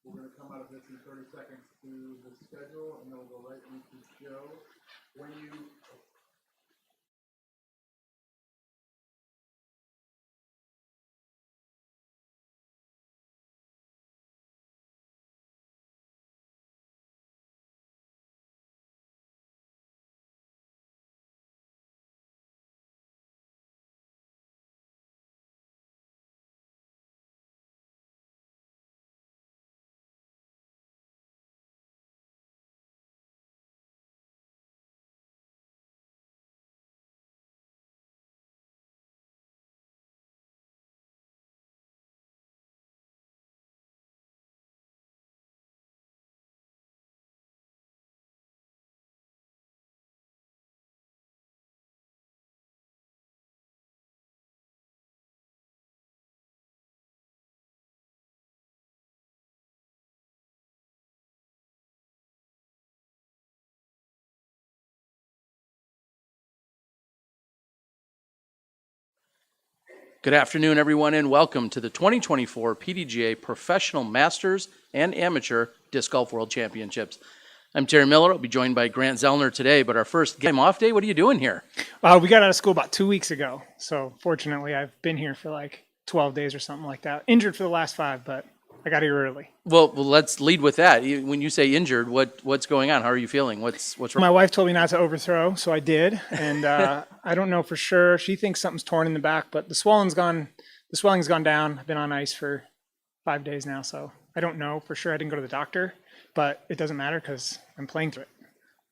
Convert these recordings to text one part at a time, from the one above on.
We're going to come out of this in 30 seconds to the schedule, and then we'll go right into Joe. When you Good afternoon, everyone, and welcome to the 2024 PDGA Professional Masters and Amateur Disc Golf World Championships. I'm Terry Miller. I'll be joined by Grant Zellner today, but our first game off day, what are you doing here? We got out of school about 2 weeks ago, so fortunately I've been here for like 12 days or something like that. Injured for the last 5, but I got here early. Well, let's lead with that. When you say injured, what's going on? How are you feeling? What's wrong? My wife told me not to overthrow, so I did, and I don't know for sure. She thinks something's torn in the back, but the swelling's gone down. I've been on ice for 5 days now, so I don't know for sure. I didn't go to the doctor, but it doesn't matter because I'm playing through it.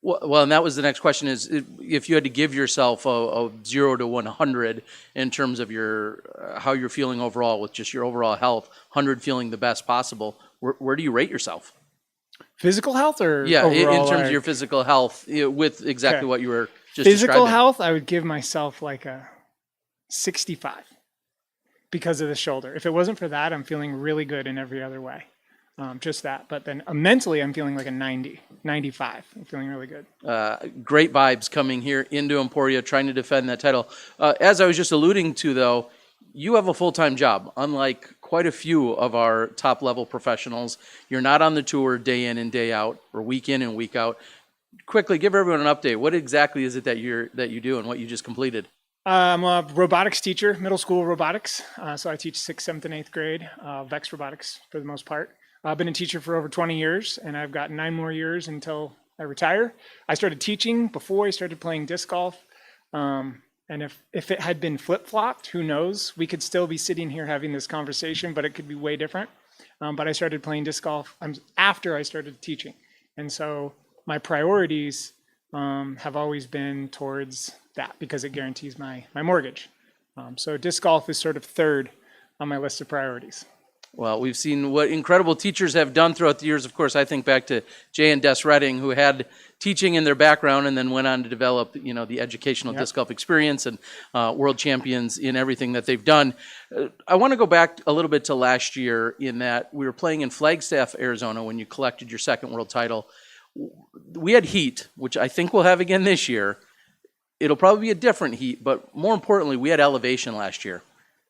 Well, and that was the next question: is if you had to give yourself a 0 to 100 in terms of your how you're feeling overall with just your overall health, 100 feeling the best possible, where do you rate yourself? Physical health, or yeah, overall, in terms of your physical health, with exactly what you were just physical describing. health, I would give myself like a 65 because of the shoulder. If it wasn't for that, I'm feeling really good in every other way. Just that. But then mentally, I'm feeling like a 90, 95. I'm feeling really good. Great vibes coming here into Emporia, trying to defend that title. As I was just alluding to, though, you have a full-time job, unlike quite a few of our top-level professionals. You're not on the tour day in and day out, or week in and week out. Quickly, give everyone an update. What exactly is it that you do and what you just completed? I'm a robotics teacher, middle school robotics. So I teach 6th, 7th, and 8th grade, VEX robotics for the most part. I've been a teacher for over 20 years, and I've got 9 more years until I retire. I started teaching before I started playing disc golf. And if it had been flip-flopped, who knows? We could still be sitting here having this conversation, but it could be way different. But I started playing disc golf after I started teaching. And so my priorities have always been towards that because it guarantees my mortgage. So disc golf is sort of third on my list of priorities. Well, we've seen what incredible teachers have done throughout the years. Of course, I think back to Jay and Des Redding, who had teaching in their background and then went on to develop, the educational disc golf experience and world champions in everything that they've done. I want to go back a little bit to last year in that we were playing in Flagstaff, Arizona, when you collected your second world title. We had heat, which I think we'll have again this year. It'll probably be a different heat, but more importantly, we had elevation last year.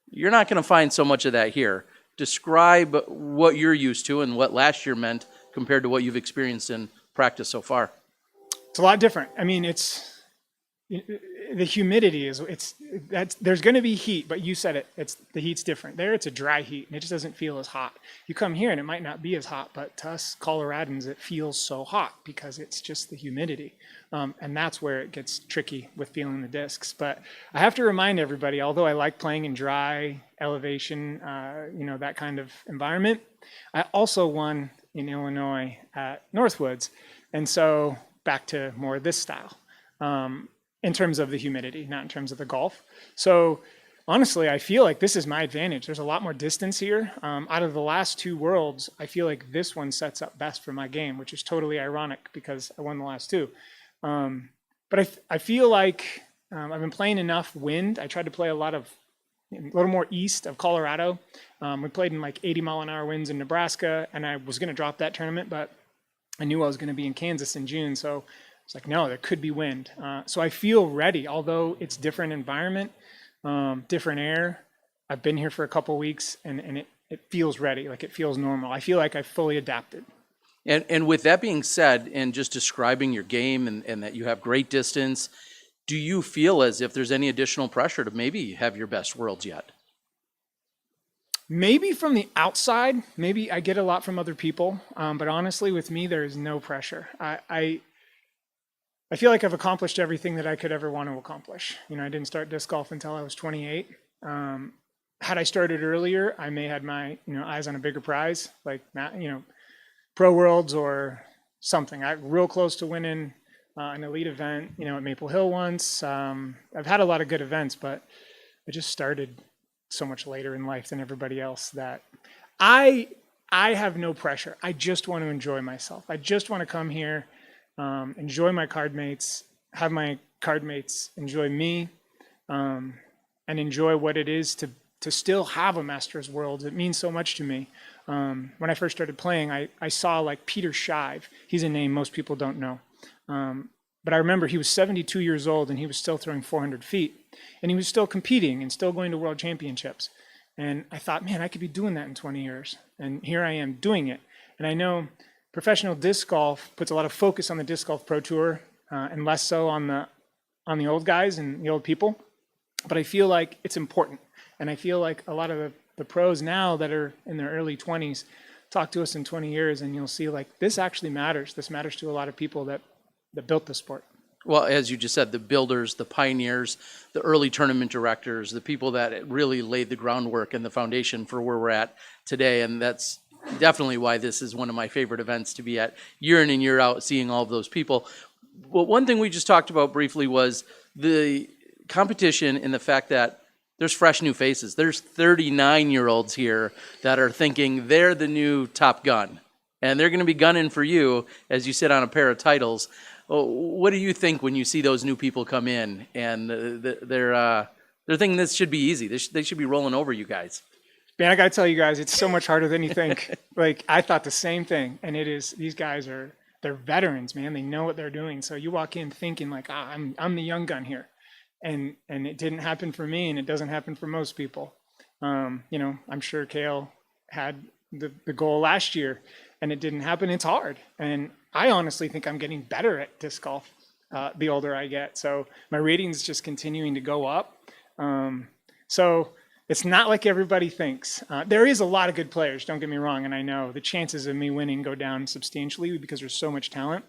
You're not going to find so much of that here. Describe what you're used to and what last year meant compared to what you've experienced in practice so far. It's a lot different. I mean, the humidity there's going to be heat, but you said it. The heat's different. There, it's a dry heat, and it just doesn't feel as hot. You come here, and it might not be as hot, but to us Coloradans, it feels so hot because it's just the humidity, and that's where it gets tricky with feeling the discs. But I have to remind everybody, although I like playing in dry elevation, that kind of environment, I also won in Illinois at Northwoods, and so back to more this style. In terms of the humidity, not in terms of the golf. So honestly, I feel like this is my advantage. There's a lot more distance here. Out of the last 2 worlds, I feel like this one sets up best for my game, which is totally ironic because I won the last 2. But I feel like I've been playing enough wind. I tried to play a little more east of Colorado. We played in like 80 mile an hour winds in Nebraska, and I was going to drop that tournament, but I knew I was going to be in Kansas in June. So it's like, no, there could be wind. So I feel ready, although it's different environment, different air. I've been here for a couple weeks, and it feels ready, like it feels normal. I feel like I've fully adapted. And with that being said, and just describing your game and that you have great distance, do you feel as if there's any additional pressure to maybe have your best worlds yet? Maybe from the outside, maybe I get a lot from other people, but honestly, with me, there is no pressure. I feel like I've accomplished everything that I could ever want to accomplish. You know, I didn't start disc golf until I was 28. Had I started earlier, I may had my eyes on a bigger prize, like Pro Worlds or something. I'm real close to winning an elite event, at Maple Hill once. I've had a lot of good events, but I just started so much later in life than everybody else that I have no pressure. I just want to enjoy myself. I just want to come here, enjoy my card mates, have my card mates enjoy me, and enjoy what it is to still have a Masters World. It means so much to me. When I first started playing, I saw like Peter Shive. He's a name most people don't know. But I remember he was 72 years old and he was still throwing 400 feet. And he was still competing and still going to world championships. And I thought, man, I could be doing that in 20 years. And here I am doing it. And I know professional disc golf puts a lot of focus on the Disc Golf Pro Tour and less so on the old guys and the old people. But I feel like it's important. And I feel like a lot of the pros now that are in their early 20s talk to us in 20 years and you'll see like this actually matters. This matters to a lot of people that built the sport. Well, as you just said, the builders, the pioneers, the early tournament directors, the people that really laid the groundwork and the foundation for where we're at today. And that's definitely why this is one of my favorite events to be at, year in and year out, seeing all of those people. Well, one thing we just talked about briefly was the competition and the fact that there's fresh new faces. There's 39-year-olds here that are thinking they're the new Top Gun. And they're going to be gunning for you as you sit on a pair of titles. What do you think when you see those new people come in and they're thinking this should be easy? They should be rolling over you guys. Man, I got to tell you guys, it's so much harder than you think. Like, I thought the same thing. And it is, these guys they're veterans, man. They know what they're doing. So you walk in thinking like, I'm the young gun here. And it didn't happen for me, and it doesn't happen for most people. I'm sure Cale had the goal last year, and it didn't happen. It's hard. And I honestly think I'm getting better at disc golf the older I get. So my rating's just continuing to go up. So it's not like everybody thinks. There is a lot of good players, don't get me wrong, and I know the chances of me winning go down substantially because there's so much talent.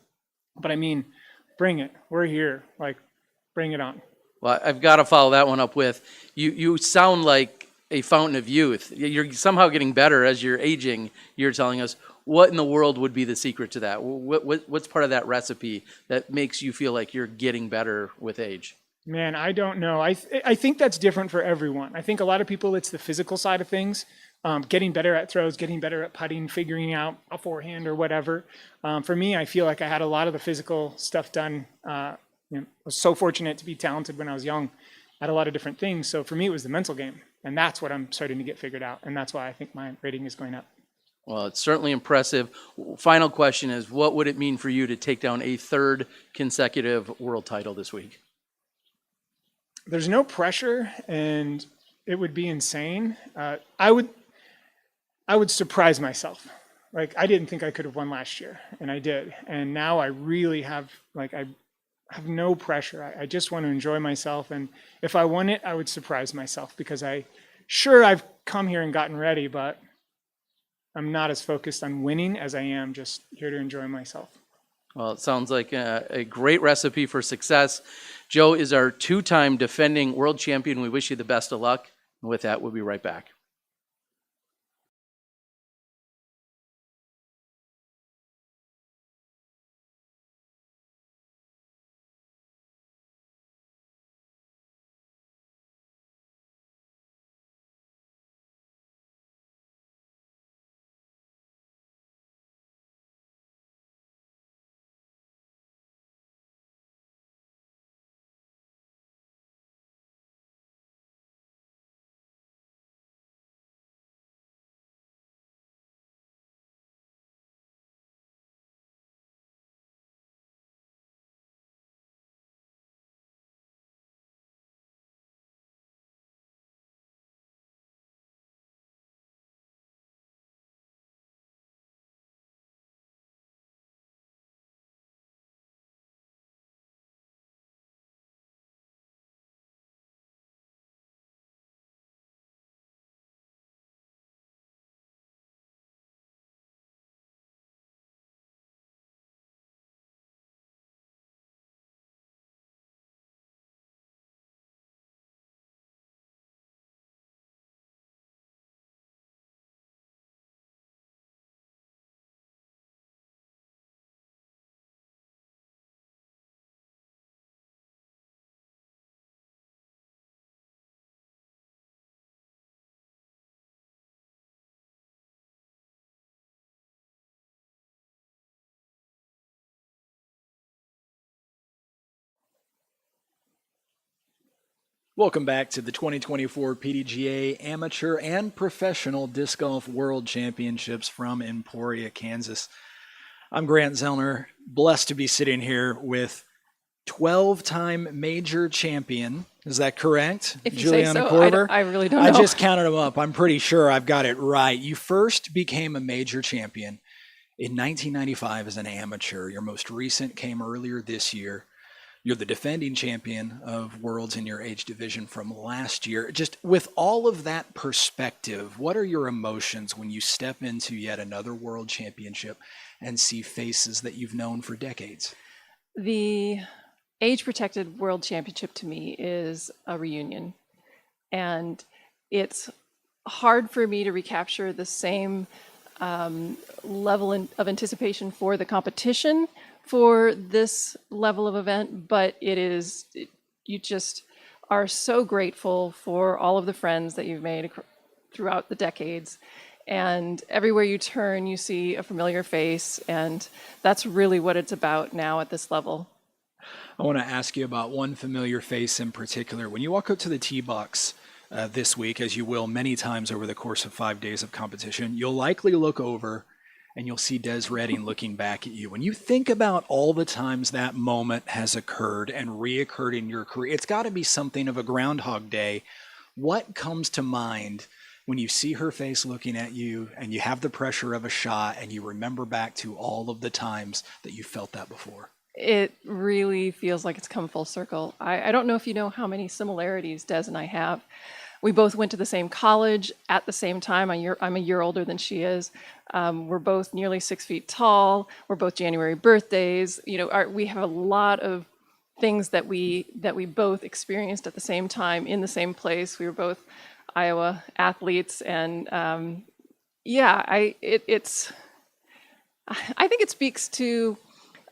But I mean, bring it. We're here. Like, bring it on. Well, I've got to follow that one up with, you sound like a fountain of youth. You're somehow getting better as you're aging. You're telling us, what in the world would be the secret to that? What's part of that recipe that makes you feel like you're getting better with age? Man, I don't know. I think that's different for everyone. I think a lot of people, it's the physical side of things, getting better at throws, getting better at putting, figuring out a forehand or whatever. For me, I feel like I had a lot of the physical stuff done. I was so fortunate to be talented when I was young at a lot of different things. So for me, it was the mental game. And that's what I'm starting to get figured out. And that's why I think my rating is going up. Well, it's certainly impressive. Final question is, what would it mean for you to take down a third consecutive world title this week? There's no pressure, and it would be insane. I would surprise myself. Like, I didn't think I could have won last year, and I did. And now I really have, I have no pressure. I just want to enjoy myself. And if I won it, I would surprise myself because I've come here and gotten ready, but I'm not as focused on winning as I am just here to enjoy myself. Well, it sounds like a great recipe for success. Joe is our two-time defending world champion. We wish you the best of luck. And with that, we'll be right back. Welcome back to the 2024 PDGA Amateur and Professional Disc Golf World Championships from Emporia, Kansas. I'm Grant Zellner, blessed to be sitting here with 12-time major champion. Is that correct? If you Juliana say so, Korver? I really don't know. I just counted them up. I'm pretty sure I've got it right. You first became a major champion in 1995 as an amateur. Your most recent came earlier this year. You're the defending champion of Worlds in your age division from last year. Just with all of that perspective, what are your emotions when you step into yet another World Championship and see faces that you've known for decades? The age-protected World Championship to me is a reunion. And it's hard for me to recapture the same level of anticipation for the competition for this level of event, but you just are so grateful for all of the friends that you've made throughout the decades. And everywhere you turn, you see a familiar face, and that's really what it's about now at this level. I want to ask you about one familiar face in particular. When you walk up to the tee box this week, as you will many times over the course of 5 days of competition, you'll likely look over and you'll see Des Redding looking back at you. When you think about all the times that moment has occurred and reoccurred in your career, it's got to be something of a Groundhog Day. What comes to mind when you see her face looking at you and you have the pressure of a shot and you remember back to all of the times that you felt that before? It really feels like it's come full circle. I don't know if you know how many similarities Des and I have. We both went to the same college at the same time. I'm a year older than she is. We're both nearly 6 feet tall. We're both January birthdays. We have a lot of things that we both experienced at the same time in the same place. We were both Iowa athletes, and I think it speaks to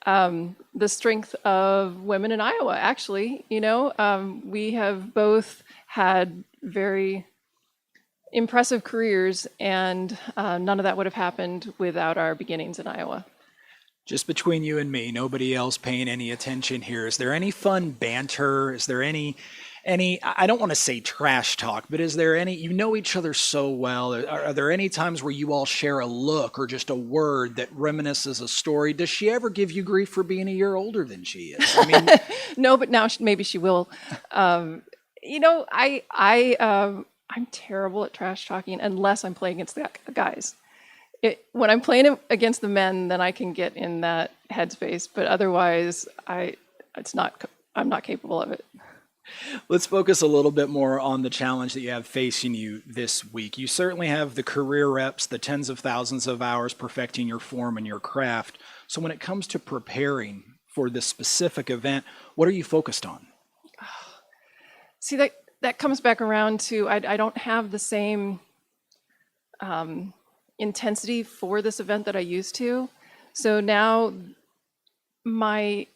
the strength of women in Iowa. Actually, we have both had very impressive careers, and none of that would have happened without our beginnings in Iowa. Just between you and me, nobody else paying any attention here. Is there any fun banter? Is there any, I don't want to say trash talk, but is there any, you know each other so well. Are there any times where you all share a look or just a word that reminisces a story? Does she ever give you grief for being a year older than she is? I mean, no, but now maybe she will. I'm terrible at trash talking unless I'm playing against the guys. When I'm playing against the men, then I can get in that headspace. But otherwise, I'm not capable of it. Let's focus a little bit more on the challenge that you have facing you this week. You certainly have the career reps, the tens of thousands of hours perfecting your form and your craft. So when it comes to preparing for this specific event, what are you focused on? See, that comes back around to I don't have the same intensity for this event that I used to. So now my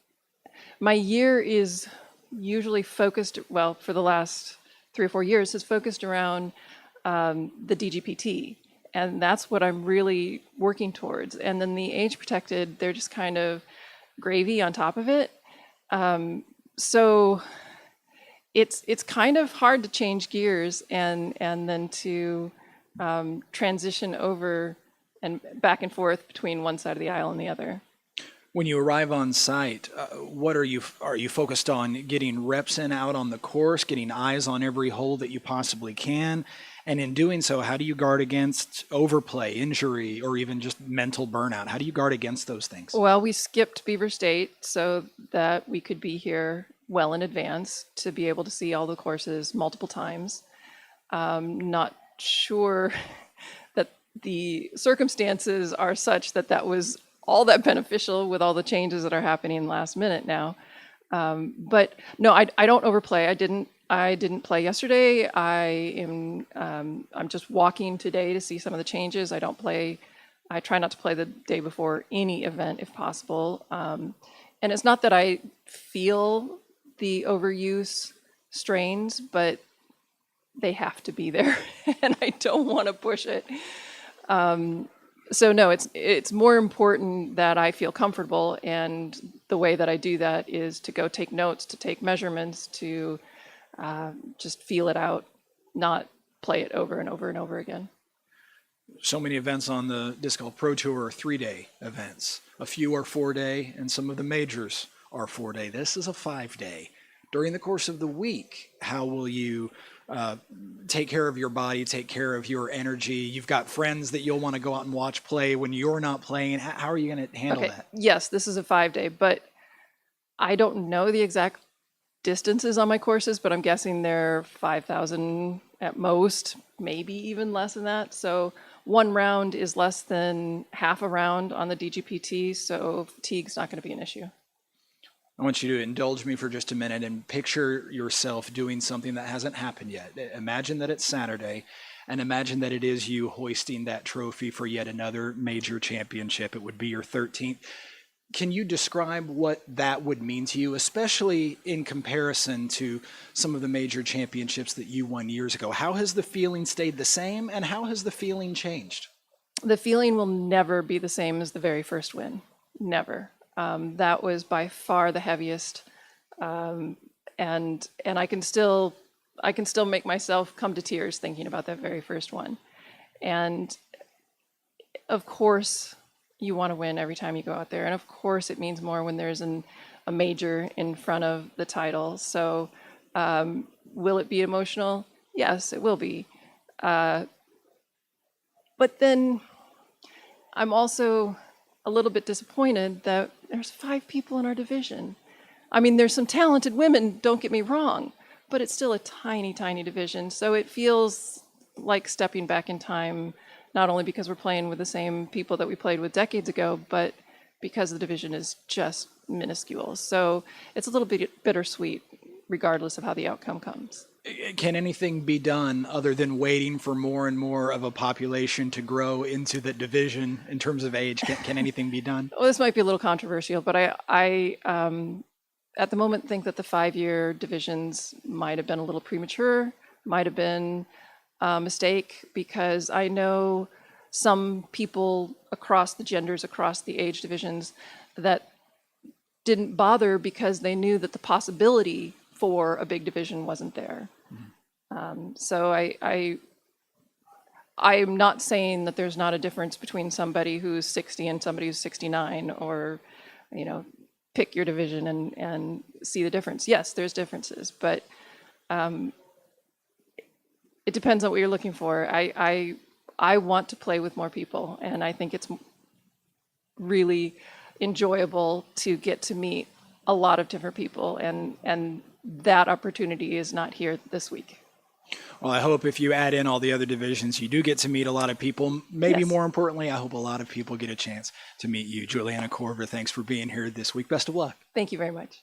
year is usually focused, well, for the last 3 or 4 years, has focused around the DGPT. And that's what I'm really working towards. And then the age protected, they're just kind of gravy on top of it. So it's kind of hard to change gears and then to transition over and back and forth between one side of the aisle and the other. When you arrive on site, what are you focused on? Getting reps in out on the course, getting eyes on every hole that you possibly can, and in doing so, how do you guard against overplay, injury, or even just mental burnout? How do you guard against those things? Well, we skipped Beaver State so that we could be here well in advance to be able to see all the courses multiple times. Not sure that the circumstances are such that was all that beneficial with all the changes that are happening last minute now. But no, I don't overplay. I didn't play yesterday. I'm just walking today to see some of the changes. I try not to play the day before any event if possible. And it's not that I feel the overuse strains, but they have to be there and I don't want to push it. So no, it's more important that I feel comfortable, and the way that I do that is to go take notes, to take measurements, to just feel it out, not play it over and over and over again. So many events on the Disc Golf Pro Tour are 3-day events. A few are 4-day, and some of the majors are 4-day. This is a 5-day. During the course of the week, how will you take care of your body, take care of your energy? You've got friends that you'll want to go out and watch play when you're not playing. How are you going to handle that? Yes, this is a 5-day, but I don't know the exact distances on my courses, but I'm guessing they're 5,000 at most, maybe even less than that. So one round is less than half a round on the DGPT, so fatigue's not going to be an issue. I want you to indulge me for just a minute and picture yourself doing something that hasn't happened yet. Imagine that it's Saturday, and imagine that it is you hoisting that trophy for yet another major championship. It would be your 13th. Can you describe what that would mean to you, especially in comparison to some of the major championships that you won years ago? How has the feeling stayed the same, and how has the feeling changed? The feeling will never be the same as the very first win. Never. That was by far the heaviest, and I can still make myself come to tears thinking about that very first one. And of course, you want to win every time you go out there, and of course, it means more when there's a major in front of the title. So, will it be emotional? Yes, it will be. But then, I'm also a little bit disappointed that there's 5 people in our division. I mean, there's some talented women, don't get me wrong, but it's still a tiny, tiny division. So it feels like stepping back in time, not only because we're playing with the same people that we played with decades ago, but because the division is just minuscule. So it's a little bit bittersweet, regardless of how the outcome comes. Can anything be done other than waiting for more and more of a population to grow into the division in terms of age? Can anything be done? Well, this might be a little controversial, but I at the moment think that the 5-year divisions might have been a little premature, might have been a mistake, because I know some people across the genders, across the age divisions, that didn't bother because they knew that the possibility for a big division wasn't there. So I'm not saying that there's not a difference between somebody who's 60 and somebody who's 69, or, pick your division and see the difference. Yes, there's differences, but it depends on what you're looking for. I want to play with more people, and I think it's really enjoyable to get to meet a lot of different people, and that opportunity is not here this week. Well, I hope if you add in all the other divisions, you do get to meet a lot of people. Maybe Yes. more importantly, I hope a lot of people get a chance to meet you. Juliana Korver, thanks for being here this week. Best of luck. Thank you very much.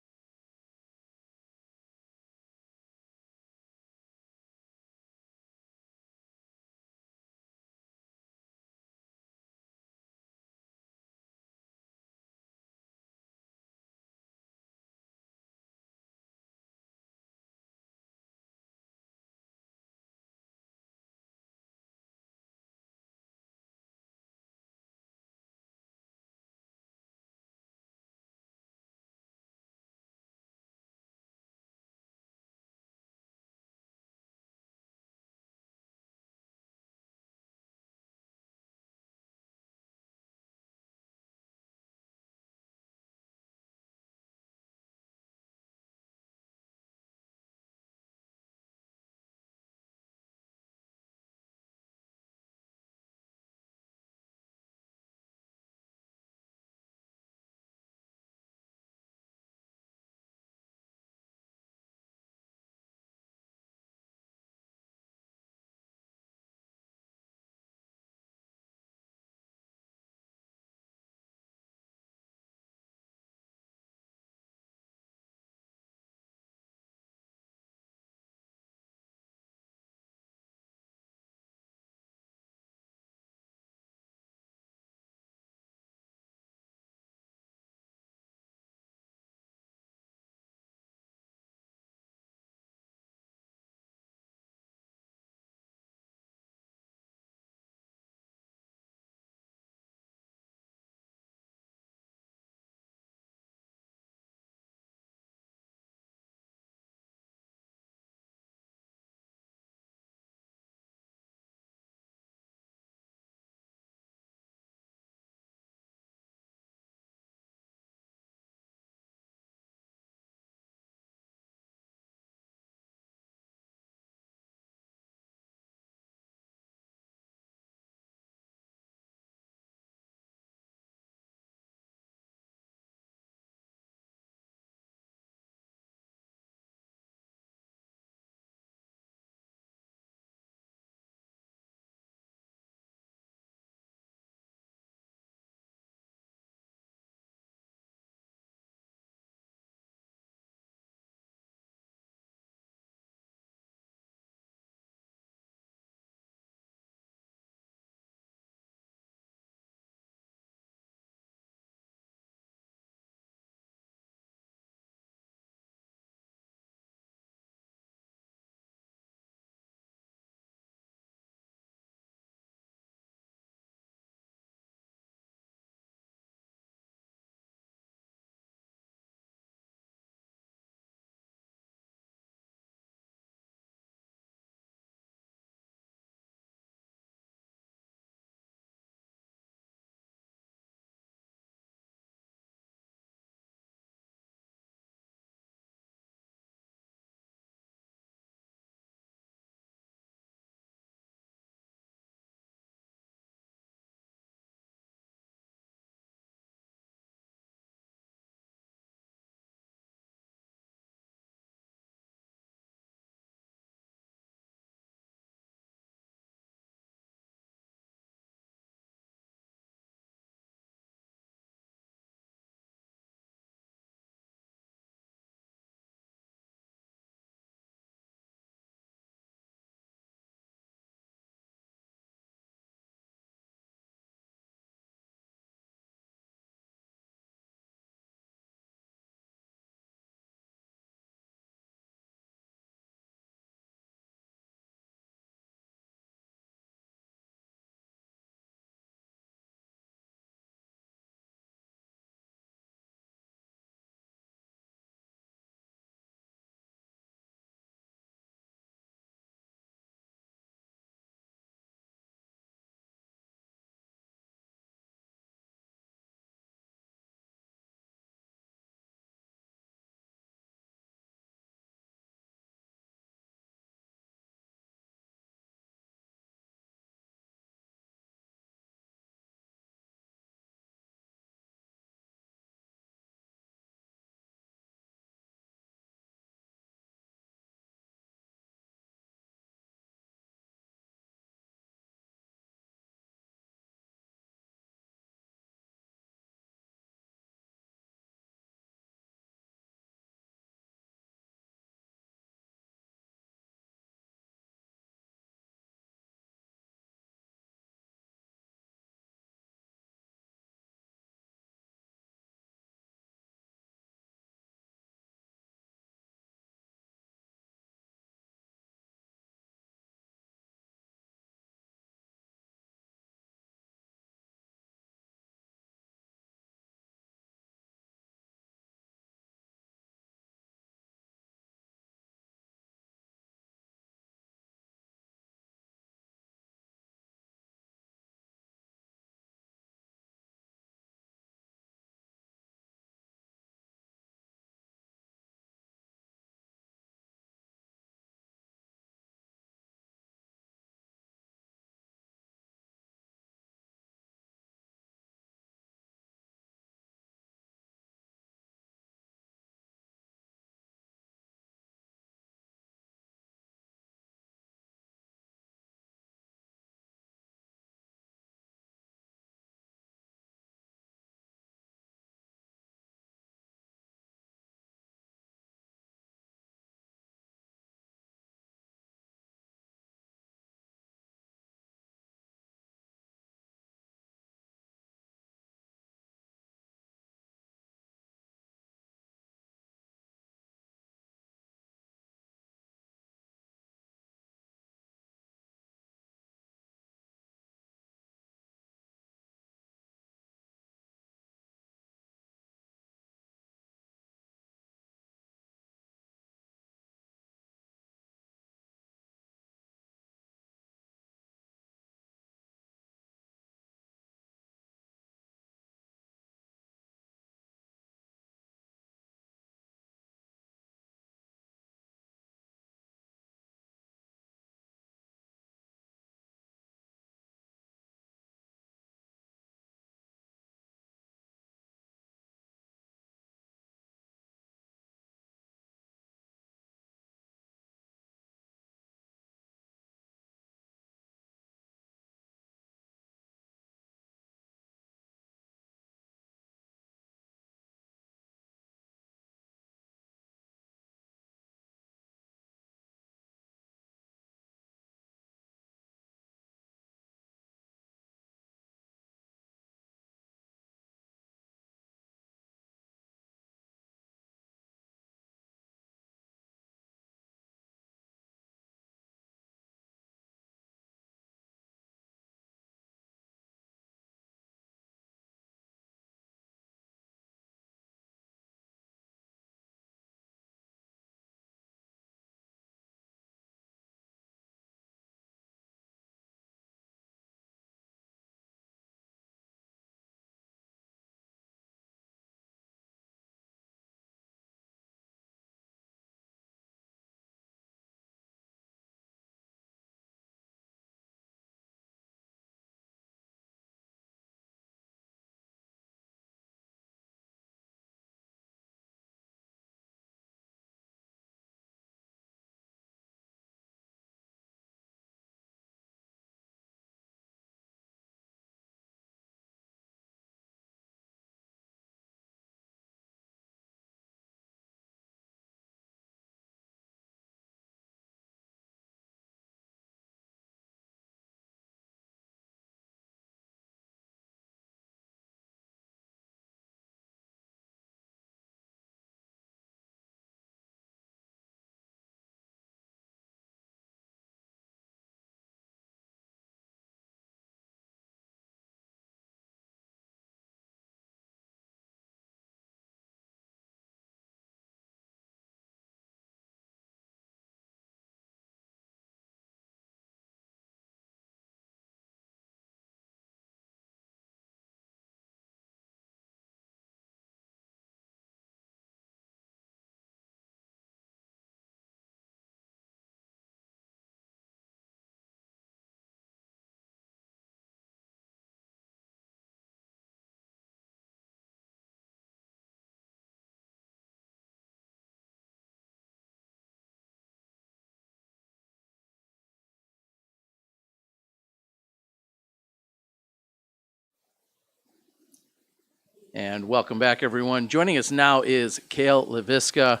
And welcome back, everyone. Joining us now is Cale Leiviska.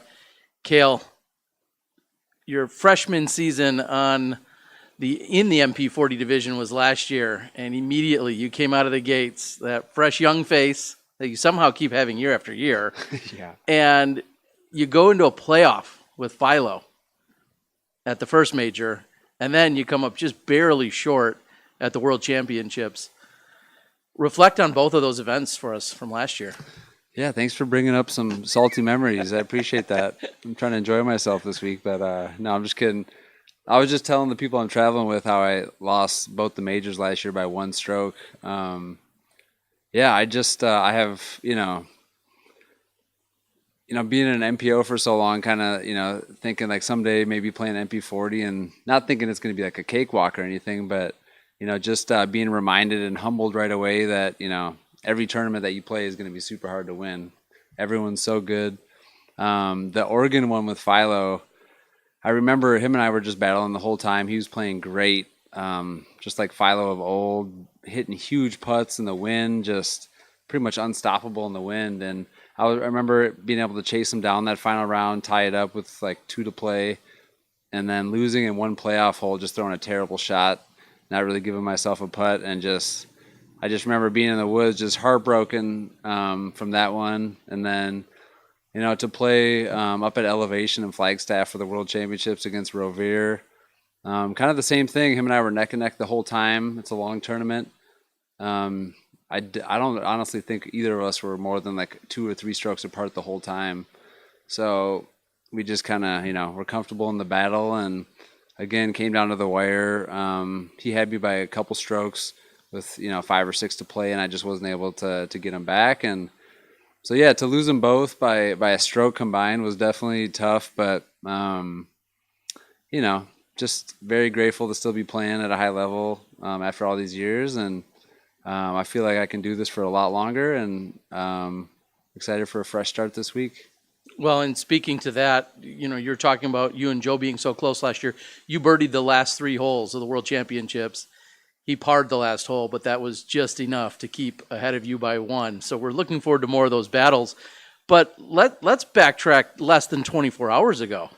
Cale, your freshman season in the MP40 division was last year, and immediately you came out of the gates, that fresh young face that you somehow keep having year after year. Yeah. And you go into a playoff with Philo at the first major, and then you come up just barely short at the World Championships. Reflect on both of those events for us from last year. Yeah, thanks for bringing up some salty memories. I appreciate that. I'm trying to enjoy myself this week, but no, I'm just kidding. I was just telling the people I'm traveling with how I lost both the majors last year by one stroke. Yeah, I have, being an MPO for so long, kind of, thinking like someday maybe playing MP40 and not thinking it's going to be like a cakewalk or anything, but just being reminded and humbled right away that, every tournament that you play is going to be super hard to win. Everyone's so good. The Oregon one with Philo, I remember him and I were just battling the whole time. He was playing great, just like Philo of old, hitting huge putts in the wind, just pretty much unstoppable in the wind. And I remember being able to chase him down that final round, tie it up with like 2 to play, and then losing in one playoff hole, just throwing a terrible shot, not really giving myself a putt, and I just remember being in the woods, just heartbroken from that one. And then, to play up at Elevation in Flagstaff for the World Championships against Rovere, kind of the same thing. Him and I were neck and neck the whole time. It's a long tournament. I don't honestly think either of us were more than like 2 or 3 strokes apart the whole time. So we just kind of, were comfortable in the battle, and again, came down to the wire. He had me by a couple strokes with, 5 or 6 to play, and I just wasn't able to get him back. And so, yeah, to lose them both by a stroke combined was definitely tough, but, just very grateful to still be playing at a high level after all these years. And I feel like I can do this for a lot longer, and excited for a fresh start this week. Well, and speaking to that, you're talking about you and Joe being so close last year. You birdied the last 3 holes of the World Championships. He parred the last hole, but that was just enough to keep ahead of you by 1. So we're looking forward to more of those battles. But let's backtrack less than 24 hours ago.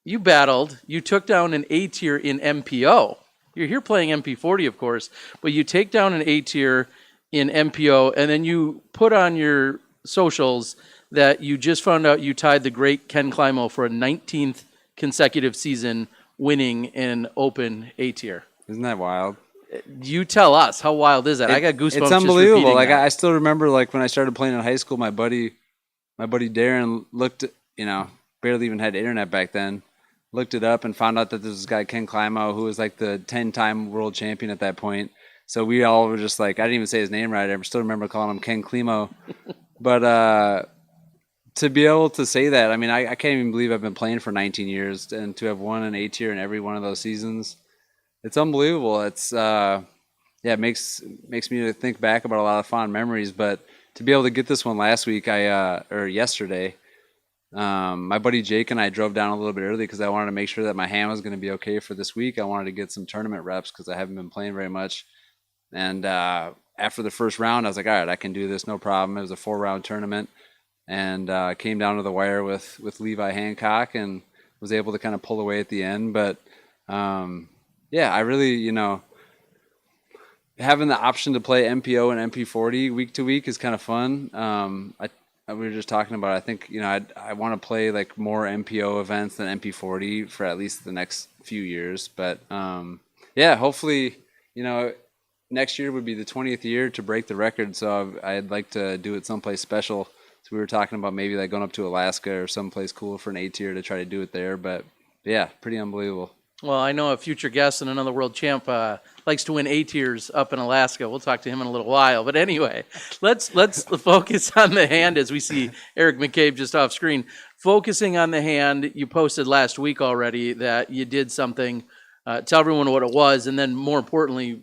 You battled. You took down an A tier in MPO. You're here playing MP40, of course, but you take down an A tier in MPO, and then you put on your socials that you just found out you tied the great Ken Climo for a 19th consecutive season winning an Open A tier. Isn't that wild? You tell us, how wild is that? I got goosebumps. It's unbelievable. Just like that. I still remember, like when I started playing in high school, my buddy Darren looked, barely even had internet back then, looked it up and found out that there was this guy Ken Climo who was like the 10-time world champion at that point. So we all were just like, I didn't even say his name right. I still remember calling him Ken Climo. But to be able to say that, I mean, I can't even believe I've been playing for 19 years, and to have won an A tier in every one of those seasons, it's unbelievable. It's it makes me think back about a lot of fond memories. But to be able to get this one last week, or yesterday, my buddy Jake and I drove down a little bit early because I wanted to make sure that my hand was going to be okay for this week. I wanted to get some tournament reps because I haven't been playing very much. And after the first round, I was like, all right, I can do this, no problem. It was a 4-round tournament, and came down to the wire with Levi Hancock and was able to kind of pull away at the end. But I really, having the option to play MPO and MP40 week to week is kind of fun. We were just talking about, I think, I want to play like more MPO events than MP40 for at least the next few years. But hopefully, next year would be the 20th year to break the record. So I'd like to do it someplace special. So we were talking about maybe like going up to Alaska or someplace cool for an A tier to try to do it there. But yeah, pretty unbelievable. Well, I know a future guest and another world champ likes to win A tiers up in Alaska. We'll talk to him in a little while. But anyway, let's focus on the hand as we see Eric McCabe just off screen. Focusing on the hand, you posted last week already that you did something. Tell everyone what it was, and then more importantly,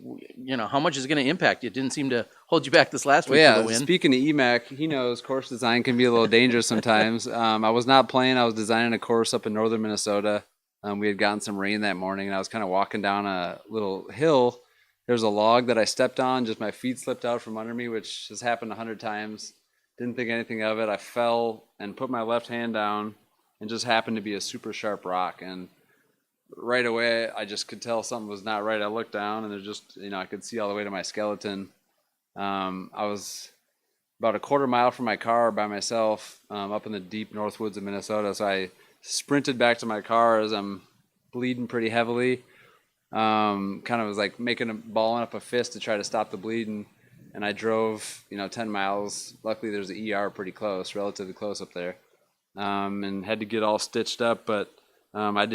how much is going to impact you. It didn't seem to hold you back this last week for the win. Speaking of EMAC, he knows course design can be a little dangerous sometimes. I was not playing. I was designing a course up in northern Minnesota. We had gotten some rain that morning, and I was kind of walking down a little hill, there was a log that I stepped on, just my feet slipped out from under me, which has happened 100 times. Didn't think anything of it. I fell and put my left hand down, and just happened to be a super sharp rock. And right away, I just could tell something was not right. I looked down, and there's just, I could see all the way to my skeleton. I was about a quarter mile from my car by myself, up in the deep north woods of Minnesota. So I sprinted back to my car as I'm bleeding pretty heavily. Kind of was like balling up a fist to try to stop the bleeding. And I drove, 10 miles. Luckily, there's an ER pretty close, relatively close up there. And had to get all stitched up, but I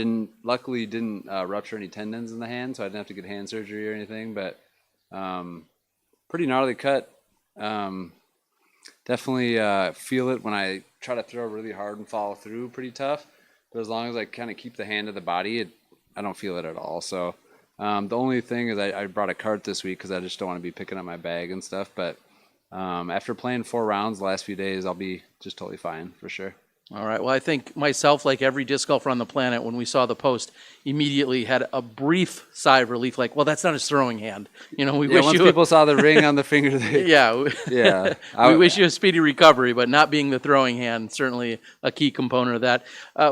luckily didn't rupture any tendons in the hand, so I didn't have to get hand surgery or anything, but pretty gnarly cut. Definitely feel it when I try to throw really hard and follow through, pretty tough. But as long as I kind of keep the hand to the body, I don't feel it at all. So the only thing is I brought a cart this week because I just don't want to be picking up my bag and stuff. But after playing 4 rounds the last few days, I'll be just totally fine for sure. All right. Well, I think myself, like every disc golfer on the planet, when we saw the post, immediately had a brief sigh of relief. Like, well, that's not his throwing hand. We wish once people saw the ring on the finger, yeah, we wish you a speedy recovery. But not being the throwing hand, certainly a key component of that.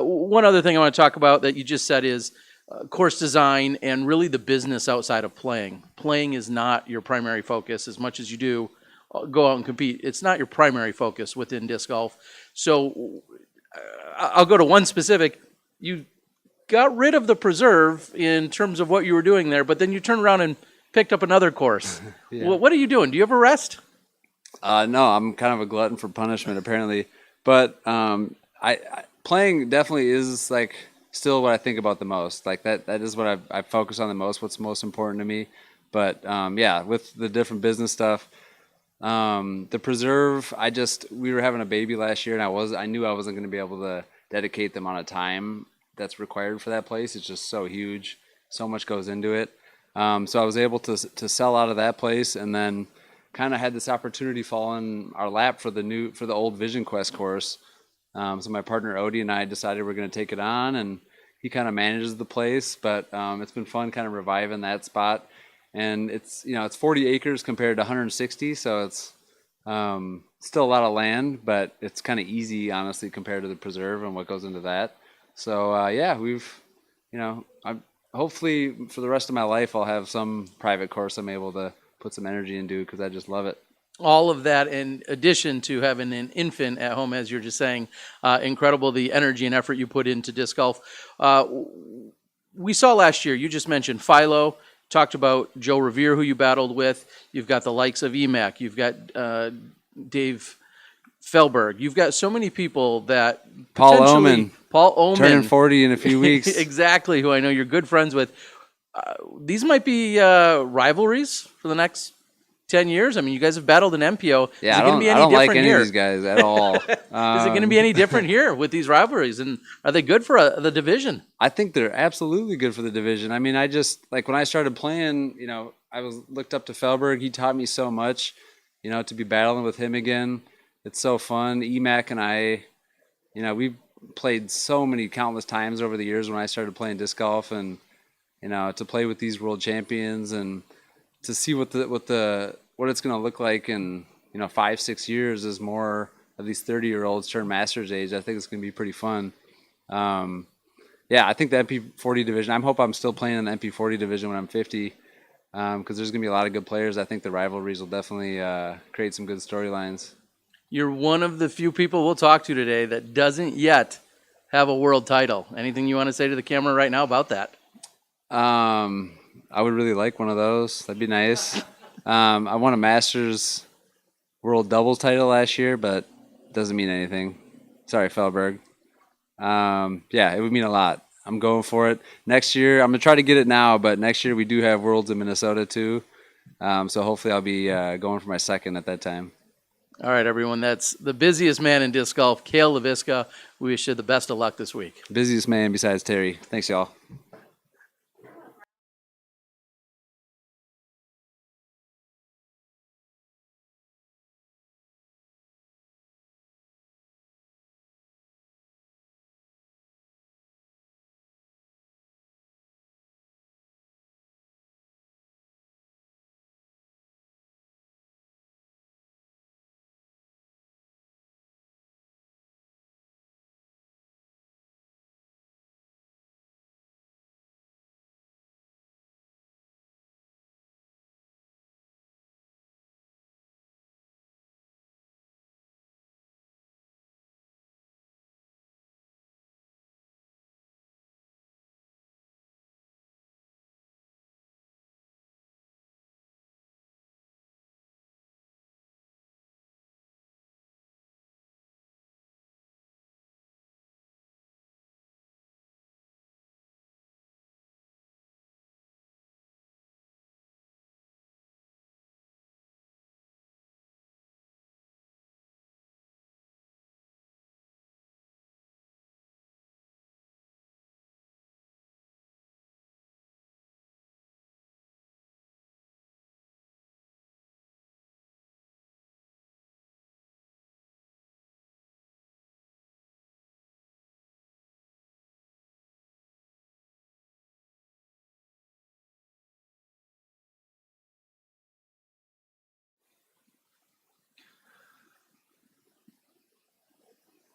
One other thing I want to talk about that you just said is course design and really the business outside of playing. Playing is not your primary focus as much as you do go out and compete. It's not your primary focus within disc golf. So I'll go to one specific. You got rid of the preserve in terms of what you were doing there, but then you turned around and picked up another course. Yeah. What are you doing? Do you ever rest? No, I'm kind of a glutton for punishment apparently, but I playing definitely is like still what I think about the most. Like that is what I focus on the most. What's most important to me. But yeah, with the different business stuff. The preserve, we were having a baby last year, and I knew I wasn't going to be able to dedicate the amount of time that's required for that place. It's just so huge, so much goes into it. So I was able to sell out of that place, and then kind of had this opportunity fall in our lap for the old Vision Quest course. So my partner Odie and I decided we're going to take it on, and he kind of manages the place, but it's been fun kind of reviving that spot. And it's 40 acres compared to 160, so it's still a lot of land, but it's kind of easy, honestly, compared to the preserve and what goes into that. So yeah, hopefully for the rest of my life I'll have some private course I'm able to put some energy into because I just love it. All of that in addition to having an infant at home, as you're just saying, incredible the energy and effort you put into disc golf. We saw last year, you just mentioned Philo. Talked about Joe Rovere, who you battled with. You've got the likes of EMAC. You've got Dave Feldberg. You've got so many people that Paul Oman turning 40 in a few weeks. Exactly, who I know you're good friends with. These might be rivalries for the next 10 years. I mean, you guys have battled an MPO. Yeah, I don't like any of these guys at all. Is it going to be any different here with these rivalries? And are they good for the division? I think they're absolutely good for the division. I mean, I just, like when I started playing, I looked up to Feldberg. He taught me so much, to be battling with him again. It's so fun. EMAC and I, we played so many countless times over the years when I started playing disc golf, and, to play with these world champions and to see what it's going to look like in 5-6 years as more of these 30-year-olds turn masters age. I think it's going to be pretty fun. Yeah, I think the MP40 division. I hope I'm still playing in the MP40 division when I'm 50, because there's going to be a lot of good players. I think the rivalries will definitely create some good storylines. You're one of the few people we'll talk to today that doesn't yet have a world title. Anything you want to say to the camera right now about that? I would really like one of those. That'd be nice. I won a Masters World Doubles title last year, but it doesn't mean anything. Sorry, Feldberg. Yeah, it would mean a lot. I'm going for it. Next year, I'm going to try to get it now, but next year we do have Worlds in Minnesota too. So hopefully I'll be going for my second at that time. All right, everyone. That's the busiest man in disc golf, Cale Leiviska. We wish you the best of luck this week. Busiest man besides Terry. Thanks, y'all.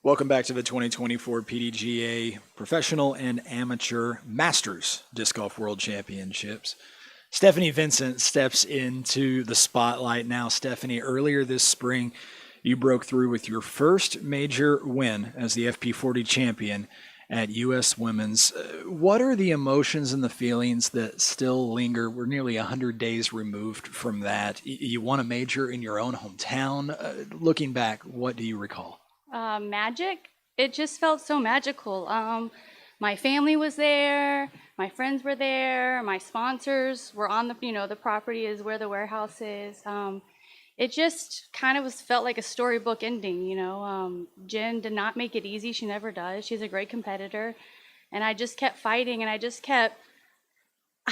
Welcome back to the 2024 PDGA Professional and Amateur Masters Disc Golf World Championships. Stephanie Vincent steps into the spotlight now. Stephanie, earlier this spring, you broke through with your first major win as the FP40 champion at U.S. Women's. What are the emotions and the feelings that still linger? We're nearly 100 days removed from that. You won a major in your own hometown. Looking back, what do you recall? Magic. It just felt so magical. My family was there, my friends were there, my sponsors were on the property is where the warehouse is. It just kind of felt like a storybook ending, Jen did not make it easy. She never does. She's a great competitor. And I just kept fighting, and I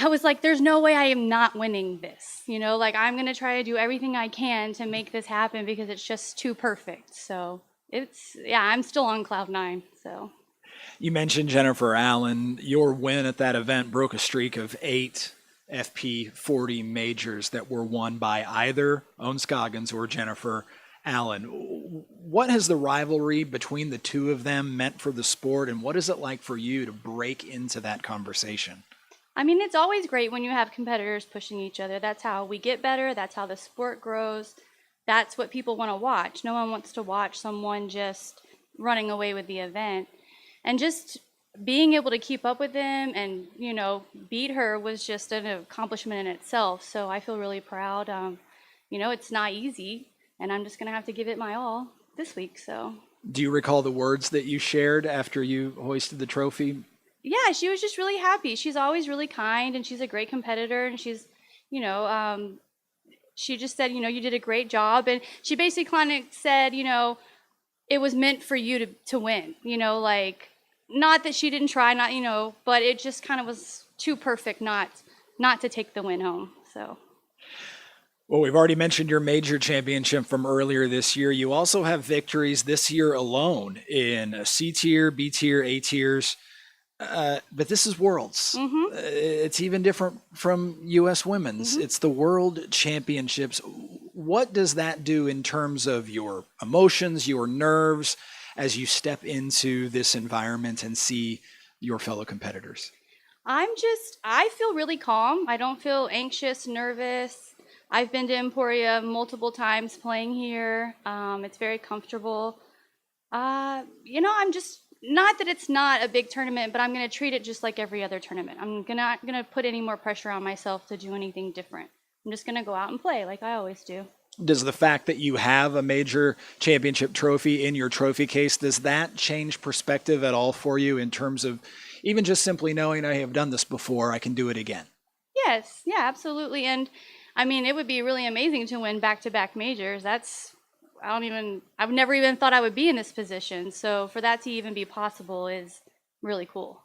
was like, there's no way I am not winning this. I'm going to try to do everything I can to make this happen because it's just too perfect. So I'm still on cloud 9. So you mentioned Jennifer Allen. Your win at that event broke a streak of 8 FP40 majors that were won by either Owen Scoggins or Jennifer Allen. What has the rivalry between the two of them meant for the sport, and what is it like for you to break into that conversation? I mean, it's always great when you have competitors pushing each other. That's how we get better. That's how the sport grows. That's what people want to watch. No one wants to watch someone just running away with the event. And just being able to keep up with them and, beat her was just an accomplishment in itself. So I feel really proud. It's not easy, and I'm just going to have to give it my all this week. So. Do you recall the words that you shared after you hoisted the trophy? Yeah, she was just really happy. She's always really kind, and she's a great competitor, and she's, she just said, you did a great job. And she basically kind of said, it was meant for you to win, not that she didn't try, but it just kind of was too perfect not to take the win home. So. Well, we've already mentioned your major championship from earlier this year. You also have victories this year alone in C tier, B tier, A tiers. But this is Worlds. Mm-hmm. It's even different from U.S. Women's. Mm-hmm. It's the World Championships. What does that do in terms of your emotions, your nerves, as you step into this environment and see your fellow competitors? I feel really calm. I don't feel anxious, nervous. I've been to Emporia multiple times playing here. It's very comfortable. I'm just, not that it's not a big tournament, but I'm going to treat it just like every other tournament. I'm not going to put any more pressure on myself to do anything different. I'm just going to go out and play like I always do. Does the fact that you have a major championship trophy in your trophy case, does that change perspective at all for you in terms of even just simply knowing I have done this before, I can do it again? Yes, yeah, absolutely. And I mean, it would be really amazing to win back-to-back majors. I've never even thought I would be in this position. So for that to even be possible is really cool.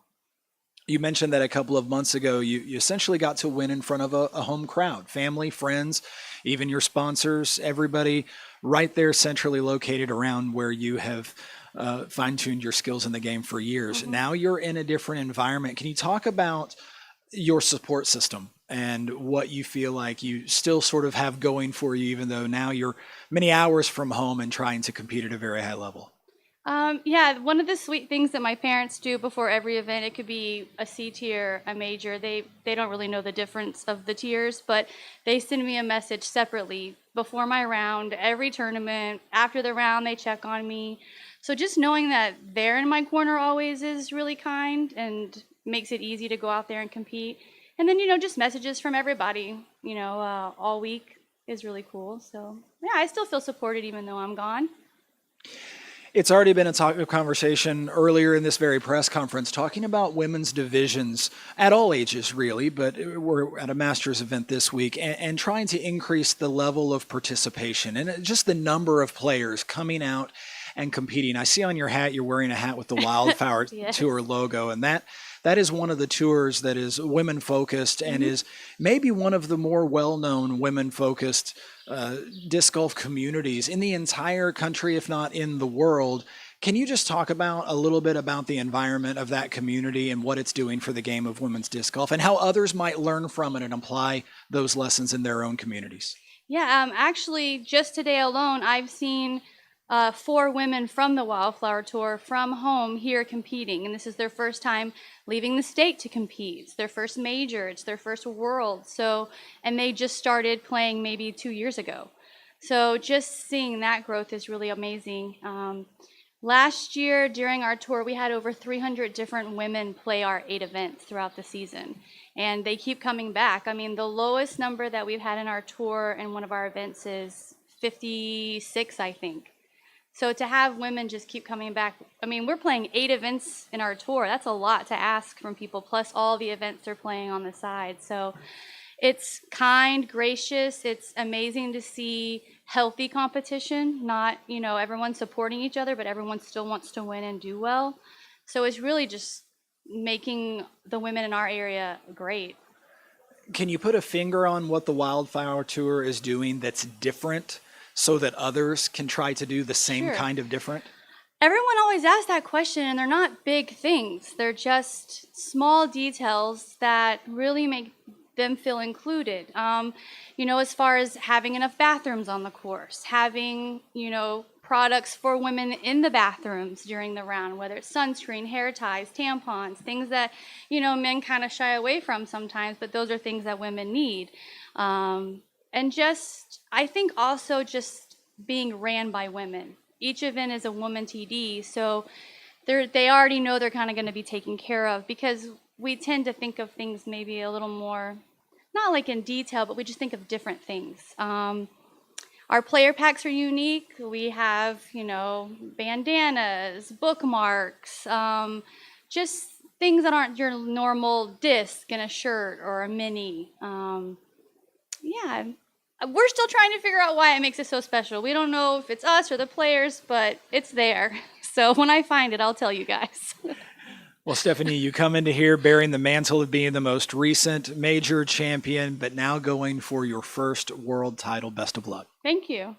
You mentioned that a couple of months ago, you essentially got to win in front of a home crowd, family, friends, even your sponsors, everybody right there centrally located around where you have fine-tuned your skills in the game for years. Mm-hmm. Now you're in a different environment. Can you talk about your support system and what you feel like you still sort of have going for you, even though now you're many hours from home and trying to compete at a very high level? Yeah, one of the sweet things that my parents do before every event, it could be a C tier, a major, they don't really know the difference of the tiers, but they send me a message separately before my round, every tournament, after the round, they check on me. So just knowing that they're in my corner always is really kind and makes it easy to go out there and compete. And then, just messages from everybody, all week is really cool. So, yeah, I still feel supported even though I'm gone. It's already been a topic of conversation earlier in this very press conference, talking about women's divisions at all ages, really, but we're at a Masters event this week, and trying to increase the level of participation and just the number of players coming out and competing. I see on your hat, you're wearing a hat with the Wildflower Yes. Tour logo, and that is one of the tours that is women-focused and is maybe one of the more well-known women-focused disc golf communities in the entire country, if not in the world. Can you just talk about a little bit about the environment of that community and what it's doing for the game of women's disc golf and how others might learn from it and apply those lessons in their own communities? Yeah, actually, just today alone, I've seen 4 women from the Wildflower Tour from home here competing. And this is their first time leaving the state to compete. It's their first major. It's their first world. So, and they just started playing maybe 2 years ago. So just seeing that growth is really amazing. Last year during our tour, we had over 300 different women play our 8 events throughout the season. And they keep coming back. I mean, the lowest number that we've had in our tour in one of our events is 56, I think. So to have women just keep coming back, I mean, we're playing 8 events in our tour. That's a lot to ask from people, plus all the events they're playing on the side. So it's kind, gracious. It's amazing to see healthy competition, not, you know, everyone supporting each other, but everyone still wants to win and do well. So it's really just making the women in our area great. Can you put a finger on what the Wildflower Tour is doing that's different so that others can try to do the same Sure. kind of different? Everyone always asks that question, and they're not big things. They're just small details that really make them feel included. You know, as far as having enough bathrooms on the course, having, you know, products for women in the bathrooms during the round, whether it's sunscreen, hair ties, tampons, things that, you know, men kind of shy away from sometimes, but those are things that women need. And just, I think also just being ran by women. Each event is a woman TD, so they already know they're kind of going to be taken care of, because we tend to think of things maybe a little more, not like in detail, but we just think of different things. Our player packs are unique. We have, you know, bandanas, bookmarks, just things that aren't your normal disc in a shirt or a mini. Yeah, we're still trying to figure out why it makes it so special. We don't know if it's us or the players, but it's there. So when I find it, I'll tell you guys. Well, Stephanie, you come into here bearing the mantle of being the most recent major champion, but now going for your first world title. Best of luck. Thank you.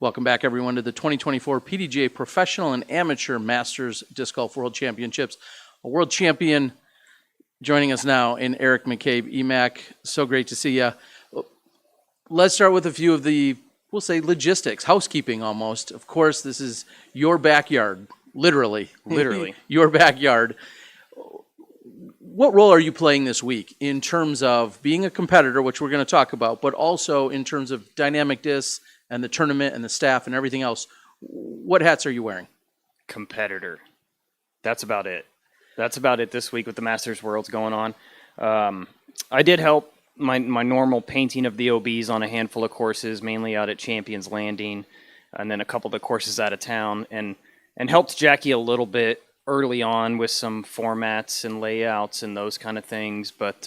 Welcome back, everyone, to the 2024 PDGA Professional and Amateur Masters Disc Golf World Championships. A world champion joining us now in Eric McCabe. EMAC, so great to see you. let's start with a few of the, we'll say, logistics, housekeeping almost. Of course, this is your backyard, literally your backyard. What role are you playing this week in terms of being a competitor, which we're going to talk about, but also in terms of dynamic discs and the tournament and the staff and everything else? What hats are you wearing? Competitor. That's about it. That's about it this week with the Masters Worlds going on. I did help my normal painting of the OBs on a handful of courses, mainly out at Champions Landing, and then a couple of the courses out of town, and helped Jackie a little bit early on with some formats and layouts and those kind of things. But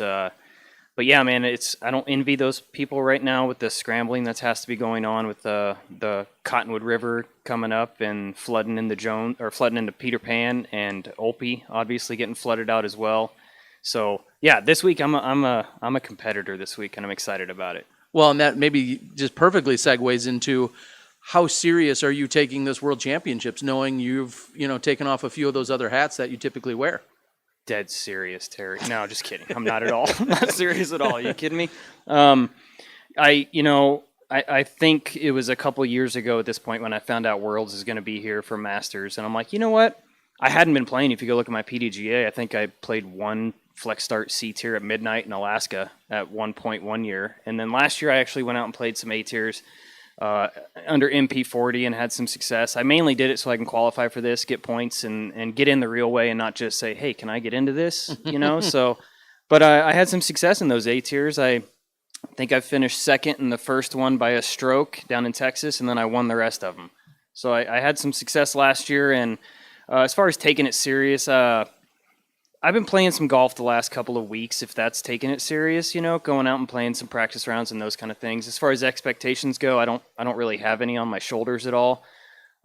yeah, man, I don't envy those people right now with the scrambling that has to be going on with the Cottonwood River coming up and flooding into Peter Pan, and Opie obviously getting flooded out as well. So yeah, this week I'm a competitor this week, and I'm excited about it. Well, and that maybe just perfectly segues into how serious are you taking this World Championships, knowing you've taken off a few of those other hats that you typically wear? Dead serious, Terry. No, just kidding. I'm not at all. I'm not serious at all. Are you kidding me? I think it was a couple years ago at this point when I found out Worlds is going to be here for Masters, and I'm like, you know what? I hadn't been playing. If you go look at my PDGA, I think I played one Flex Start C tier at midnight in Alaska at one point one year, and then last year I actually went out and played some A tiers under MP40 and had some success. I mainly did it so I can qualify for this, get points, and get in the real way, and not just say, hey, can I get into this? So, but I had some success in those A tiers. I think I finished second in the first one by a stroke down in Texas, and then I won the rest of them. So I had some success last year, and as far as taking it serious, I've been playing some golf the last couple of weeks, if that's taking it serious, going out and playing some practice rounds and those kind of things. As far as expectations go, I don't really have any on my shoulders at all.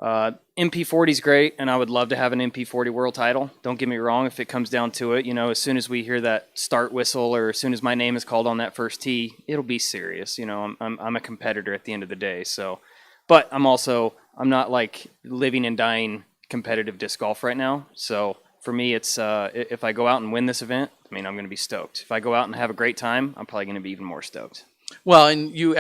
MP40 is great, and I would love to have an MP40 world title. Don't get me wrong, if it comes down to it, as soon as we hear that start whistle or as soon as my name is called on that first tee, it'll be serious. I'm a competitor at the end of the day. So, but I'm not like living and dying competitive disc golf right now. So for me, it's if I go out and win this event, I'm going to be stoked. If I go out and have a great time, I'm probably going to be even more stoked. Well, and you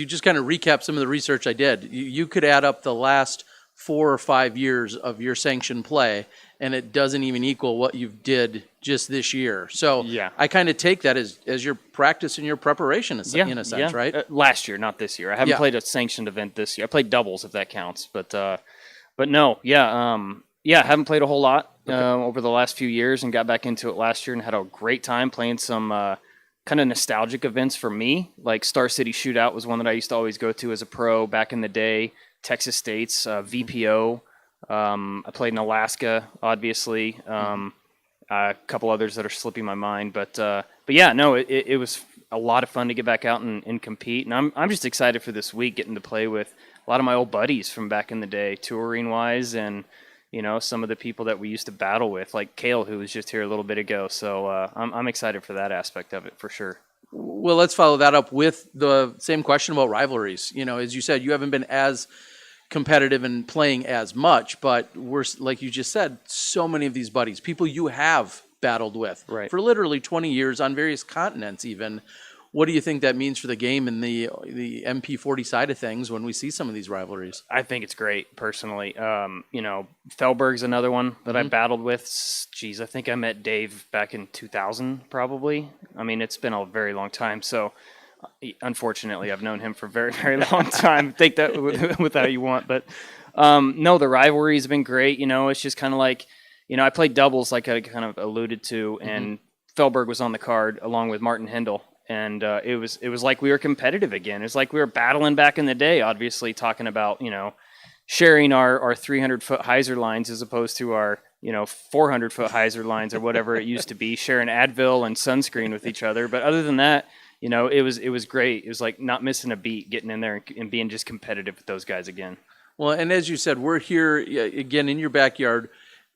just kind of recap some of the research I did. You could add up the last 4 or 5 years of your sanctioned play, and it doesn't even equal what you did just this year. So yeah. I kind of take that as your practice and your prepreration in a sense, right? Last year, not this year. I haven't played a sanctioned event this year. I played doubles, if that counts. But no, I haven't played a whole lot over the last few years, and got back into it last year and had a great time playing some kind of nostalgic events for me. Like Star City Shootout was one that I used to always go to as a pro back in the day. Texas State's VPO. I played in Alaska, obviously. A couple others that are slipping my mind, but yeah, no, it was a lot of fun to get back out and compete, and I'm just excited for this week, getting to play with a lot of my old buddies from back in the day, touring wise, and some of the people that we used to battle with, like Cale, who was just here a little bit ago. So I'm excited for that aspect of it for sure. Well, let's follow that up with the same question about rivalries. As you said, you haven't been as competitive and playing as much, but we're, like you just said, so many of these buddies, people you have battled with for literally 20 years on various continents even. What do you think that means for the game and the MP40 side of things when we see some of these rivalries? I think it's great, personally. Feldberg's another one that I battled with. Geez, I think I met Dave back in 2000, probably. It's been a very long time, so unfortunately, I've known him for a very, very long time. Take that with how you want. But no, the rivalry's been great. It's just kind of like, I played doubles, like I kind of alluded to, and Feldberg was on the card along with Martin Hendel. And it was like we were competitive again. It was like we were battling back in the day, obviously talking about, sharing our 300-foot hyzer lines as opposed to our, 400-foot hyzer lines or whatever it used to be, sharing Advil and sunscreen with each other. But other than that, it was great. It was like not missing a beat, getting in there and being just competitive with those guys again. Well, and as you said, we're here again in your backyard.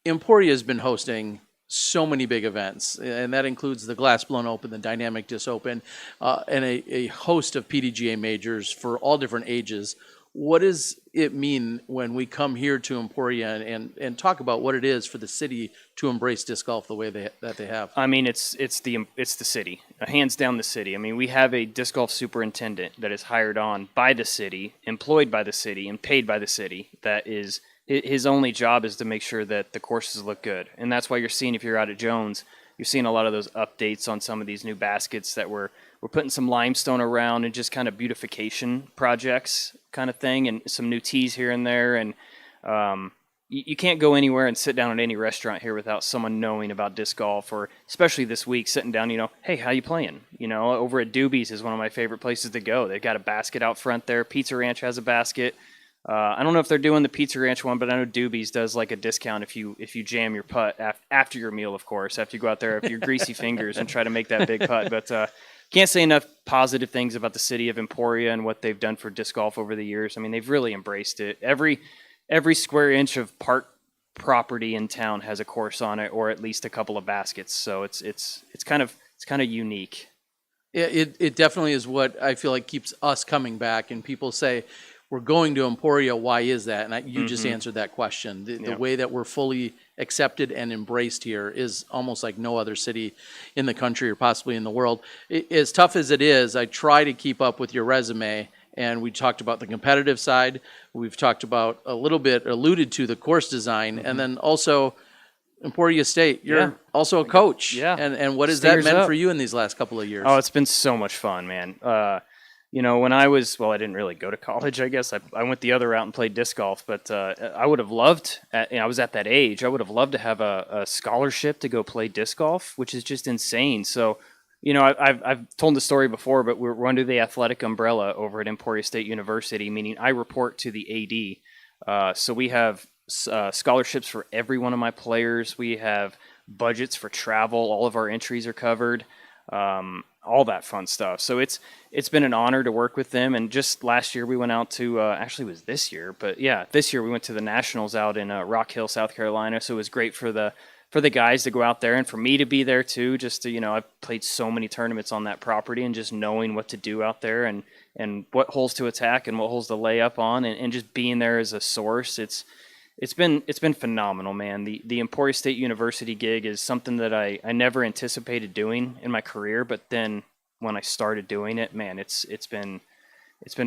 Emporia has been hosting so many big events, and that includes the Glass Blown Open, the Dynamic Disc Open, and a host of PDGA majors for all different ages. What is it mean when we come here to Emporia and talk about what it is for the city to embrace disc golf the way that they have? I mean, it's the city, hands down the city. I mean, we have a disc golf superintendent that is hired on by the city, employed by the city, and paid by the city. That is his only job is to make sure that the courses look good, and that's why you're seeing, if you're out at Jones, you're seeing a lot of those updates on some of these new baskets that we're putting some limestone around and just kind of beautification projects kind of thing, and some new tees here and there. And you can't go anywhere and sit down at any restaurant here without someone knowing about disc golf, or especially this week sitting down, hey, how you playing? Over at Doobie's is one of my favorite places to go. They've got a basket out front there. Pizza Ranch has a basket. I don't know if they're doing the Pizza Ranch one, but I know Doobie's does like a discount if you jam your putt after your meal, of course, after you go out there with your greasy fingers and try to make that big putt. But can't say enough positive things about the city of Emporia and what they've done for disc golf over the years. I mean, they've really embraced it. Every square inch of park property in town has a course on it, or at least a couple of baskets. So it's kind of unique. Yeah, it definitely is what I feel like keeps us coming back. And people say, we're going to Emporia, why is that? And you just answered that question. The way that we're fully accepted and embraced here is almost like no other city in the country or possibly in the world. As tough as it is, I try to keep up with your resume. And we talked about the competitive side. We've talked about a little bit, alluded to the course design, and then also Emporia State. You're also a coach. Yeah. And what has Stayers that meant up. for you in these last couple of years? Oh, it's been so much fun, man. When I didn't really go to college, I guess. I went the other route and played disc golf, but I would have loved, I was at that age, I would have loved to have a scholarship to go play disc golf, which is just insane. So, I've told the story before, but we're under the athletic umbrella over at Emporia State University, meaning I report to the AD. So we have scholarships for every one of my players. We have budgets for travel. All of our entries are covered. All that fun stuff. So it's been an honor to work with them. And just last year we went out to, actually it was this year, but yeah, this year we went to the Nationals out in Rock Hill, South Carolina. So it was great for the guys to go out there and for me to be there too. Just to, I've played so many tournaments on that property, and just knowing what to do out there and what holes to attack and what holes to lay up on, and just being there as a source. It's been phenomenal, man. The Emporia State University gig is something that I never anticipated doing in my career, but then when I started doing it, man, it's been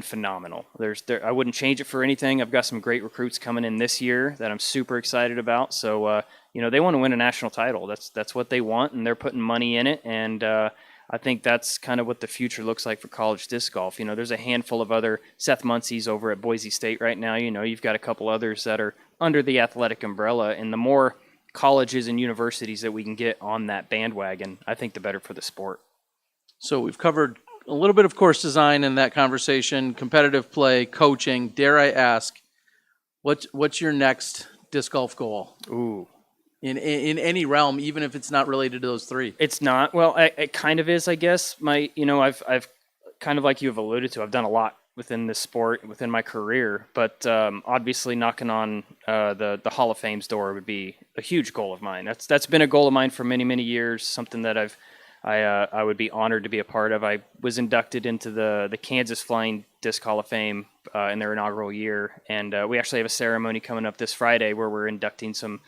phenomenal. I wouldn't change it for anything. I've got some great recruits coming in this year that I'm super excited about. So they want to win a national title. That's what they want, and they're putting money in it. And I think that's kind of what the future looks like for college disc golf. There's a handful of other Seth Muncie's over at Boise State right now. You've got a couple others that are under the athletic umbrella, and the more colleges and universities that we can get on that bandwagon, I think the better for the sport. So we've covered a little bit of course design in that conversation, competitive play, coaching. Dare I ask, what's your next disc golf goal? Ooh. In any realm, even if it's not related to those three? It's not. Well, it kind of is, I guess. I've kind of, like you've alluded to, I've done a lot within this sport, within my career, but obviously knocking on the Hall of Fame's door would be a huge goal of mine. That's been a goal of mine for many, many years, something that I would be honored to be a part of. I was inducted into the Kansas Flying Disc Hall of Fame in their inaugural year, and we actually have a ceremony coming up this Friday where we're inducting some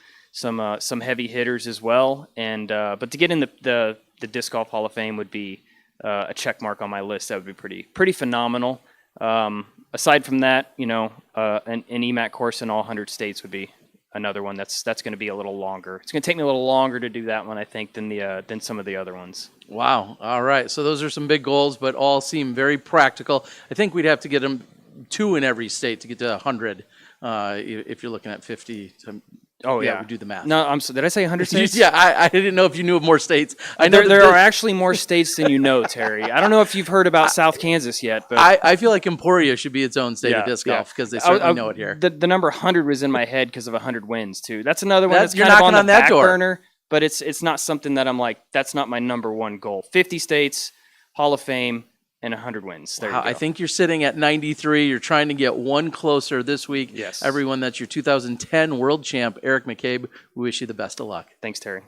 heavy hitters as well. And but to get in the Disc Golf Hall of Fame would be a check mark on my list. That would be pretty phenomenal. Aside from that, an EMAC course in all 100 states would be another one that's going to be a little longer. It's going to take me a little longer to do that one, I think, than some of the other ones. Wow. All right. So those are some big goals, but all seem very practical. I think we'd have to get them 2 in every state to get to 100 if you're looking at 50 to... Oh, yeah. We do the math. No, did I say 100 states? Yeah, I didn't know if you knew of more states. I know there are actually more states than you know, Terry. I don't know if you've heard about South Kansas yet, but I feel like Emporia should be its own state of disc golf because they certainly know it here. The number 100 was in my head because of 100 wins too. That's another one that's you're kind of knocking on the that back door. burner, but it's not something that I'm like, that's not my number one goal. 50 states, Hall of Fame, and 100 wins. There you go. I think you're sitting at 93. You're trying to get one closer this week. Yes. Everyone, that's your 2010 world champ, Eric McCabe. We wish you the best of luck. Thanks, Terry.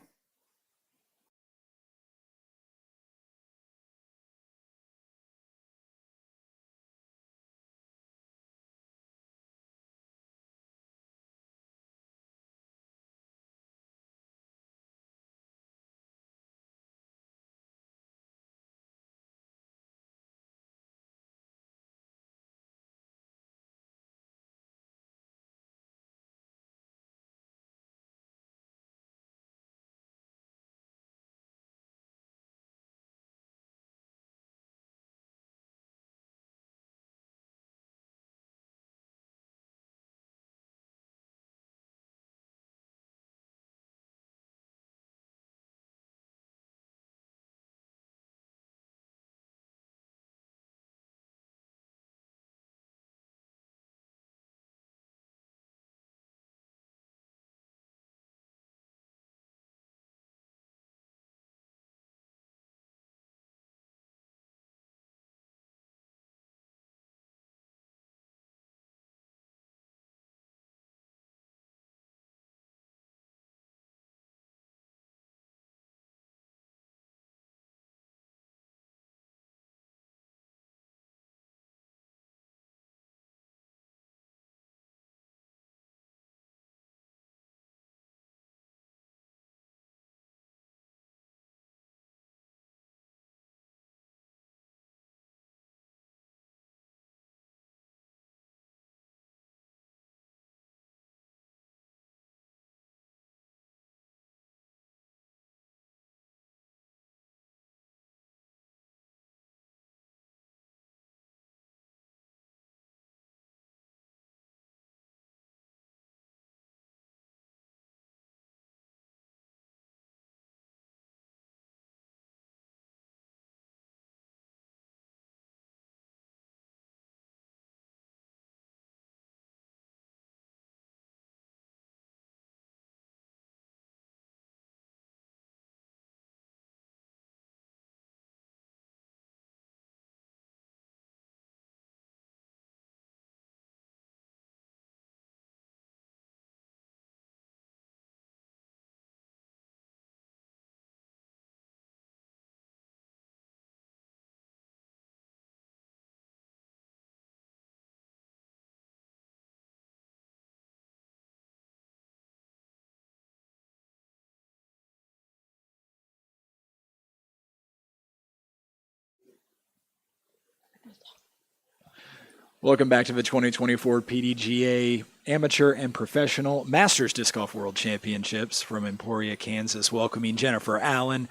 Welcome back to the 2024 PDGA Amateur and Professional Masters Disc Golf World Championships from Emporia, Kansas. Welcoming Jennifer Allen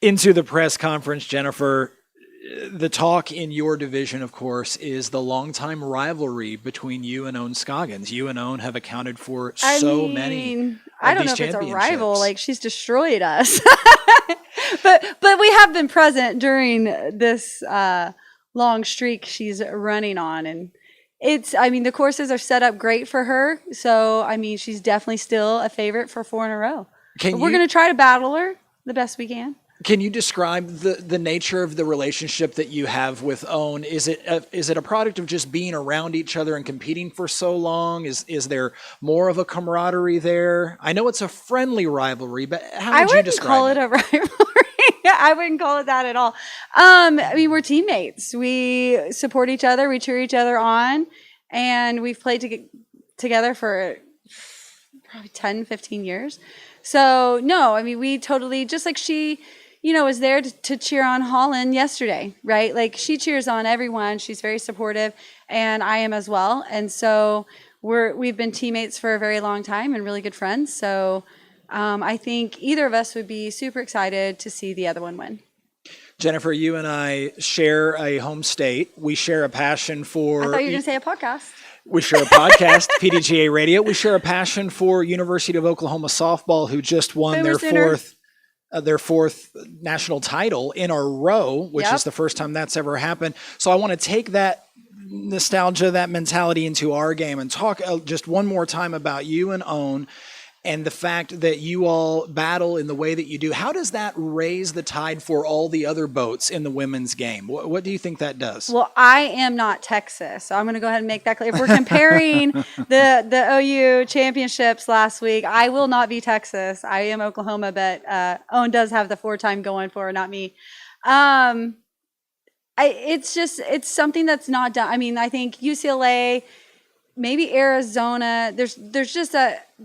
into the press conference. Jennifer, the talk in your division, of course, is the longtime rivalry between you and Owen Scoggins. You and Owen have accounted for many. I don't know if it's a rival. Like, she's destroyed us, but we have been present during this long streak she's running on, and the courses are set up great for her. So she's definitely still a favorite for 4 in a row. We're going to try to battle her the best we can. Can you describe the nature of the relationship that you have with Owen? Is it a product of just being around each other and competing for so long? Is there more of a camaraderie there? I know it's a friendly rivalry, but how would you describe it? I wouldn't call it a rivalry. I wouldn't call it that at all. We're teammates. We support each other. We cheer each other on. And we've played together for probably 10, 15 years. So, no, we totally, just like she, was there to cheer on Holland yesterday, right? Like, she cheers on everyone. She's very supportive, and I am as well. And so we've been teammates for a very long time and really good friends. So I think either of us would be super excited to see the other one win. Jennifer, you and I share a home state. We share a passion for... I thought you were going to say a podcast. We share a podcast, PDGA Radio. We share a passion for University of Oklahoma softball, who just won their fourth national title in a row, which is the first time that's ever happened. So I want to take that nostalgia, that mentality into our game and talk just one more time about you and Owen and the fact that you all battle in the way that you do. How does that raise the tide for all the other boats in the women's game? What do you think that does? Well, I am not Texas, so I'm going to go ahead and make that clear. If we're comparing the OU championships last week, I will not be Texas. I am Oklahoma, but Owen does have the 4-time going for her, not me. It's something that's not done. I think UCLA, maybe Arizona, there's just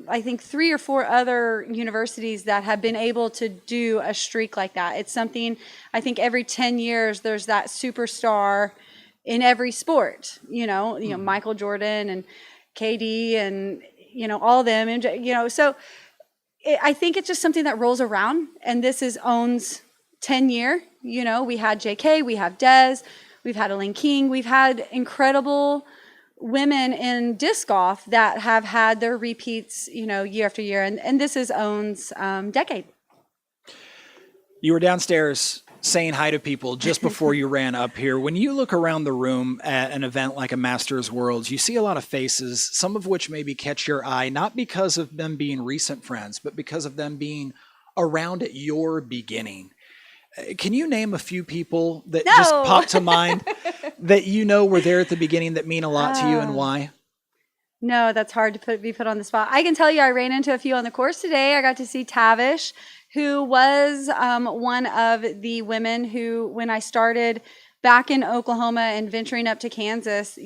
I think 3 or 4 other universities that have been able to do a streak like that. It's something, I think every 10 years there's that superstar in every sport, Michael Jordan and KD and, all them. And, so I think it's just something that rolls around, and this is Owen's 10 year. We had JK, we have Des, we've had Elaine King, we've had incredible women in disc golf that have had their repeats, year after year. And this is Owen's decade. You were downstairs saying hi to people just before you ran up here. When you look around the room at an event like a Masters Worlds, you see a lot of faces, some of which maybe catch your eye, not because of them being recent friends, but because of them being around at your beginning. Can you name a few people that just pop to mind that were there at the beginning that mean a lot to you, and why? No, that's hard to be put on the spot. I can tell you I ran into a few on the course today. I got to see Tavish, who was one of the women who, when I started back in Oklahoma and venturing up to Kansas,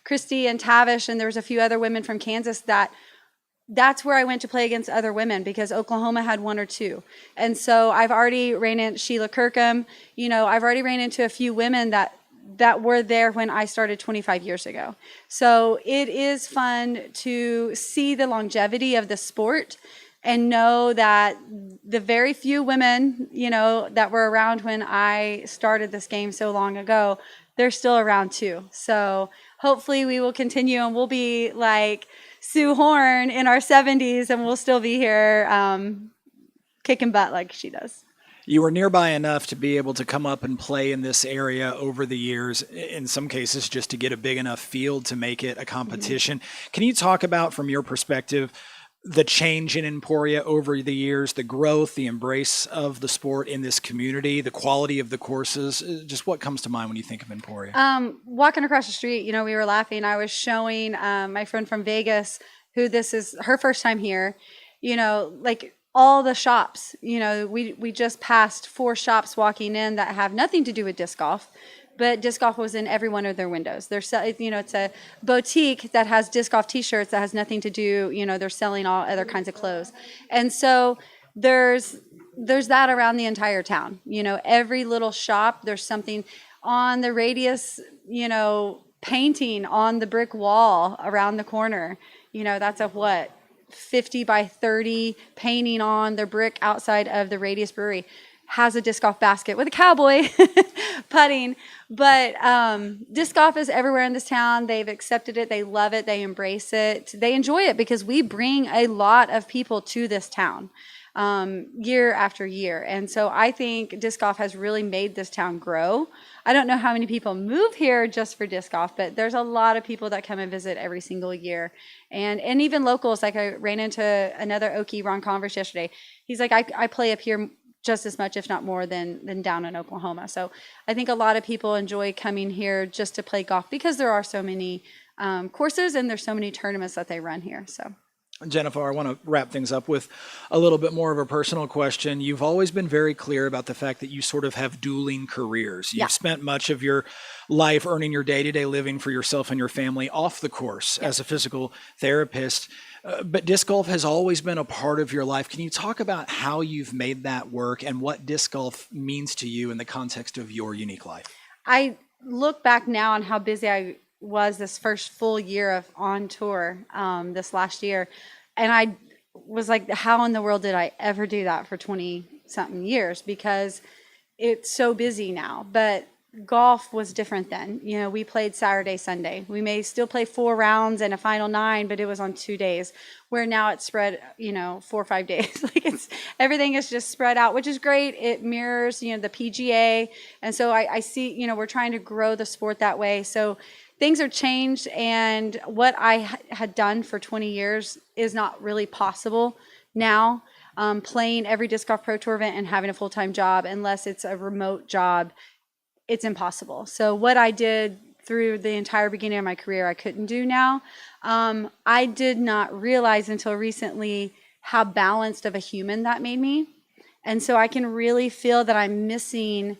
Christy and Tavish, and there was a few other women from Kansas that's where I went to play against other women, because Oklahoma had 1 or 2. And so I've already ran into Sheila Kirkham. I've already ran into a few women that were there when I started 25 years ago. So it is fun to see the longevity of the sport and know that the very few women, that were around when I started this game so long ago, they're still around too. So hopefully we will continue, and we'll be like Sue Horn in our 70s, and we'll still be here kicking butt like she does. You were nearby enough to be able to come up and play in this area over the years, in some cases just to get a big enough field to make it a competition. Mm-hmm. Can you talk about, from your perspective, the change in Emporia over the years, the growth, the embrace of the sport in this community, the quality of the courses? Just what comes to mind when you think of Emporia? Walking across the street, we were laughing. I was showing my friend from Vegas, who this is her first time here, like all the shops, we just passed 4 shops walking in that have nothing to do with disc golf. But disc golf was in every one of their windows. It's a boutique that has disc golf T-shirts that has nothing to do. They're selling all other kinds of clothes, and so there's that around the entire town. Every little shop, there's something on the radius, painting on the brick wall around the corner. That's a what? 50 by 30 painting on the brick outside of the Radius Brewery. Has a disc golf basket with a cowboy putting. But disc golf is everywhere in this town. They've accepted it. They love it. They embrace it. They enjoy it because we bring a lot of people to this town year after year. And so I think disc golf has really made this town grow. I don't know how many people move here just for disc golf, but there's a lot of people that come and visit every single year. And even locals, like I ran into another Okie, Ron Converse, yesterday. He's like, I play up here just as much, if not more, than down in Oklahoma. So I think a lot of people enjoy coming here just to play golf because there are so many courses and there's so many tournaments that they run here. So. Jennifer, I want to wrap things up with a little bit more of a personal question. You've always been very clear about the fact that you sort of have dueling careers. You've spent much of your life earning your day-to-day living for yourself and your family off the course as a physical therapist. But disc golf has always been a part of your life. Can you talk about how you've made that work and what disc golf means to you in the context of your unique life? I look back now on how busy I was this first full year of on tour this last year. And I was like, how in the world did I ever do that for 20 something years? Because it's so busy now. But golf was different then. We played Saturday, Sunday. We may still play 4 rounds and a final 9, but it was on 2 days. Where now it's spread, 4 or 5 days. Everything is just spread out, which is great. It mirrors, the PGA. And so I see, we're trying to grow the sport that way. So things are changed, and what I had done for 20 years is not really possible now. Playing every disc golf pro tour event and having a full-time job, unless it's a remote job, it's impossible. So what I did through the entire beginning of my career, I couldn't do now. I did not realize until recently how balanced of a human that made me. And so I can really feel that I'm missing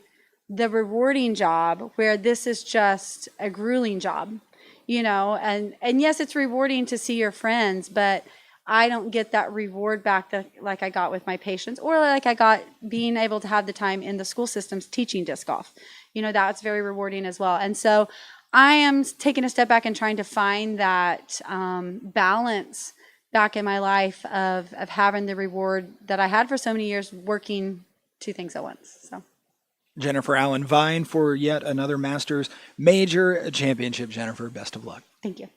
the rewarding job, where this is just a grueling job, and yes, it's rewarding to see your friends, but I don't get that reward back like I got with my patients, or like I got being able to have the time in the school systems teaching disc golf. That's very rewarding as well. And so I am taking a step back and trying to find that balance back in my life of having the reward that I had for so many years working 2 things at once. So. Jennifer Allen vying for yet another Masters Major Championship. Jennifer, best of luck. Thank you.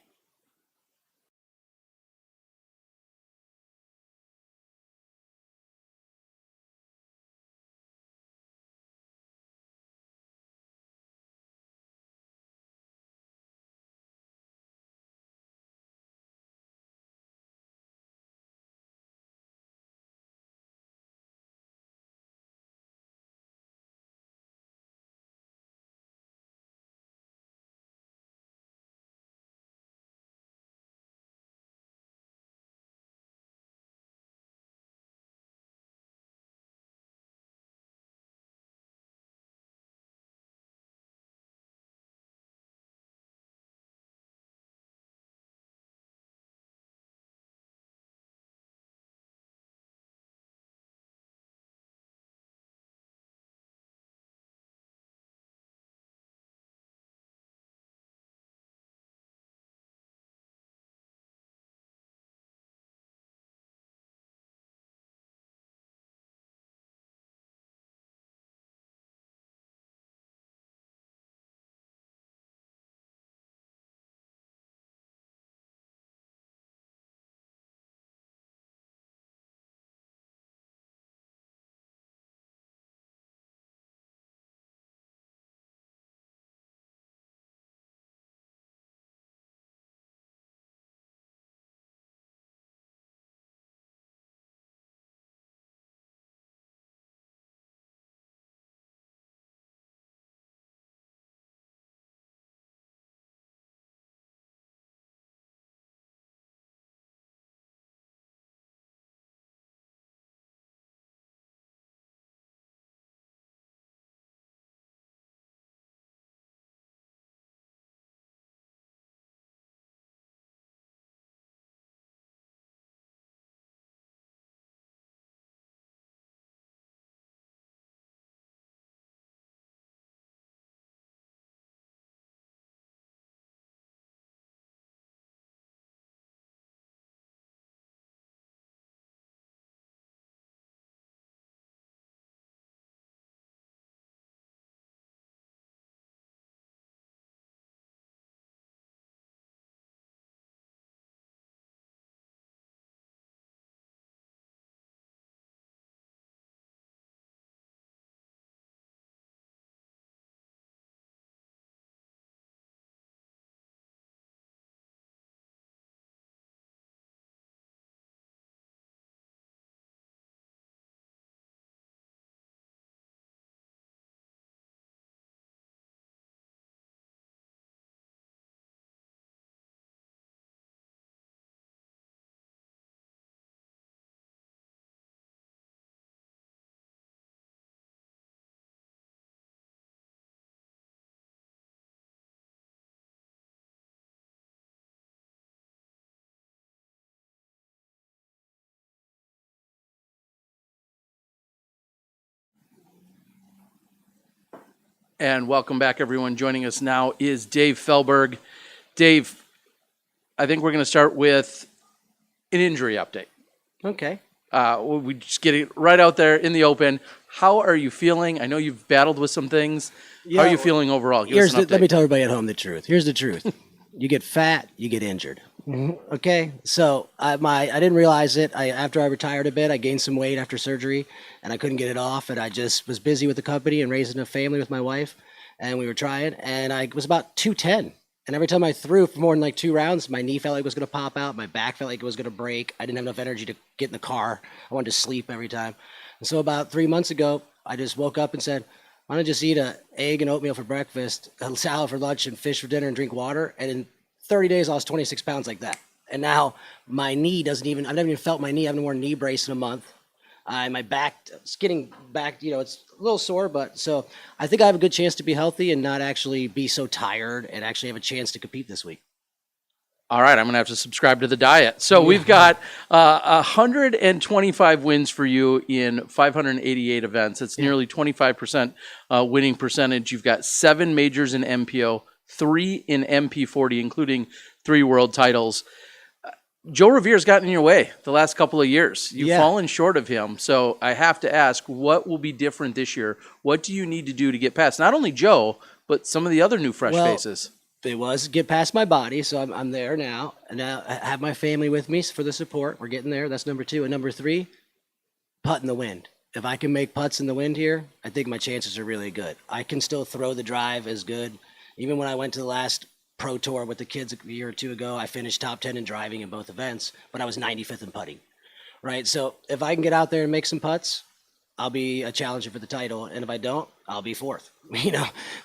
And welcome back, everyone. Joining us now is Dave Feldberg. Dave, I think we're going to start with an injury update. Okay. We just get it right out there in the open. How are you feeling? I know you've battled with some things. How are you feeling overall? Give us an update. Let me tell everybody at home the truth. Here's the truth. You get fat, you get injured. Okay, so I didn't realize it. After I retired a bit, I gained some weight after surgery, and I couldn't get it off. And I just was busy with the company and raising a family with my wife, and we were trying. And I was about 210. And every time I threw for more than like 2 rounds, my knee felt like it was going to pop out. My back felt like it was going to break. I didn't have enough energy to get in the car. I wanted to sleep every time. And so about 3 months ago, I just woke up and said, why don't I just eat an egg and oatmeal for breakfast, a salad for lunch, and fish for dinner, and drink water? And in 30 days, I lost 26 pounds like that. And now my knee I've never even felt my knee. I haven't worn a knee brace in a month. My back, it's getting back, it's a little sore, but so I think I have a good chance to be healthy and not actually be so tired and actually have a chance to compete this week. All right, I'm going to have to subscribe to the diet. So we've got 125 wins for you in 588 events. It's nearly 25% winning percentage. You've got 7 majors in MPO, 3 in MP40, including 3 world titles. Joe Rovere's gotten in your way the last couple of years. You've fallen short of him. So I have to ask, what will be different this year? What do you need to do to get past not only Joe, but some of the other new fresh faces? It was get past my body, so I'm there now. And now I have my family with me for the support. We're getting there. That's number 2. And number 3, putt in the wind. If I can make putts in the wind here, I think my chances are really good. I can still throw the drive as good. Even when I went to the last pro tour with the kids a year or 2 ago, I finished top 10 in driving in both events, but I was 95th in putting, right? So if I can get out there and make some putts, I'll be a challenger for the title. And if I don't, I'll be 4th.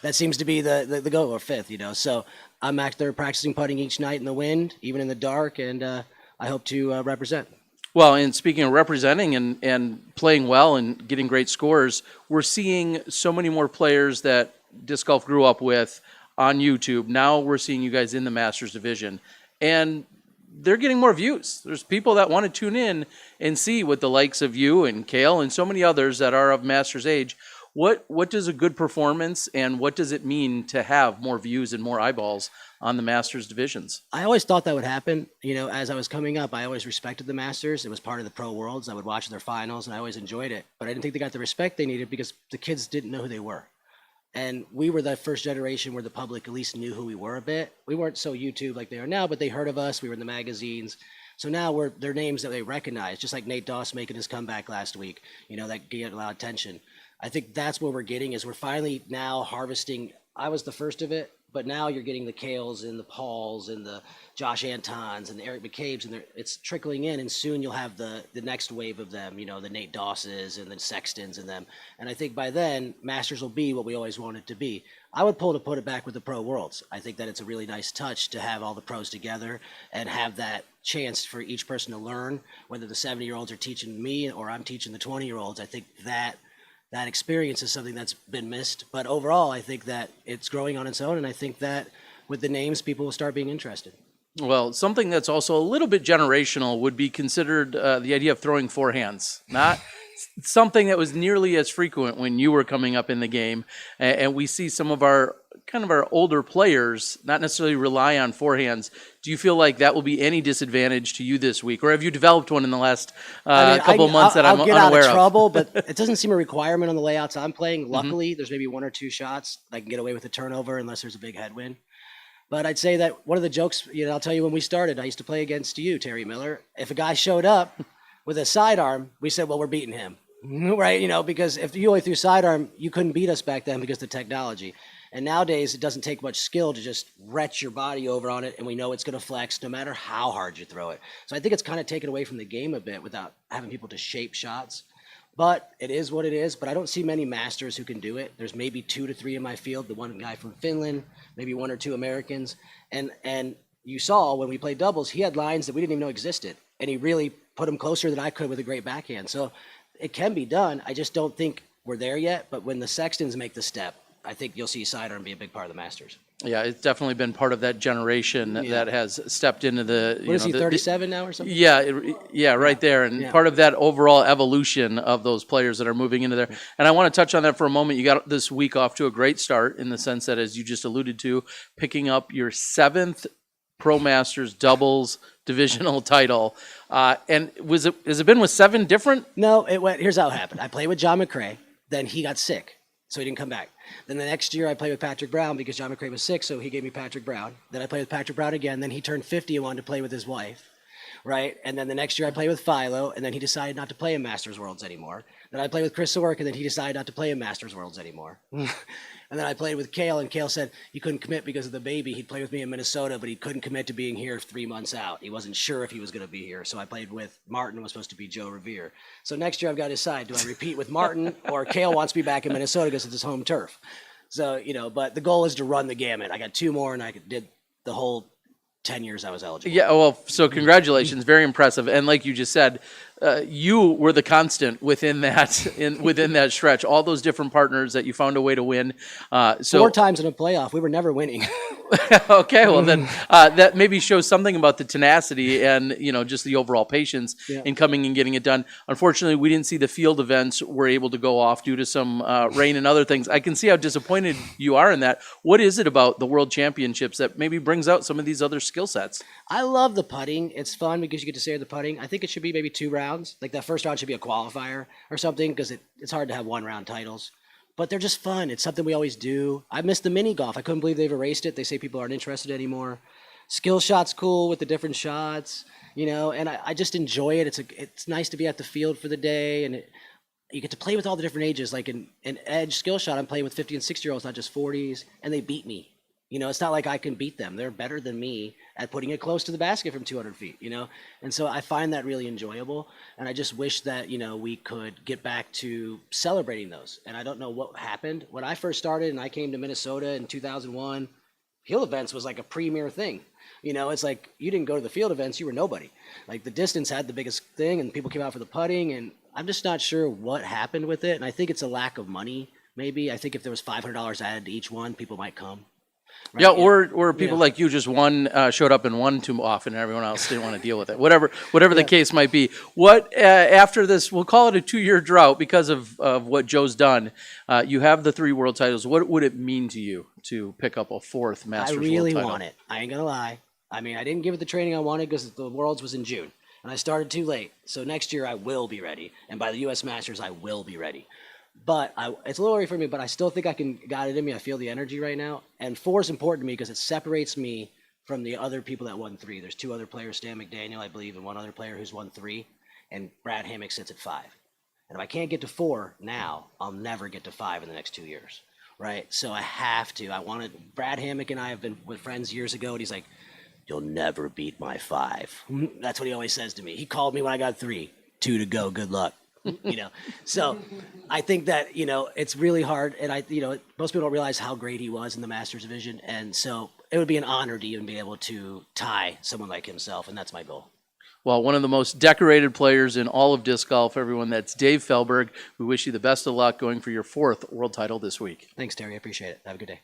That seems to be the goal, or 5th, So I'm out there practicing putting each night in the wind, even in the dark, and I hope to represent. Well, and speaking of representing and playing well and getting great scores, we're seeing so many more players that disc golf grew up with on YouTube. Now we're seeing you guys in the Masters division, and they're getting more views. There's people that want to tune in and see what the likes of you and Cale and so many others that are of Masters age. What does a good performance and what does it mean to have more views and more eyeballs on the Masters divisions? I always thought that would happen. As I was coming up, I always respected the Masters. It was part of the Pro Worlds. I would watch their finals, and I always enjoyed it. But I didn't think they got the respect they needed because the kids didn't know who they were. And we were the first generation where the public at least knew who we were a bit. We weren't so YouTube like they are now, but they heard of us. We were in the magazines. So now they're names that they recognize, just like Nate Doss making his comeback last week. That get a lot of attention. I think that's what we're getting is we're finally now harvesting. I was the first of it, but now you're getting the Cales and the Pauls and the Josh Antons and the Eric McCabes, and it's trickling in, and soon you'll have the next wave of them, the Nate Dosses and the Sextons and them. And I think by then, Masters will be what we always want it to be. I would pull to put it back with the Pro Worlds. I think that it's a really nice touch to have all the pros together and have that chance for each person to learn, whether the 70-year-olds are teaching me or I'm teaching the 20-year-olds. I think that experience is something that's been missed. But overall, I think that it's growing on its own, and I think that with the names, people will start being interested. Well, something that's also a little bit generational would be considered the idea of throwing forehands. Not something that was nearly as frequent when you were coming up in the game. And we see some of our older players not necessarily rely on forehands. Do you feel like that will be any disadvantage to you this week? Or have you developed one in the last couple months that I'm unaware of? I'll get out of trouble, but it doesn't seem a requirement on the layouts I'm playing. Luckily, there's maybe 1 or 2 shots that I can get away with a turnover unless there's a big headwind. But I'd say that one of the jokes, I'll tell you when we started, I used to play against you, Terry Miller. If a guy showed up with a sidearm, we said, well, we're beating him, right? Because if you only threw sidearm, you couldn't beat us back then because of the technology. And nowadays, it doesn't take much skill to just retch your body over on it, and we know it's going to flex no matter how hard you throw it. So I think it's kind of taken away from the game a bit without having people to shape shots. But it is what it is. But I don't see many masters who can do it. There's maybe 2 to 3 in my field. The one guy from Finland, maybe 1 or 2 Americans. And you saw when we played doubles, he had lines that we didn't even know existed. And he really put them closer than I could with a great backhand. So it can be done. I just don't think we're there yet. But when the Sextons make the step, I think you'll see sidearm be a big part of the Masters. Yeah, it's definitely been part of that generation that has stepped into the. What is he, 37 now or something? Yeah, right there, and Yeah. part of that overall evolution of those players that are moving into there. And I want to touch on that for a moment. You got this week off to a great start in the sense that, as you just alluded to, picking up your 7th Pro Masters doubles divisional title. And has it been with 7 different? No, it went. Here's how it happened. I played with JohnE McCray. Then he got sick, so he didn't come back. Then the next year I played with Patrick Brown because JohnE McCray was sick, so he gave me Patrick Brown. Then I played with Patrick Brown again. Then he turned 50 and wanted to play with his wife, right? And then the next year I played with Philo, and then he decided not to play in Masters Worlds anymore. Then I played with Chris Ork, and then he decided not to play in Masters Worlds anymore. And then I played with Cale, and Cale said he couldn't commit because of the baby. He'd play with me in Minnesota, but he couldn't commit to being here 3 months out. He wasn't sure if he was going to be here. So I played with Martin, was supposed to be Joe Rovere. So next year I've got to decide, do I repeat with Martin or Cale wants me back in Minnesota because it's his home turf. So, but the goal is to run the gamut. I got 2 more, and I did the whole 10 years I was eligible. Yeah, well, so congratulations, very impressive. And like you just said, you were the constant within that stretch. All those different partners that you found a way to win. So 4 times in a playoff, we were never winning. Okay, well then that maybe shows something about the tenacity and just the overall patience in coming and getting it done. Unfortunately, we didn't see the field events were able to go off due to some rain and other things. I can see how disappointed you are in that. What is it about the World Championships that maybe brings out some of these other skill sets? I love the putting. It's fun because you get to say the putting. I think it should be maybe 2 rounds. Like that first round should be a qualifier or something because it's hard to have 1-round titles. But they're just fun. It's something we always do. I miss the mini golf. I couldn't believe they've erased it. They say people aren't interested anymore. Skill shot's cool with the different shots, and I just enjoy it. It's nice to be at the field for the day, and you get to play with all the different ages. Like in edge skill shot, I'm playing with 50 and 60-year-olds, not just 40s, and they beat me. It's not like I can beat them. They're better than me at putting it close to the basket from 200 feet, And so I find that really enjoyable. And I just wish that, we could get back to celebrating those. And I don't know what happened. When I first started and I came to Minnesota in 2001, field events was like a premier thing. It's like you didn't go to the field events, you were nobody. Like the distance had the biggest thing and people came out for the putting. And I'm just not sure what happened with it. And I think it's a lack of money, maybe. I think if there was $500 added to each one, people might come. Right? Yeah, or people like you just showed up and won too often, and everyone else didn't want to deal with it. Whatever the case might be. What after this? We'll call it a 2-year drought because of what Joe's done. You have the 3 world titles. What would it mean to you to pick up a 4th Masters I really world title? want it. I ain't gonna lie. I mean, I didn't give it the training I wanted because the Worlds was in June, and I started too late. So next year I will be ready, and by the U.S. Masters I will be ready. But it's a little early for me, but I still think I got it in me. I feel the energy right now. And 4 is important to me because it separates me from the other people that won 3. There's 2 other players, Stan McDaniel, I believe, and 1 other player who's won 3. And Brad Hammock sits at 5. And if I can't get to 4 now, I'll never get to 5 in the next 2 years. Right? So I have to. Brad Hammock and I have been with friends years ago, and he's like, "You'll never beat my 5." That's what he always says to me. He called me when I got 3. 2 to go. Good luck. So I think that, it's really hard. And most people don't realize how great he was in the Masters division. And so it would be an honor to even be able to tie someone like himself. And that's my goal. Well, one of the most decorated players in all of disc golf, everyone, that's Dave Feldberg. We wish you the best of luck going for your 4th world title this week. Thanks, Terry. I appreciate it. Have a good day.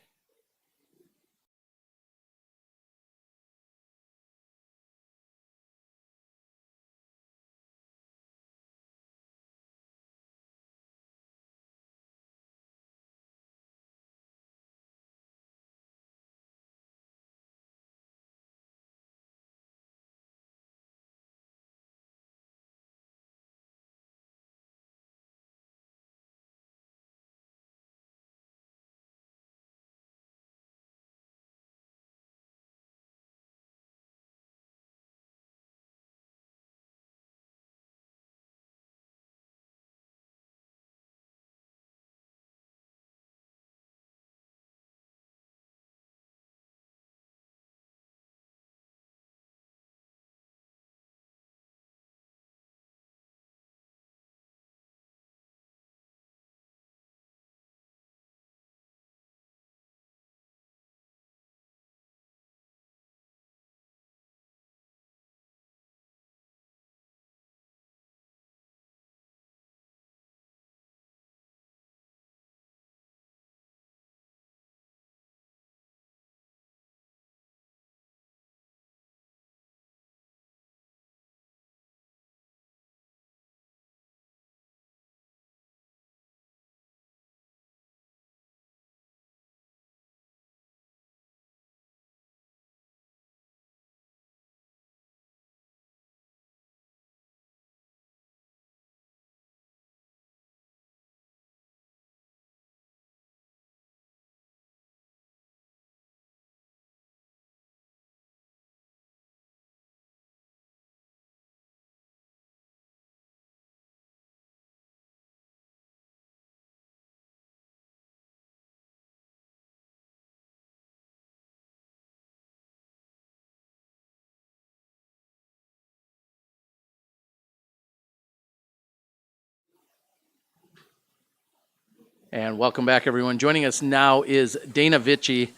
And welcome back, everyone. Joining us now is Dana Vicich.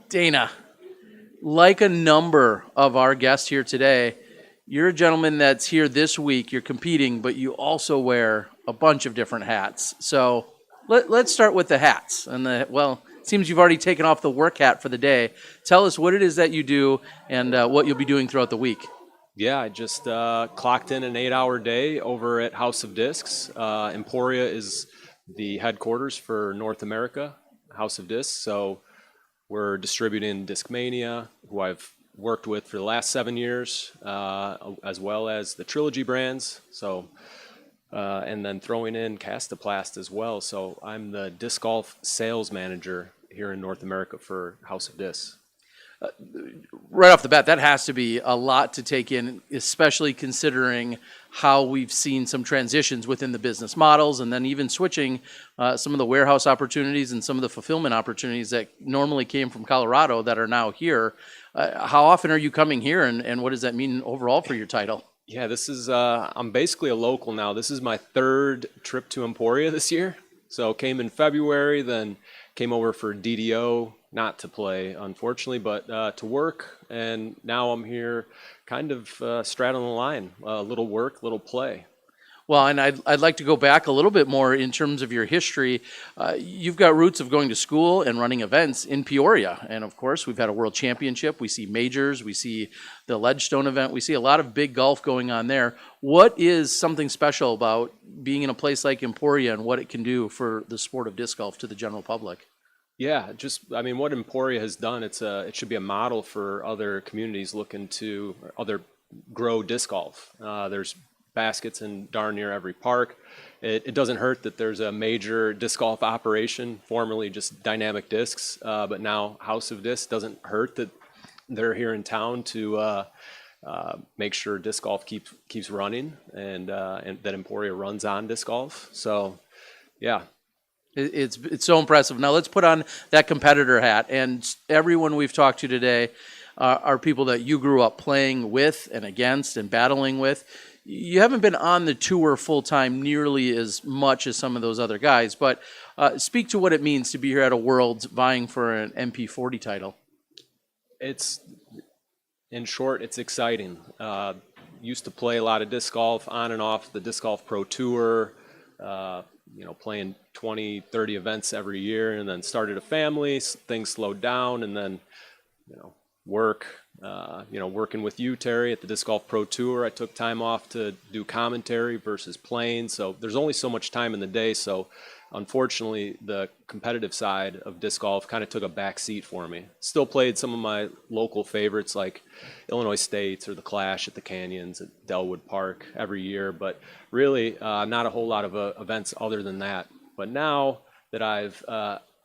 Dana, like a number of our guests here today, you're a gentleman that's here this week. You're competing, but you also wear a bunch of different hats. So let's start with the hats. And it seems you've already taken off the work hat for the day. Tell us what it is that you do and what you'll be doing throughout the week. Yeah, I just clocked in an 8-hour day over at House of Discs. Emporia is the headquarters for North America, House of Discs. So we're distributing Discmania, who I've worked with for the last 7 years, as well as the Trilogy brands. So, and then throwing in Castaplast as well. So I'm the disc golf sales manager here in North America for House of Discs. Right off the bat, that has to be a lot to take in, especially considering how we've seen some transitions within the business models and then even switching some of the warehouse opportunities and some of the fulfillment opportunities that normally came from Colorado that are now here. How often are you coming here and what does that mean overall for your title? Yeah, this is, I'm basically a local now. This is my 3rd trip to Emporia this year. So came in February, then came over for DDO, not to play, unfortunately, but to work. And now I'm here kind of straddling the line, little work, little play. Well, and I'd like to go back a little bit more in terms of your history. You've got roots of going to school and running events in Peoria. And of course, we've had a world championship. We see majors. We see the Ledgestone event. We see a lot of big golf going on there. What is something special about being in a place like Emporia and what it can do for the sport of disc golf to the general public? Yeah, what Emporia has done, it should be a model for other communities looking to grow disc golf. There's baskets in darn near every park. It doesn't hurt that there's a major disc golf operation, formerly just Dynamic Discs, but now House of Discs. Doesn't hurt that they're here in town to make sure disc golf keeps running and that Emporia runs on disc golf. So, yeah. It's so impressive. Now let's put on that competitor hat. And everyone we've talked to today are people that you grew up playing with and against and battling with. You haven't been on the tour full-time nearly as much as some of those other guys, but speak to what it means to be here at a Worlds vying for an MP40 title. In short, it's exciting. Used to play a lot of disc golf on and off the Disc Golf Pro Tour, playing 20, 30 events every year, and then started a family, things slowed down, and then, work, working with you, Terry, at the Disc Golf Pro Tour. I took time off to do commentary versus playing, so there's only so much time in the day, so unfortunately, the competitive side of disc golf kind of took a back seat for me. Still played some of my local favorites like Illinois States or the Clash at the Canyons at Delwood Park every year, but really not a whole lot of events other than that. But now that I've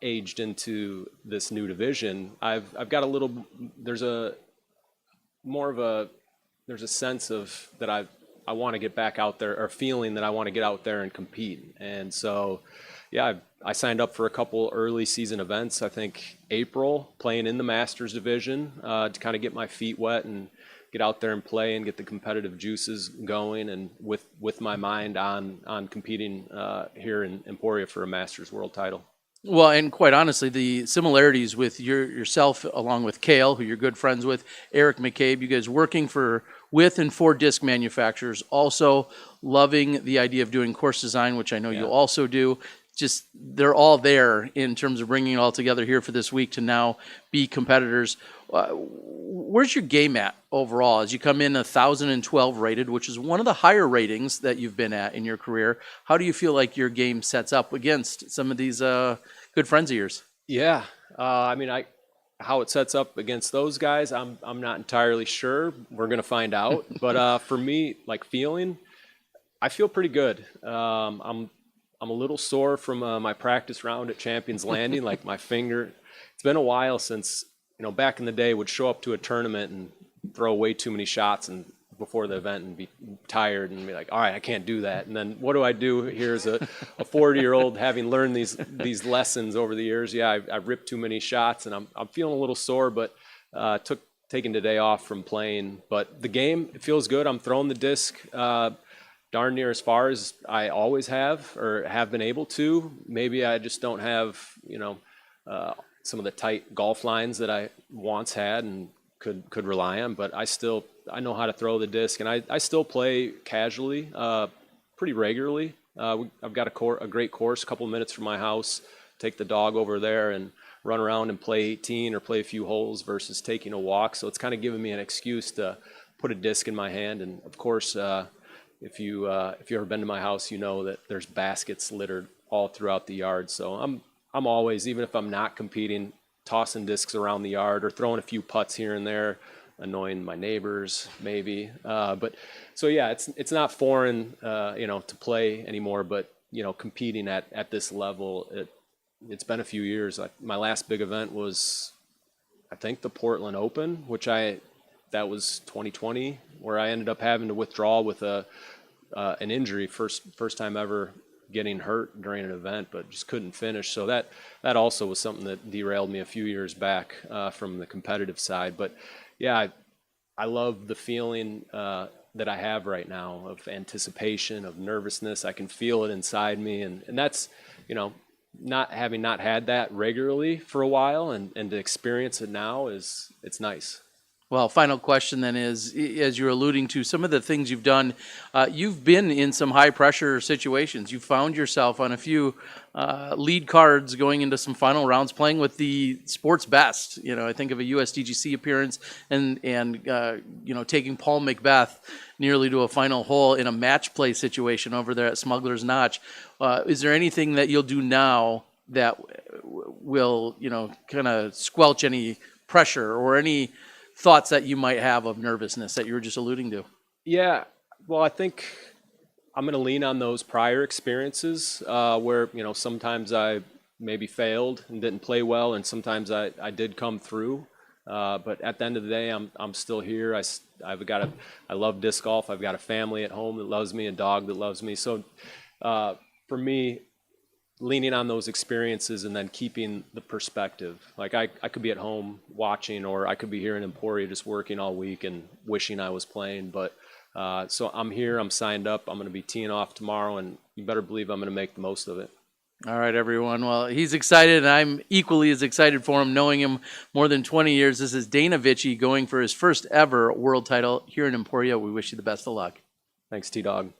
aged into this new division, I've got a little. There's a sense of that I want to get back out there, or feeling that I want to get out there and compete. And so, yeah, I signed up for a couple early season events. I think April, playing in the Masters division to kind of get my feet wet and get out there and play and get the competitive juices going, and with my mind on competing here in Emporia for a Masters World title. Well, and quite honestly, the similarities with yourself, along with Cale, who you're good friends with, Eric McCabe, you guys working with and for disc manufacturers, also loving the idea of doing course design, which I know you also do. Just they're all there in terms of bringing it all together here for this week to now be competitors. Where's your game at overall as you come in 1,012 rated, which is one of the higher ratings that you've been at in your career? How do you feel like your game sets up against some of these good friends of yours? Yeah, how it sets up against those guys, I'm not entirely sure. We're gonna find out. But for me, feeling, I feel pretty good. I'm a little sore from my practice round at Champions Landing, my finger. It's been a while since, back in the day, would show up to a tournament and throw way too many shots and before the event and be tired and be like, all right, I can't do that. And then what do I do here as a 40-year-old having learned these lessons over the years? Yeah, I ripped too many shots and I'm feeling a little sore, but taking today off from playing. But the game, it feels good. I'm throwing the disc darn near as far as I always have or have been able to. Maybe I just don't have, some of the tight golf lines that I once had and could rely on, but I know how to throw the disc, and I still play casually, pretty regularly. I've got a great course a couple minutes from my house. Take the dog over there and run around and play 18 or play a few holes versus taking a walk. So it's kind of giving me an excuse to put a disc in my hand. And of course, if you've ever been to my house, you know that there's baskets littered all throughout the yard. So I'm always, even if I'm not competing, tossing discs around the yard or throwing a few putts here and there, annoying my neighbors maybe. But so yeah, it's not foreign, to play anymore. But competing at this level, it's been a few years. My last big event was, I think, the Portland Open, that was 2020, where I ended up having to withdraw with an injury, first time ever getting hurt during an event, but just couldn't finish. So that also was something that derailed me a few years back from the competitive side. But yeah, I love the feeling that I have right now of anticipation, of nervousness. I can feel it inside me, and that's, not had that regularly for a while, and to experience it now it's nice. Well, final question then is, as you're alluding to some of the things you've done, you've been in some high pressure situations. You found yourself on a few lead cards going into some final rounds, playing with the sport's best. I think of a USDGC appearance and taking Paul Macbeth nearly to a final hole in a match play situation over there at Smuggler's Notch. Is there anything that you'll do now that will, kind of squelch any pressure or any thoughts that you might have of nervousness that you were just alluding to? Yeah, well, I think I'm going to lean on those prior experiences where, sometimes I maybe failed and didn't play well, and sometimes I did come through. But at the end of the day, I'm still here. I love disc golf. I've got a family at home that loves me, a dog that loves me. So for me, leaning on those experiences and then keeping the perspective. Like I could be at home watching, or I could be here in Emporia just working all week and wishing I was playing. But so I'm here, I'm signed up, I'm going to be teeing off tomorrow, and you better believe I'm going to make the most of it. All right, everyone. Well, he's excited, and I'm equally as excited for him, knowing him more than 20 years. This is Dana Vicich going for his first ever world title here in Emporia. We wish you the best of luck. Thanks, T-Dog.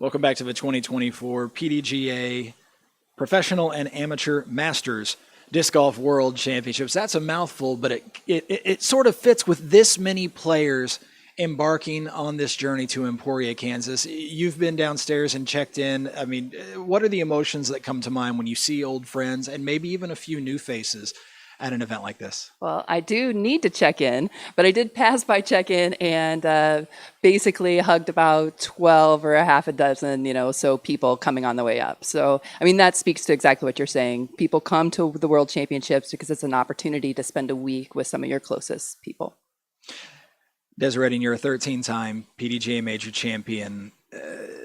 Welcome back to the 2024 PDGA Professional and Amateur Masters Disc Golf World Championships. That's a mouthful, but it sort of fits with this many players embarking on this journey to Emporia, Kansas. You've been downstairs and checked in. I mean, what are the emotions that come to mind when you see old friends and maybe even a few new faces at an event like this? Well, I do need to check in, but I did pass by check-in and basically hugged about 12 or a half a dozen, so people coming on the way up. So, I mean, that speaks to exactly what you're saying. People come to the World Championships because it's an opportunity to spend a week with some of your closest people. Desiree, you're a 13-time PDGA Major champion.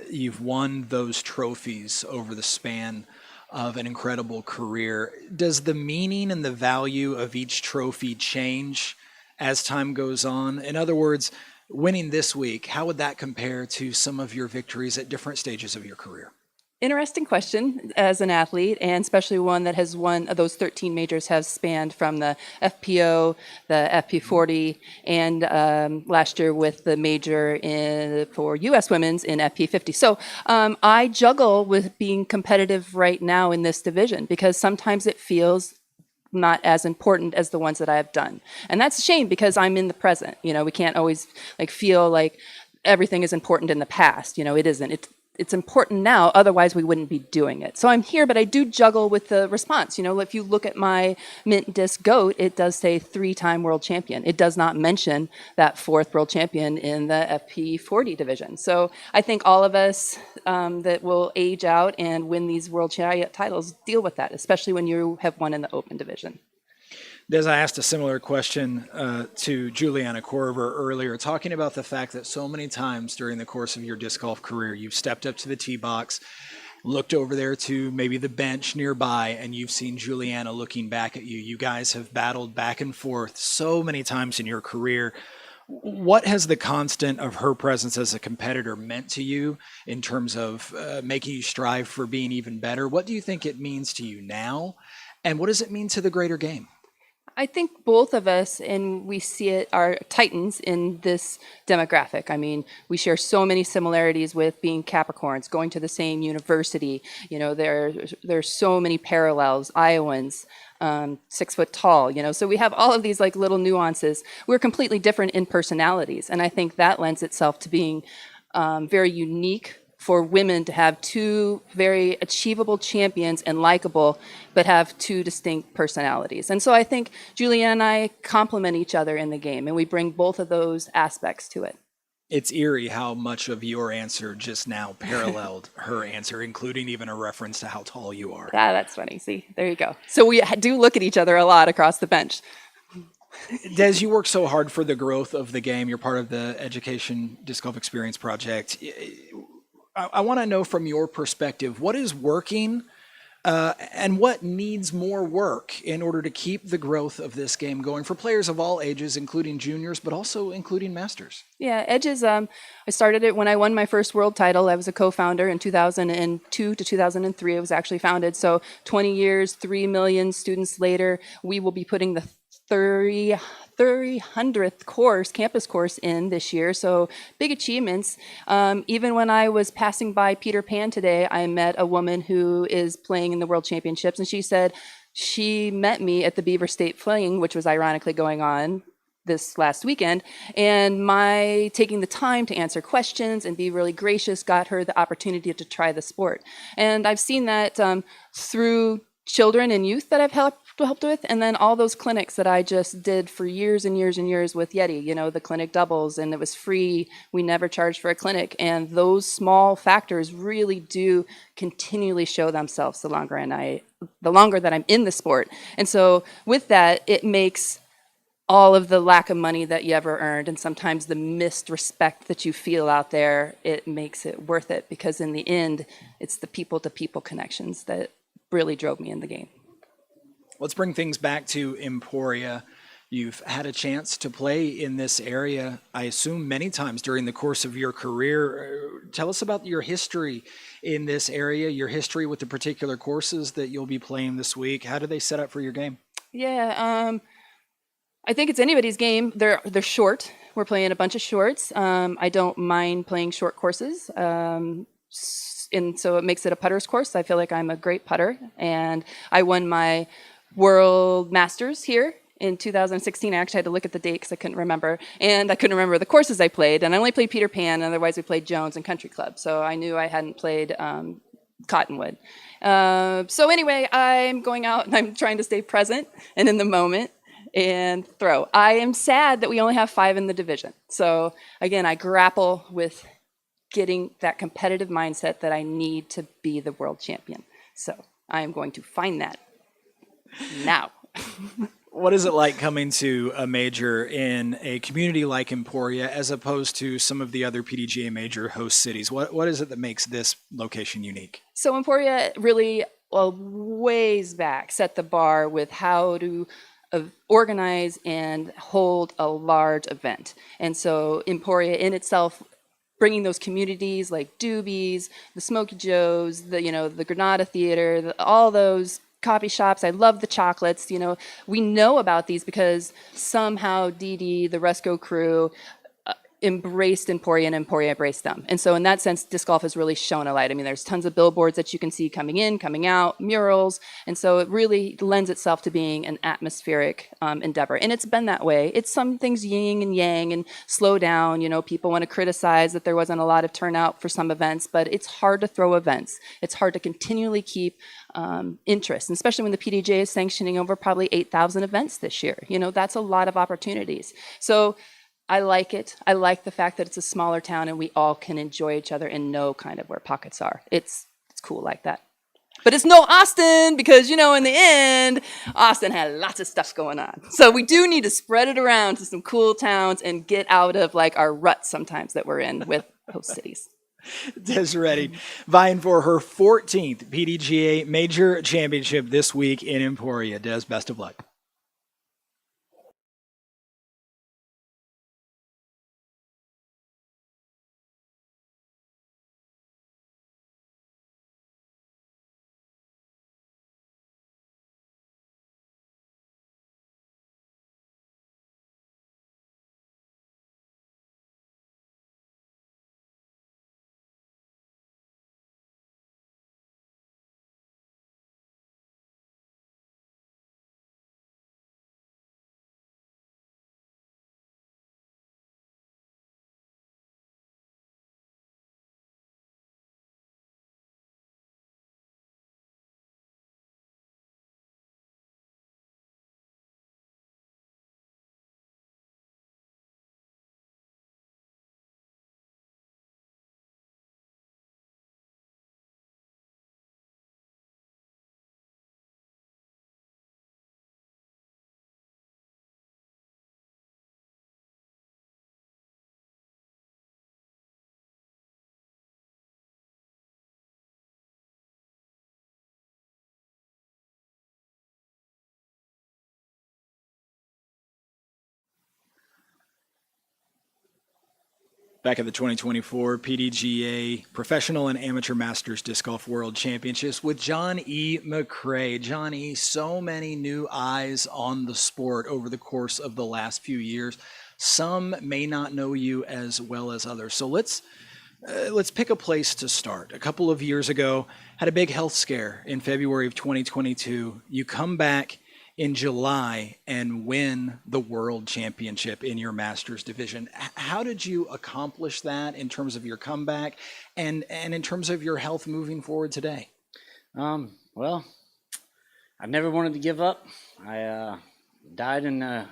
You've won those trophies over the span of an incredible career. Does the meaning and the value of each trophy change as time goes on? In other words, winning this week, how would that compare to some of your victories at different stages of your career? Interesting question as an athlete, and especially one that has won those 13 majors have spanned from the FPO, the FP40, and last year with the major for U.S. women's in FP50. So I juggle with being competitive right now in this division because sometimes it feels not as important as the ones that I have done. And that's a shame because I'm in the present. We can't always feel like everything is important in the past. It isn't. It's important now, otherwise we wouldn't be doing it. So I'm here, but I do juggle with the response. If you look at my mint disc GOAT, it does say 3-time world champion. It does not mention that 4th world champion in the FP40 division. So I think all of us that will age out and win these world titles deal with that, especially when you have won in the open division. Des, I asked a similar question to Juliana Korver earlier, talking about the fact that so many times during the course of your disc golf career, you've stepped up to the tee box, looked over there to maybe the bench nearby, and you've seen Juliana looking back at you. You guys have battled back and forth so many times in your career. What has the constant of her presence as a competitor meant to you in terms of making you strive for being even better? What do you think it means to you now? And what does it mean to the greater game? I think both of us, and we see it, are titans in this demographic. I mean, we share so many similarities with being Capricorns, going to the same university. There's so many parallels. Iowans, 6 foot tall. So we have all of these little nuances. We're completely different in personalities, and I think that lends itself to being very unique for women to have 2 very achievable champions and likable, but have 2 distinct personalities. And so I think Juliana and I complement each other in the game, and we bring both of those aspects to it. It's eerie how much of your answer just now paralleled her answer, including even a reference to how tall you are. Yeah, that's funny. See, there you go. So we do look at each other a lot across the bench. Des, you work so hard for the growth of the game. You're part of the Education Disc Golf Experience Project. I want to know from your perspective, what is working and what needs more work in order to keep the growth of this game going for players of all ages, including juniors, but also including masters? Yeah, Edges, I started it when I won my first world title. I was a co-founder in 2002 to 2003. It was actually founded. So 20 years, 3 million students later, we will be putting the 300th campus course in this year. So big achievements. Even when I was passing by Peter Pan today, I met a woman who is playing in the World Championships, and she said she met me at the Beaver State Fling, which was ironically going on this last weekend, and my taking the time to answer questions and be really gracious got her the opportunity to try the sport. And I've seen that through children and youth that I've helped with, and then all those clinics that I just did for years and years and years with Yeti, the clinic doubles, and it was free. We never charged for a clinic, and those small factors really do continually show themselves the longer that I'm in the sport. And so with that, it makes all of the lack of money that you ever earned and sometimes the missed respect that you feel out there, it makes it worth it, because in the end, it's the people-to-people connections that really drove me in the game. Let's bring things back to Emporia. You've had a chance to play in this area, I assume, many times during the course of your career. Tell us about your history in this area, your history with the particular courses that you'll be playing this week. How do they set up for your game? Yeah, I think it's anybody's game. They're short. We're playing a bunch of shorts. I don't mind playing short courses. And so it makes it a putter's course. I feel like I'm a great putter, and I won my World Masters here in 2016. I actually had to look at the date because I couldn't remember, and I couldn't remember the courses I played, and I only played Peter Pan, and otherwise we played Jones and Country Club, so I knew I hadn't played Cottonwood. So anyway, I'm going out and I'm trying to stay present and in the moment and throw. I am sad that we only have 5 in the division. So again, I grapple with getting that competitive mindset that I need to be the world champion. So I am going to find that now. What is it like coming to a major in a community like Emporia as opposed to some of the other PDGA major host cities? What is it that makes this location unique? So Emporia really, ways back, set the bar with how to organize and hold a large event. And so Emporia in itself, bringing those communities like Doobies, the Smoky Joes, the Granada Theater, all those coffee shops. I love the chocolates. We know about these because somehow Dee, the Rusco crew, embraced Emporia and Emporia embraced them. And so in that sense, disc golf has really shown a light. I mean, there's tons of billboards that you can see coming in, coming out, murals. And so it really lends itself to being an atmospheric endeavor. And it's been that way. It's some things yin and yang and slow down. People want to criticize that there wasn't a lot of turnout for some events, but it's hard to throw events. It's hard to continually keep interest, and especially when the PDGA is sanctioning over probably 8,000 events this year. That's a lot of opportunities. So I like it. I like the fact that it's a smaller town and we all can enjoy each other and know kind of where pockets are. It's cool like that. But it's no Austin because, in the end, Austin had lots of stuff going on. So we do need to spread it around to some cool towns and get out of our ruts sometimes that we're in with host cities. Desiree vying for her 14th PDGA Major Championship this week in Emporia. Des, best of luck. Back at the 2024 PDGA Professional and Amateur Masters Disc Golf World Championships with JohnE McCray. John E., so many new eyes on the sport over the course of the last few years. Some may not know you as well as others. So let's pick a place to start. A couple of years ago, had a big health scare in February of 2022. You come back in July and win the World Championship in your Masters division. How did you accomplish that in terms of your comeback and in terms of your health moving forward today? Well, I've never wanted to give up. I died in the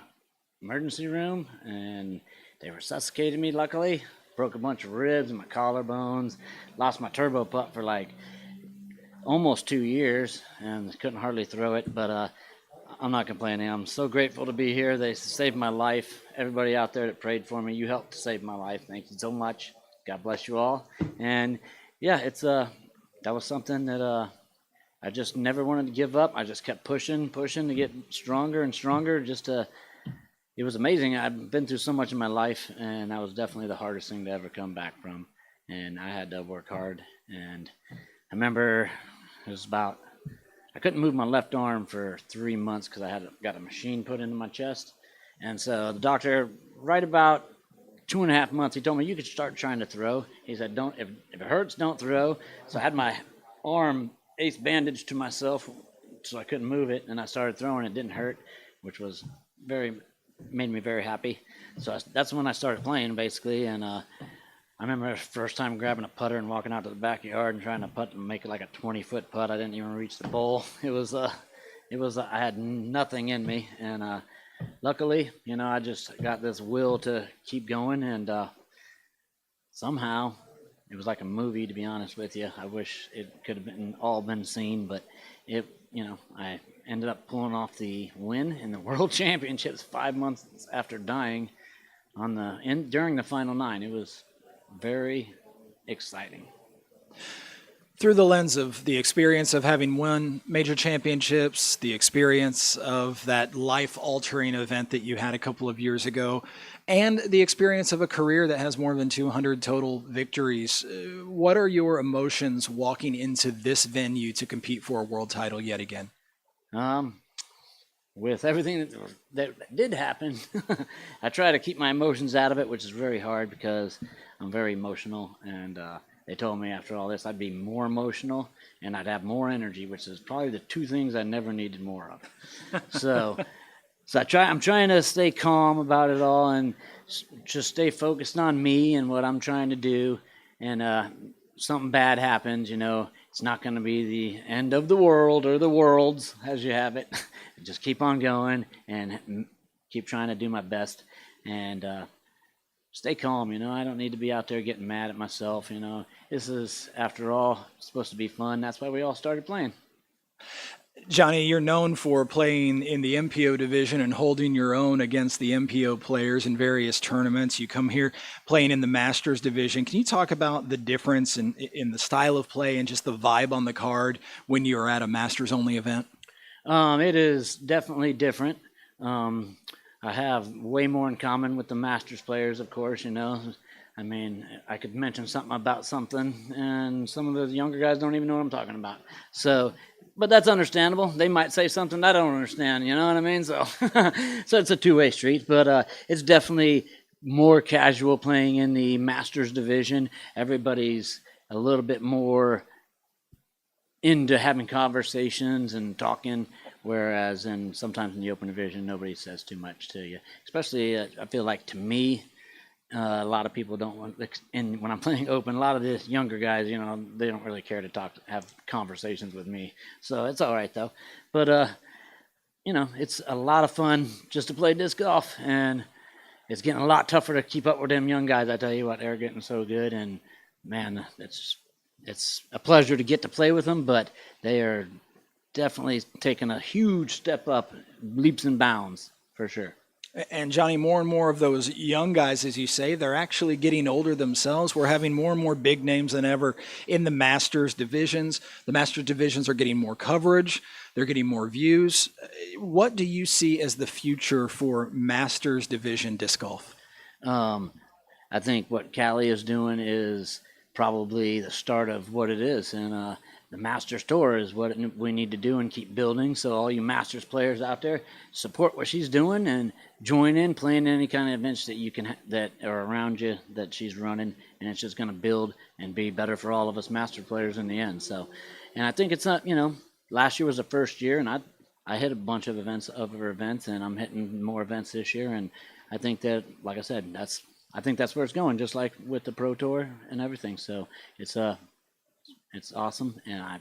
emergency room and they resuscitated me, luckily. Broke a bunch of ribs and my collarbones. Lost my turbo putt for almost 2 years and couldn't hardly throw it, but I'm not complaining. I'm so grateful to be here. They saved my life. Everybody out there that prayed for me, you helped to save my life. Thank you so much. God bless you all. And yeah, that was something that I just never wanted to give up. I just kept pushing to get stronger and stronger. It was amazing. I've been through so much in my life, and that was definitely the hardest thing to ever come back from. And I had to work hard. And I remember it was I couldn't move my left arm for 3 months because I got a machine put into my chest. And so the doctor, right about 2.5 months, he told me, you could start trying to throw. He said, don't, if it hurts, don't throw. So I had my arm ace bandaged to myself so I couldn't move it, and I started throwing. It didn't hurt, which was made me very happy. So that's when I started playing, basically, and I remember the first time grabbing a putter and walking out to the backyard and trying to putt and make it like a 20-foot putt. I didn't even reach the bowl. I had nothing in me, and luckily, I just got this will to keep going, and somehow it was like a movie, to be honest with you. I wish it could have been seen, but I ended up pulling off the win in the World Championships 5 months after dying during the final 9. It was very exciting. Through the lens of the experience of having won major championships, the experience of that life-altering event that you had a couple of years ago, and the experience of a career that has more than 200 total victories, what are your emotions walking into this venue to compete for a world title yet again? With everything that did happen, I try to keep my emotions out of it, which is very hard because I'm very emotional, and they told me after all this I'd be more emotional and I'd have more energy, which is probably the two things I never needed more of. So I'm trying to stay calm about it all and just stay focused on me and what I'm trying to do. And something bad happens, it's not going to be the end of the world or the worlds, as you have it. Just keep on going and keep trying to do my best and stay calm. I don't need to be out there getting mad at myself. This is, after all, supposed to be fun. That's why we all started playing. Johnny, you're known for playing in the MPO division and holding your own against the MPO players in various tournaments. You come here playing in the Masters division. Can you talk about the difference in the style of play and just the vibe on the card when you're at a Masters-only event? It is definitely different. I have way more in common with the Masters players, of course, I could mention something about something, and some of the younger guys don't even know what I'm talking about. But that's understandable. They might say something I don't understand, you know what I mean? So it's a two-way street, but it's definitely more casual playing in the Masters division. Everybody's a little bit more into having conversations and talking, whereas sometimes in the open division, nobody says too much to you. Especially, I feel like, to me, a lot of people don't want, and when I'm playing open, a lot of the younger guys, they don't really care to have conversations with me. So it's all right though. But it's a lot of fun just to play disc golf, and it's getting a lot tougher to keep up with them young guys. I tell you what, they're getting so good, and man, it's a pleasure to get to play with them. But they are definitely taking a huge step up, leaps and bounds for sure. And Johnny, more and more of those young guys, as you say, they're actually getting older themselves. We're having more and more big names than ever in the Masters divisions. The Masters divisions are getting more coverage. They're getting more views. What do you see as the future for Masters division disc golf? I think what Cale is doing is probably the start of what it is. And the Masters Tour is what we need to do and keep building. So all you Masters players out there, support what she's doing and join in, playing any kind of events that you can that are around you that she's running, and it's just going to build and be better for all of us Masters players in the end. So, and I think it's not, last year was the first year, and I hit a bunch of other events, and I'm hitting more events this year, and I think that, like I said, I think that's where it's going, just like with the Pro Tour and everything. So it's awesome, and I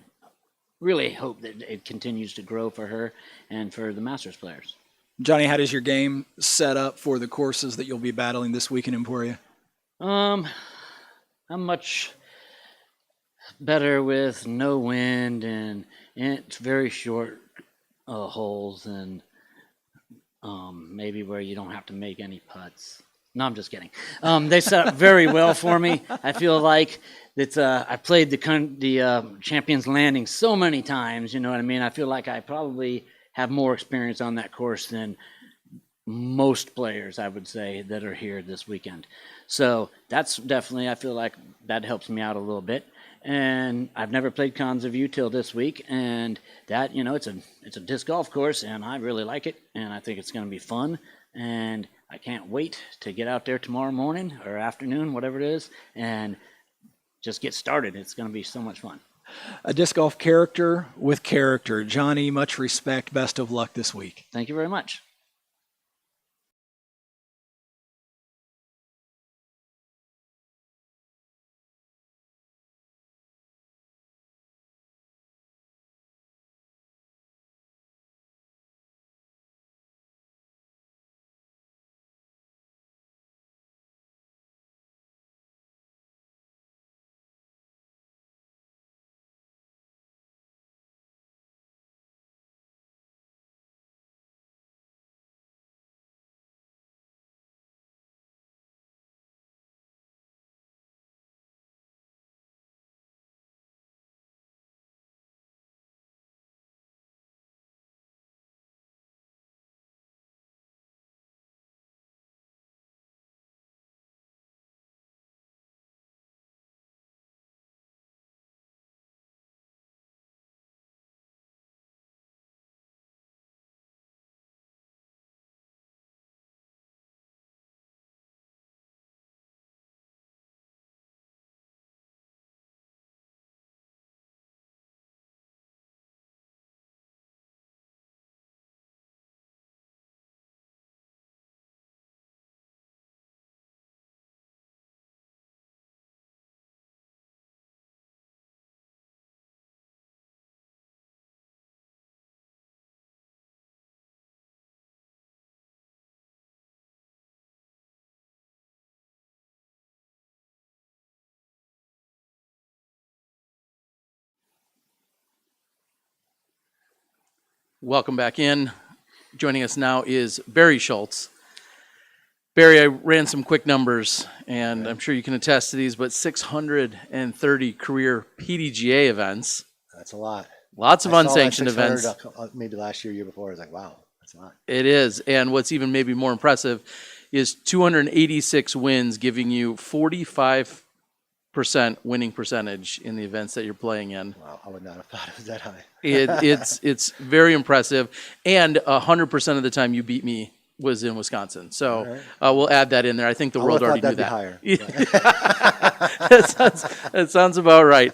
really hope that it continues to grow for her and for the Masters players. Johnny, how does your game set up for the courses that you'll be battling this week in Emporia? I'm much better with no wind, and it's very short holes, and maybe where you don't have to make any putts. No, I'm just kidding. They set up very well for me. I feel like that I played the Champions Landing so many times, you know what I mean? I feel like I probably have more experience on that course than most players, I would say, that are here this weekend. So that's definitely, I feel like that helps me out a little bit. And I've never played Cons of You till this week, and that, it's a disc golf course, and I really like it, and I think it's going to be fun. And I can't wait to get out there tomorrow morning or afternoon, whatever it is, and just get started. It's going to be so much fun. A disc golf character with character. Johnny, much respect. Best of luck this week. Thank you very much. Welcome back in. Joining us now is Barry Schultz. Barry, I ran some quick numbers, and I'm sure you can attest to these, but 630 career PDGA events. That's a lot. Lots of unsanctioned events. Maybe last year before, I was like, wow, that's a lot. It is. And what's even maybe more impressive is 286 wins, giving you 45% winning percentage in the events that you're playing in. Wow, I would not have thought it was that high. It's very impressive. And 100% of the time you beat me was in Wisconsin. So we'll add that in there. I think the world already knew that. Higher. That sounds about right.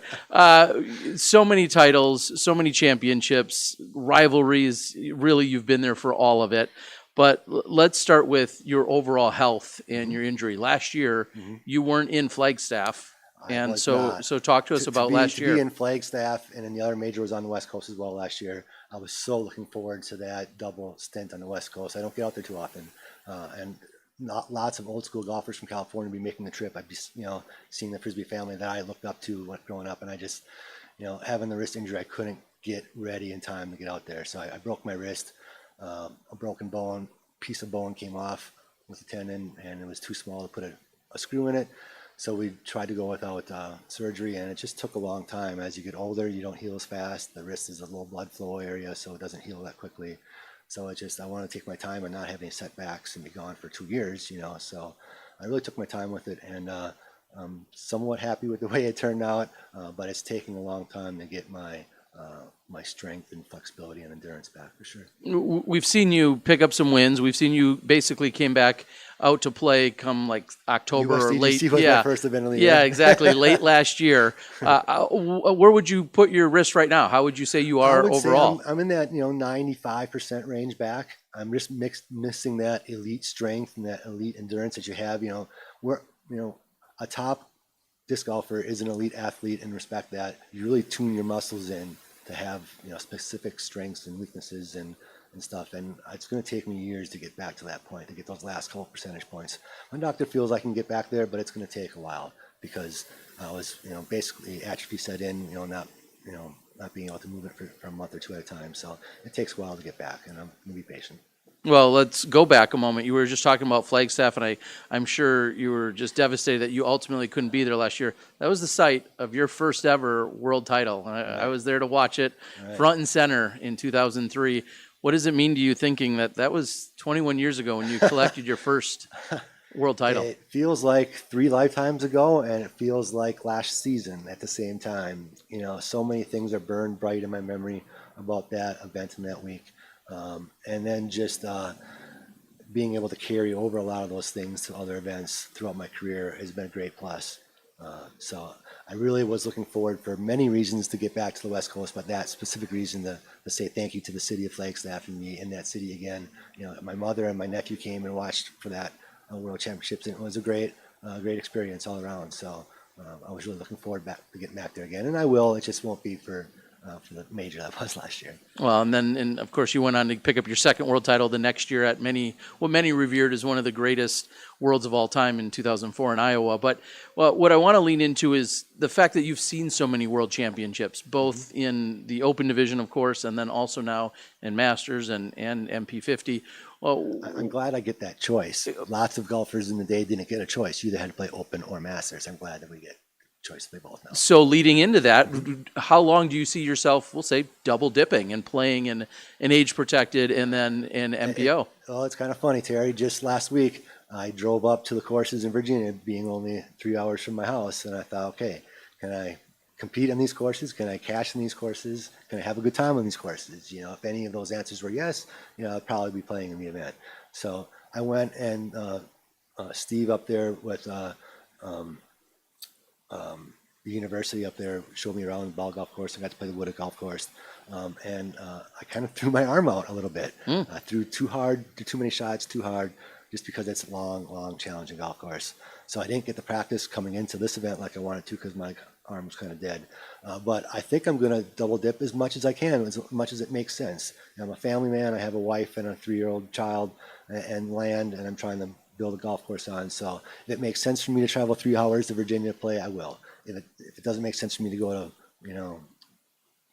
So many titles, so many championships, rivalries. Really, you've been there for all of it. But let's start with your overall health and your injury. Last year, you weren't in Flagstaff. And so talk to us about last year. To be in Flagstaff, and then the other major was on the West Coast as well last year. I was so looking forward to that double stint on the West Coast. I don't get out there too often, and lots of old school golfers from California be making the trip. I'd be, seeing the Frisbee family that I looked up to growing up, and I just, having the wrist injury, I couldn't get ready in time to get out there. So I broke my wrist, a broken bone, piece of bone came off with the tendon, and it was too small to put a screw in it. So we tried to go without surgery, and it just took a long time. As you get older, you don't heal as fast. The wrist is a low blood flow area, so it doesn't heal that quickly. So I want to take my time and not have any setbacks and be gone for 2 years, So I really took my time with it, and I'm somewhat happy with the way it turned out, but it's taking a long time to get my strength and flexibility and endurance back for sure. We've seen you pick up some wins. We've seen you basically came back out to play come like October or late. Was my first event of the year. Yeah, exactly. Late last year. Where would you put your wrist right now? How would you say you are overall? I'm in that 95% range back. I'm just missing that elite strength and that elite endurance that you have. A top disc golfer is an elite athlete and respect that. You really tune your muscles in to have specific strengths and weaknesses and stuff, and it's going to take me years to get back to that point, to get those last couple percentage points. My doctor feels I can get back there, but it's going to take a while because I was basically atrophy set in, not being able to move it for a month or two at a time. So it takes a while to get back, and I'm going to be patient. Well, let's go back a moment. You were just talking about Flagstaff, and I'm sure you were just devastated that you ultimately couldn't be there last year. That was the site of your first ever world title. I was there to watch it front and center in 2003. What does it mean to you thinking that was 21 years ago when you collected your first world title? It feels like 3 lifetimes ago, and it feels like last season at the same time. So many things are burned bright in my memory about that event in that week. And then just being able to carry over a lot of those things to other events throughout my career has been a great plus. So I really was looking forward for many reasons to get back to the West Coast, but that specific reason to say thank you to the city of Flagstaff and me in that city again. You know, my mother and my nephew came and watched for that World Championships, and it was a great experience all around. So I was really looking forward to getting back there again, and I will. It just won't be for the major that was last year. Well, and of course you went on to pick up your second world title the next year at what many revered as one of the greatest worlds of all time in 2004 in Iowa. But what I want to lean into is the fact that you've seen so many world championships, both in the open division, of course, and then also now in Masters and MP50. Well, I'm glad I get that choice. Lots of golfers in the day didn't get a choice. You either had to play open or Masters. I'm glad that we get choice to play both now. So leading into that, how long do you see yourself, we'll say, double dipping and playing in age protected and then in MPO? It's kind of funny, Terry. Just last week, I drove up to the courses in Virginia, being only 3 hours from my house, and I thought, okay, can I compete on these courses? Can I cash in these courses? Can I have a good time on these courses? You know, if any of those answers were yes, you know, I'd probably be playing in the event. So I went and Steve up there with the university up there showed me around the ball golf course. I got to play the Wooded golf course, and I kind of threw my arm out a little bit. I threw too hard, did too many shots, too hard, just because it's a long, challenging golf course. So I didn't get the practice coming into this event like I wanted to because my arm was kind of dead. But I think I'm going to double dip as much as I can, as much as it makes sense. You know, I'm a family man. I have a wife and a 3-year-old child and land, and I'm trying to build a golf course on. So if it makes sense for me to travel 3 hours to Virginia to play, I will. If it doesn't make sense for me to go to, you know,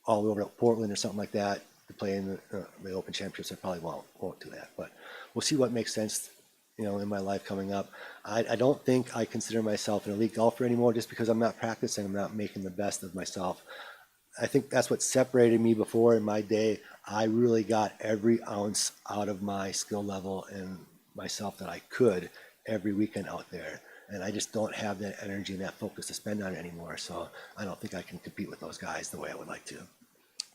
all the way over to Portland or something like that to play in the Open Championships, I probably won't do that. But we'll see what makes sense, you know, in my life coming up. I don't think I consider myself an elite golfer anymore just because I'm not practicing. I'm not making the best of myself. I think that's what separated me before in my day. I really got every ounce out of my skill level and myself that I could every weekend out there. And I just don't have that energy and that focus to spend on it anymore. So I don't think I can compete with those guys the way I would like to.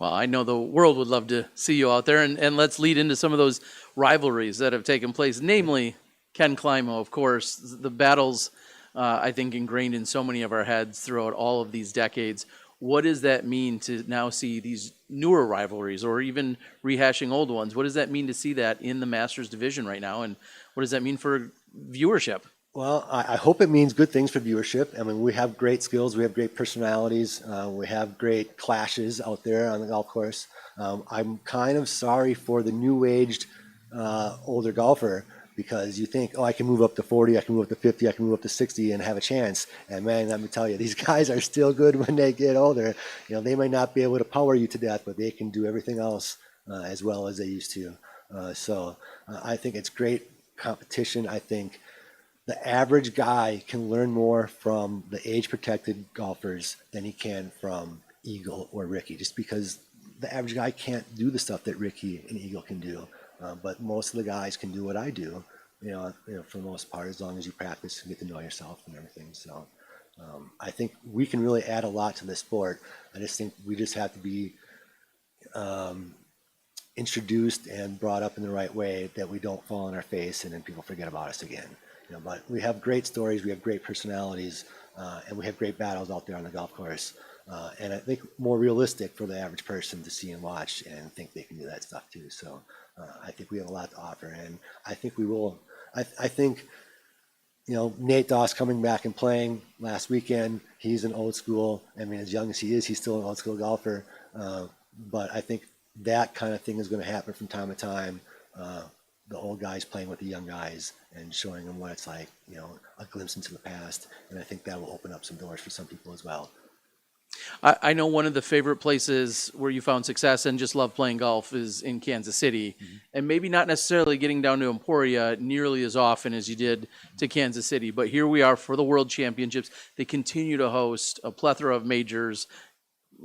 Well, I know the world would love to see you out there. And let's lead into some of those rivalries that have taken place, namely Ken Climo, of course. The battles, I think, ingrained in so many of our heads throughout all of these decades. What does that mean to now see these newer rivalries or even rehashing old ones? What does that mean to see that in the Masters division right now? And what does that mean for viewership? Well, I hope it means good things for viewership. I mean, we have great skills. We have great personalities. We have great clashes out there on the golf course. I'm kind of sorry for the new-aged older golfer because you think, oh, I can move up to 40, I can move up to 50, I can move up to 60 and have a chance. And man, let me tell you, these guys are still good when they get older. You know, they might not be able to power you to death, but they can do everything else as well as they used to. So I think it's great competition. I think the average guy can learn more from the age-protected golfers than he can from Eagle or Ricky, just because the average guy can't do the stuff that Ricky and Eagle can do. But most of the guys can do what I do, you know, for the most part, as long as you practice and get to know yourself and everything. So I think we can really add a lot to this sport. I just think we just have to be introduced and brought up in the right way that we don't fall on our face and then people forget about us again. You know, but we have great stories, we have great personalities, and we have great battles out there on the golf course. And I think more realistic for the average person to see and watch and think they can do that stuff too. So I think we have a lot to offer, and I think we will. I think, you know, Nate Doss coming back and playing last weekend, he's an old school. I mean, as young as he is, he's still an old school golfer. But I think that kind of thing is going to happen from time to time. The old guys playing with the young guys and showing them what it's like, you know, a glimpse into the past. And I think that will open up some doors for some people as well. I know one of the favorite places where you found success and just love playing golf is in Kansas City. And maybe not necessarily getting down to Emporia nearly as often as you did to Kansas City. But here we are for the World Championships. They continue to host a plethora of majors.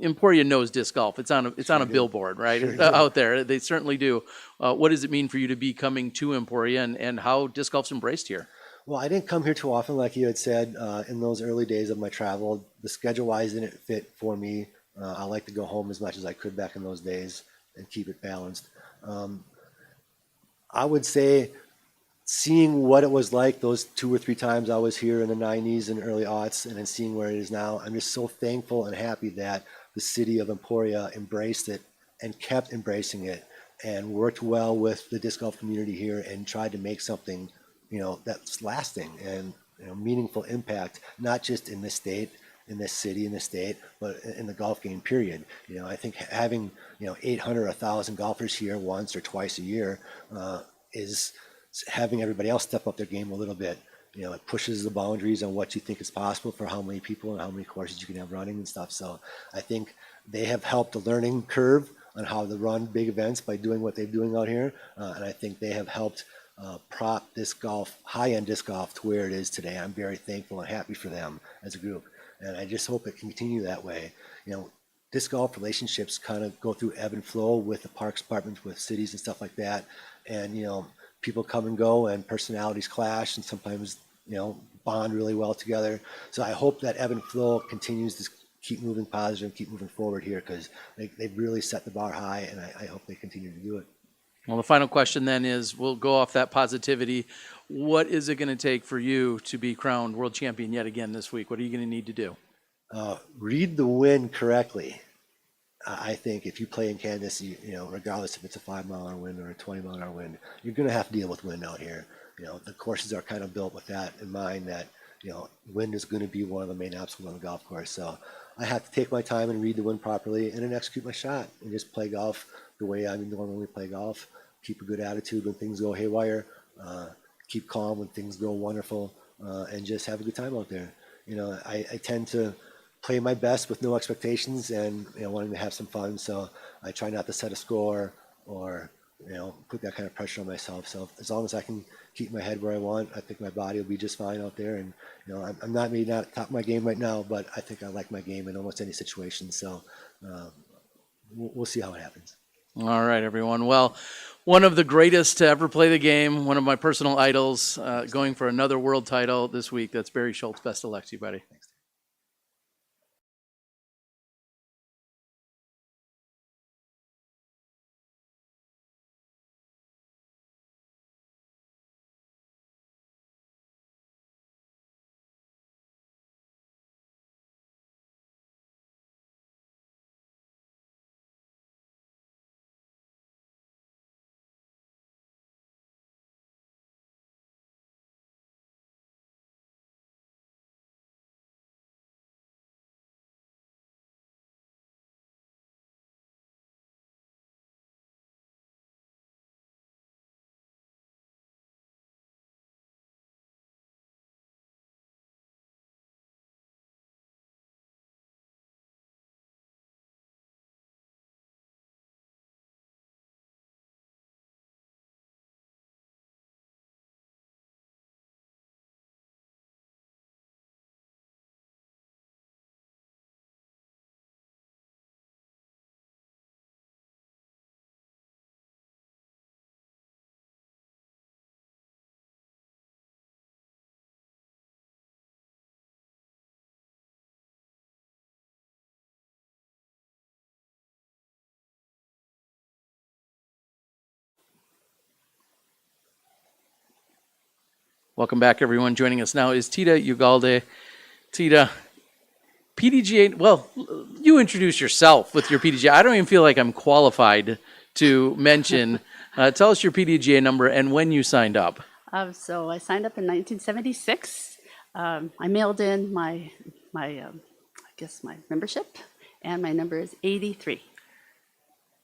Emporia knows disc golf. It's on a billboard, right? Sure out there. They certainly do. What does it mean for you to be coming to Emporia and how disc golf's embraced here? Well, I didn't come here too often, like you had said, in those early days of my travel. The schedule-wise didn't fit for me. I like to go home as much as I could back in those days and keep it balanced. I would say seeing what it was like those 2 or 3 times I was here in the 90s and early aughts, and then seeing where it is now, I'm just so thankful and happy that the city of Emporia embraced it and kept embracing it and worked well with the disc golf community here and tried to make something, that's lasting and meaningful impact, not just in this state, in this city, in this state, but in the golf game period. I think having 800 or 1,000 golfers here once or twice a year is having everybody else step up their game a little bit. It pushes the boundaries on what you think is possible for how many people and how many courses you can have running and stuff. So I think they have helped the learning curve on how to run big events by doing what they're doing out here. And I think they have helped prop disc golf, high-end disc golf, to where it is today. I'm very thankful and happy for them as a group. And I just hope it can continue that way. Disc golf relationships kind of go through ebb and flow with the parks departments, with cities and stuff like that. And, people come and go and personalities clash and sometimes, bond really well together. So I hope that ebb and flow continues to keep moving positive and keep moving forward here, because they've really set the bar high, and I hope they continue to do it. Well, the final question then is, we'll go off that positivity. What is it going to take for you to be crowned world champion yet again this week? What are you going to need to do? Read the wind correctly. I think if you play in Kansas, regardless if it's a 5-mile-an-hour wind or a 20-mile-an-hour wind, you're going to have to deal with wind out here. The courses are kind of built with that in mind, that wind is going to be one of the main obstacles on the golf course. So I have to take my time and read the wind properly, and then execute my shot and just play golf the way I normally play golf. Keep a good attitude when things go haywire. Keep calm when things go wonderful, and just have a good time out there. I tend to play my best with no expectations and wanting to have some fun. So I try not to set a score or put that kind of pressure on myself. So as long as I can keep my head where I want, I think my body will be just fine out there. And I'm not maybe not at the top of my game right now, but I think I like my game in almost any situation. So we'll see how it happens. All right, everyone. Well, one of the greatest to ever play the game, one of my personal idols, going for another world title this week. That's Barry Schultz. Best of luck to you, buddy. Thanks. Welcome back, everyone. Joining us now is Tita Ugalde. Tita, PDGA, well, you introduce yourself with your PDGA. I don't even feel like I'm qualified to mention. Tell us your PDGA number and when you signed up. So I signed up in 1976. I mailed in my membership, and my number is 83.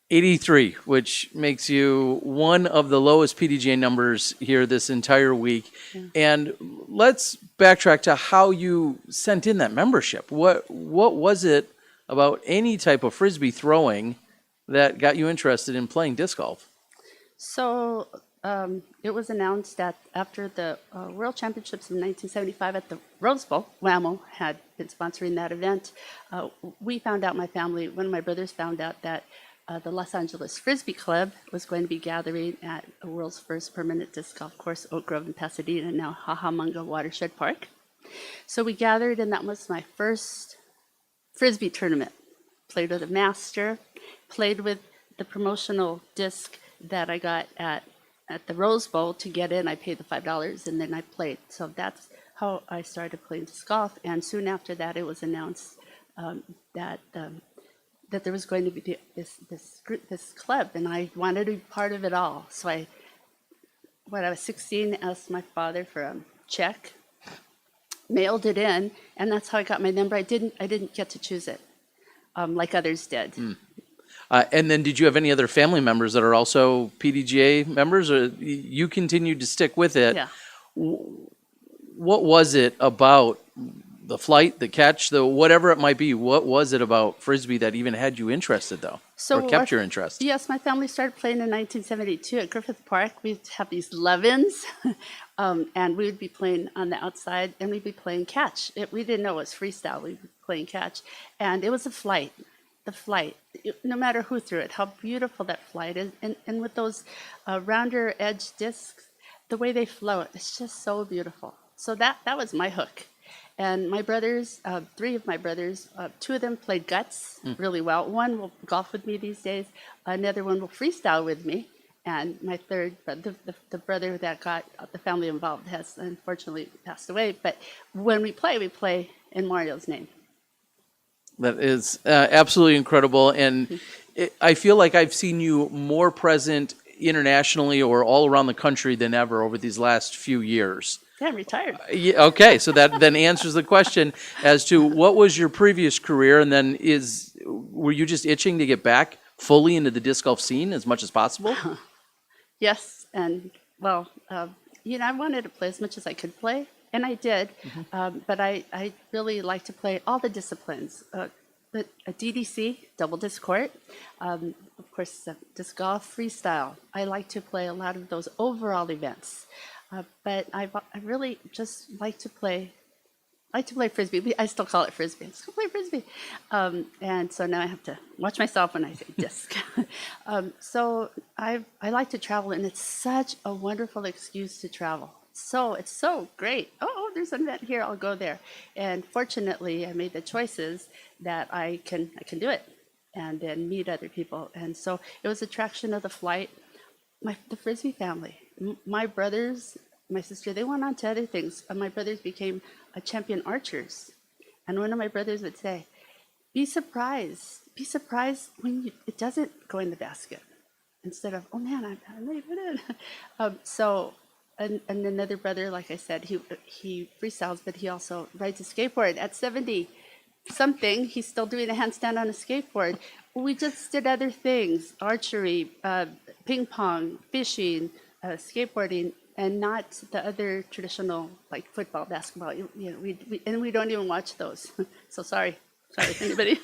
83, which makes you one of the lowest PDGA numbers here this entire week. Yeah. And let's backtrack to how you sent in that membership. What was it about any type of Frisbee throwing that got you interested in playing disc golf? So it was announced that after the World Championships in 1975 at the Rose Bowl, WAMO had been sponsoring that event. We found out, my family, one of my brothers found out that the Los Angeles Frisbee Club was going to be gathering at the world's first permanent disc golf course, Oak Grove in Pasadena, now Hahamunga Watershed Park. So we gathered, and that was my first Frisbee tournament. Played with a master, played with the promotional disc that I got at at the Rose Bowl to get in. I paid the $5 and then I played. So that's how I started playing disc golf. And soon after that, it was announced that there was going to be this club, and I wanted to be part of it all. So when I was 16, asked my father for a check, mailed it in, and that's how I got my number. I didn't get to choose it, like others did. And then did you have any other family members that are also PDGA members, or you continued to stick with it? Yeah. What was it about the flight, the catch, the whatever it might be? What was it about Frisbee that even had you interested, though, or kept your interest? Yes, my family started playing in 1972 at Griffith Park. We'd have these 11s, and we would be playing on the outside, and we'd be playing catch. We didn't know it was freestyle. We'd be playing catch, and it was a flight. The flight, no matter who threw it, how beautiful that flight is, and with those rounder edge discs, the way they float, it's just so beautiful. So that was my hook. And my brothers, 3 of my brothers, 2 of them played guts really well. One will golf with me these days. Another one will freestyle with me. And my third, the brother that got the family involved has unfortunately passed away. But when we play in Mario's name. That is absolutely incredible. And I feel like I've seen you more present internationally or all around the country than ever over these last few years. Yeah, I'm retired. Yeah, okay, so that then answers the question as to what was your previous career, and then were you just itching to get back fully into the disc golf scene as much as possible? Yes, and well, I wanted to play as much as I could play, and I did, but I really like to play all the disciplines. But a DDC, double disc court, of course, disc golf, freestyle. I like to play a lot of those overall events. But I really just like to play Frisbee. I still call it Frisbee. I still play Frisbee. And so now I have to watch myself when I say disc. So I like to travel, and it's such a wonderful excuse to travel. So it's so great. Oh, there's an event here. I'll go there. And fortunately, I made the choices that I can do it, and then meet other people. And so it was attraction of the flight. The Frisbee family. My brothers, my sister, they went on to other things. My brothers became champion archers. And one of my brothers would say, be surprised when it doesn't go in the basket. Instead of, oh man, I made it in. And another brother, like I said, he freestyles, but he also rides a skateboard. At 70-something, he's still doing a handstand on a skateboard. We just did other things, archery, ping pong, fishing, skateboarding, and not the other traditional like football, basketball. We don't even watch those. So sorry if anybody.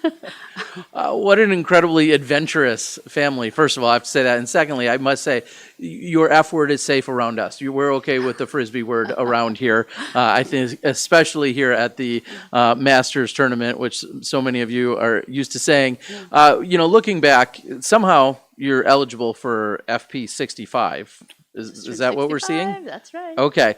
What an incredibly adventurous family. First of all, I have to say that, and secondly, I must say your F word is safe around us. We're okay with the Frisbee word around here. I think, especially here at the Masters tournament, which so many of you are used to saying. Looking back, somehow you're eligible for FP 65. Is that what we're seeing? That's right. Okay.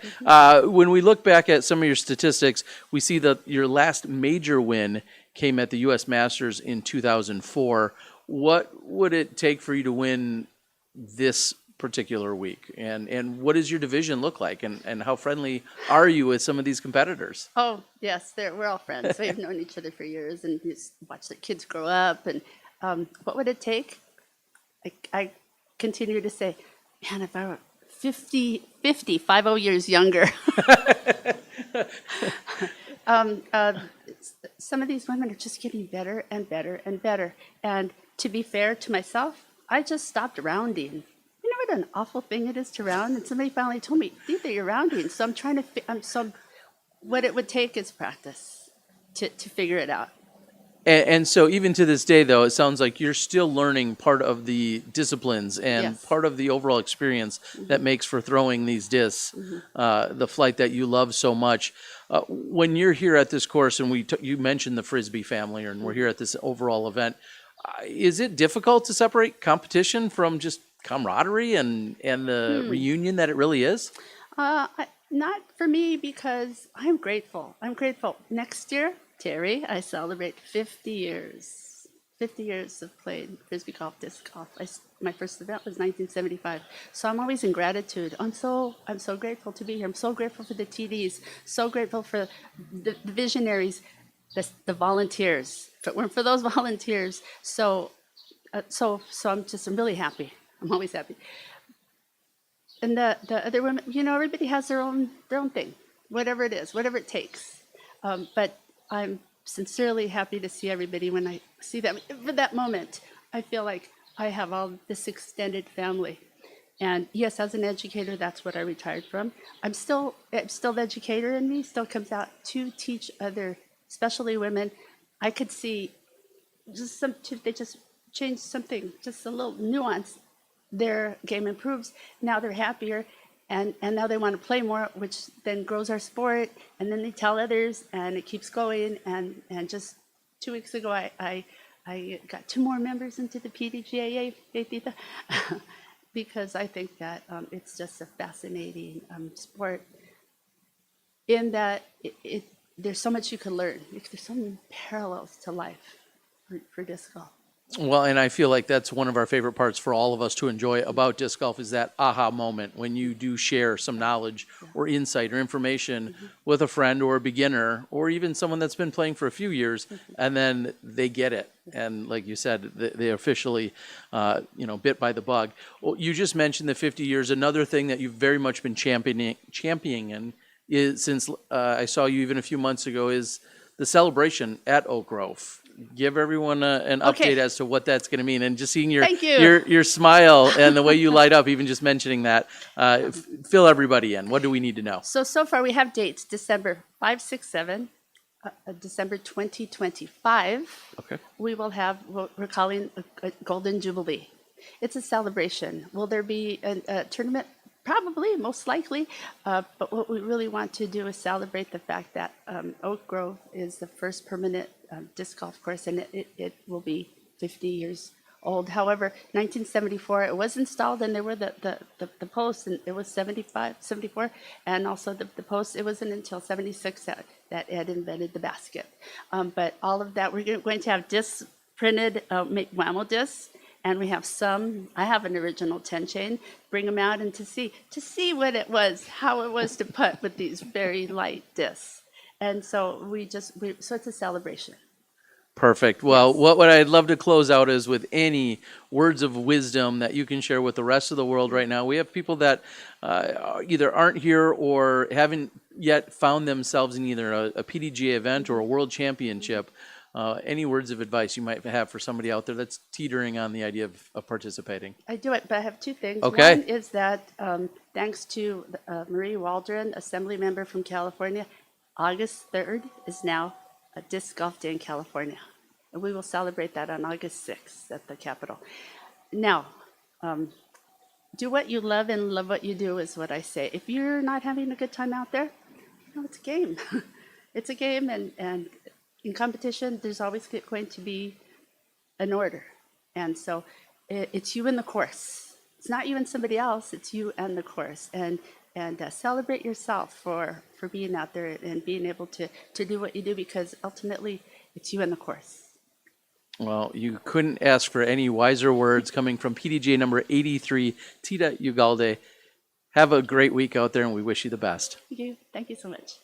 When we look back at some of your statistics, we see that your last major win came at the U.S. Masters in 2004. What would it take for you to win this particular week? And what does your division look like? And how friendly are you with some of these competitors? Oh, yes. We're all friends. We've known each other for years and just watch the kids grow up. And what would it take? I continue to say, man, if I were 50 years younger. Some of these women are just getting better and better and better. And to be fair to myself, I just stopped rounding. You know what an awful thing it is to round? And somebody finally told me, Tita, you're rounding. So I'm trying to, what it would take is practice to figure it out. And so even to this day, though, it sounds like you're still learning part of the disciplines and part of the overall experience that makes for throwing these discs, the flight that you love so much. When you're here at this course, and you mentioned the Frisbee family, and we're here at this overall event, is it difficult to separate competition from just camaraderie and the reunion that it really is? Not for me, because I'm grateful. Next year, Terry, I celebrate 50 years. 50 years of playing frisbee golf, disc golf. My first event was 1975. So I'm always in gratitude. I'm so grateful to be here. I'm so grateful for the TDs. So grateful for the visionaries, the volunteers. If it weren't for those volunteers, so I'm really happy. I'm always happy. And the other women, everybody has their own thing, whatever it is, whatever it takes. But I'm sincerely happy to see everybody. When I see them for that moment, I feel like I have all this extended family. And yes, as an educator, that's what I retired from. I'm still the educator in me still comes out to teach other, especially women. I could see they just change something, just a little nuance. Their game improves. Now they're happier. And now they want to play more, which then grows our sport. And then they tell others, and it keeps going. And just 2 weeks ago, I got 2 more members into the PDGA, Tita, because I think that it's just a fascinating sport. In that there's so much you can learn. There's so many parallels to life for disc golf. Well, and I feel like that's one of our favorite parts for all of us to enjoy about disc golf is that aha moment when you do share some knowledge or insight or information with a friend or a beginner or even someone that's been playing for a few years, and then they get it. And like you said, they officially, bit by the bug. Well, you just mentioned the 50 years. Another thing that you've very much been championing is, since I saw you even a few months ago, is the celebration at Oak Grove. Give everyone an update as to what that's going to mean, and just seeing your smile and the way you light up, even just mentioning that, fill everybody in. What do we need to know? So far we have dates: December 5, 6, 7, December 2025. Okay. We will have what we're calling a Golden Jubilee. It's a celebration. Will there be a tournament? Probably, most likely, but what we really want to do is celebrate the fact that Oak Grove is the first permanent disc golf course, and it will be 50 years old. However, 1974, it was installed, and there were the posts, and it was 74, and also the posts. It wasn't until 76 that Ed invented the basket. But all of that, we're going to have discs printed, WAMO discs. And we have I have an original 10 chain, bring them out and to see what it was, how it was to putt with these very light discs. And so so it's a celebration. Perfect. Well, what I'd love to close out is with any words of wisdom that you can share with the rest of the world right now. We have people that either aren't here or haven't yet found themselves in either a PDGA event or a world championship. Any words of advice you might have for somebody out there that's teetering on the idea of participating? I do it, but I have 2 things. Okay. One is that thanks to Marie Waldron, Assembly member from California, August 3rd is now a disc golf day in California. And we will celebrate that on August 6th at the Capitol. Now, do what you love and love what you do is what I say. If you're not having a good time out there, it's a game. It's a game, and in competition, there's always going to be an order. And so it's you and the course. It's not you and somebody else, it's you and the course. And celebrate yourself for being out there and being able to do what you do, because ultimately it's you and the course. Well, you couldn't ask for any wiser words coming from PDGA number 83, Tita Ugalde. Have a great week out there, and we wish you the best. Thank you. Thank you so much.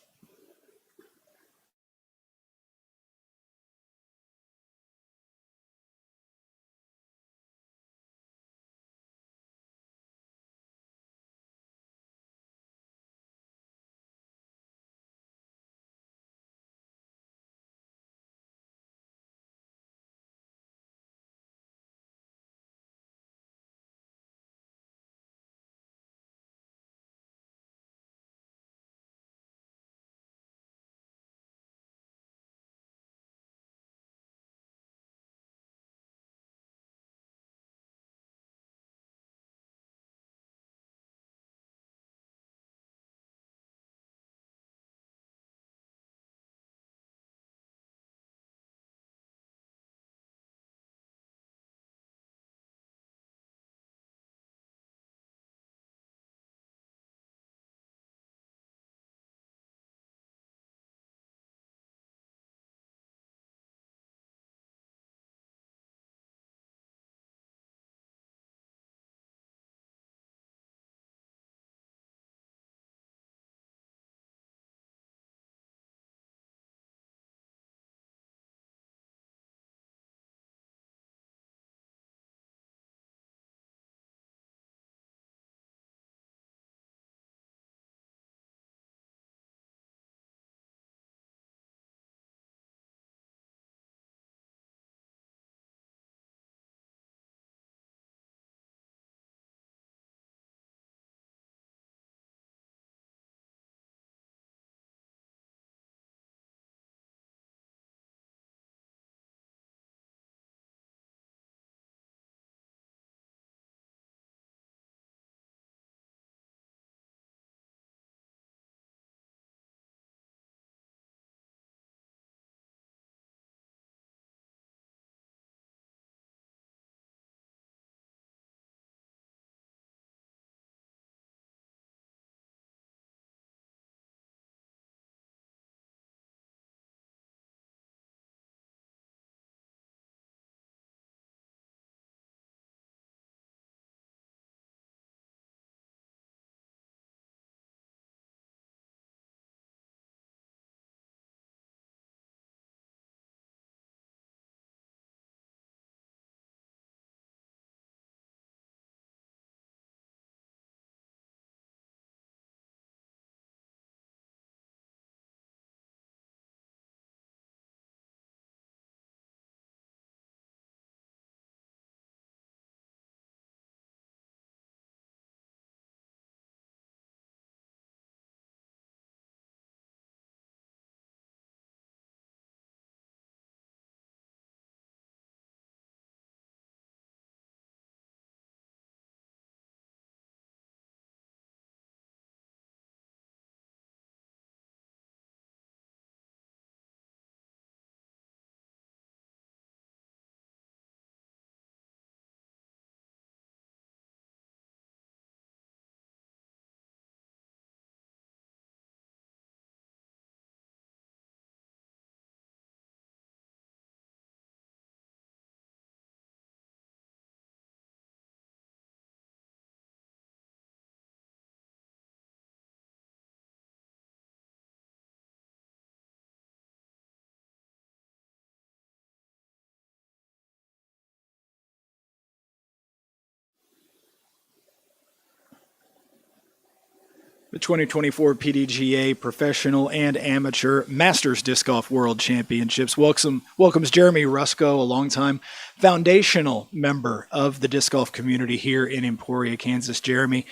The 2024 PDGA Professional and Amateur Masters Disc Golf World Championships welcomes Jeremy Rusco, a longtime foundational member of the disc golf community here in Emporia, Kansas. Jeremy,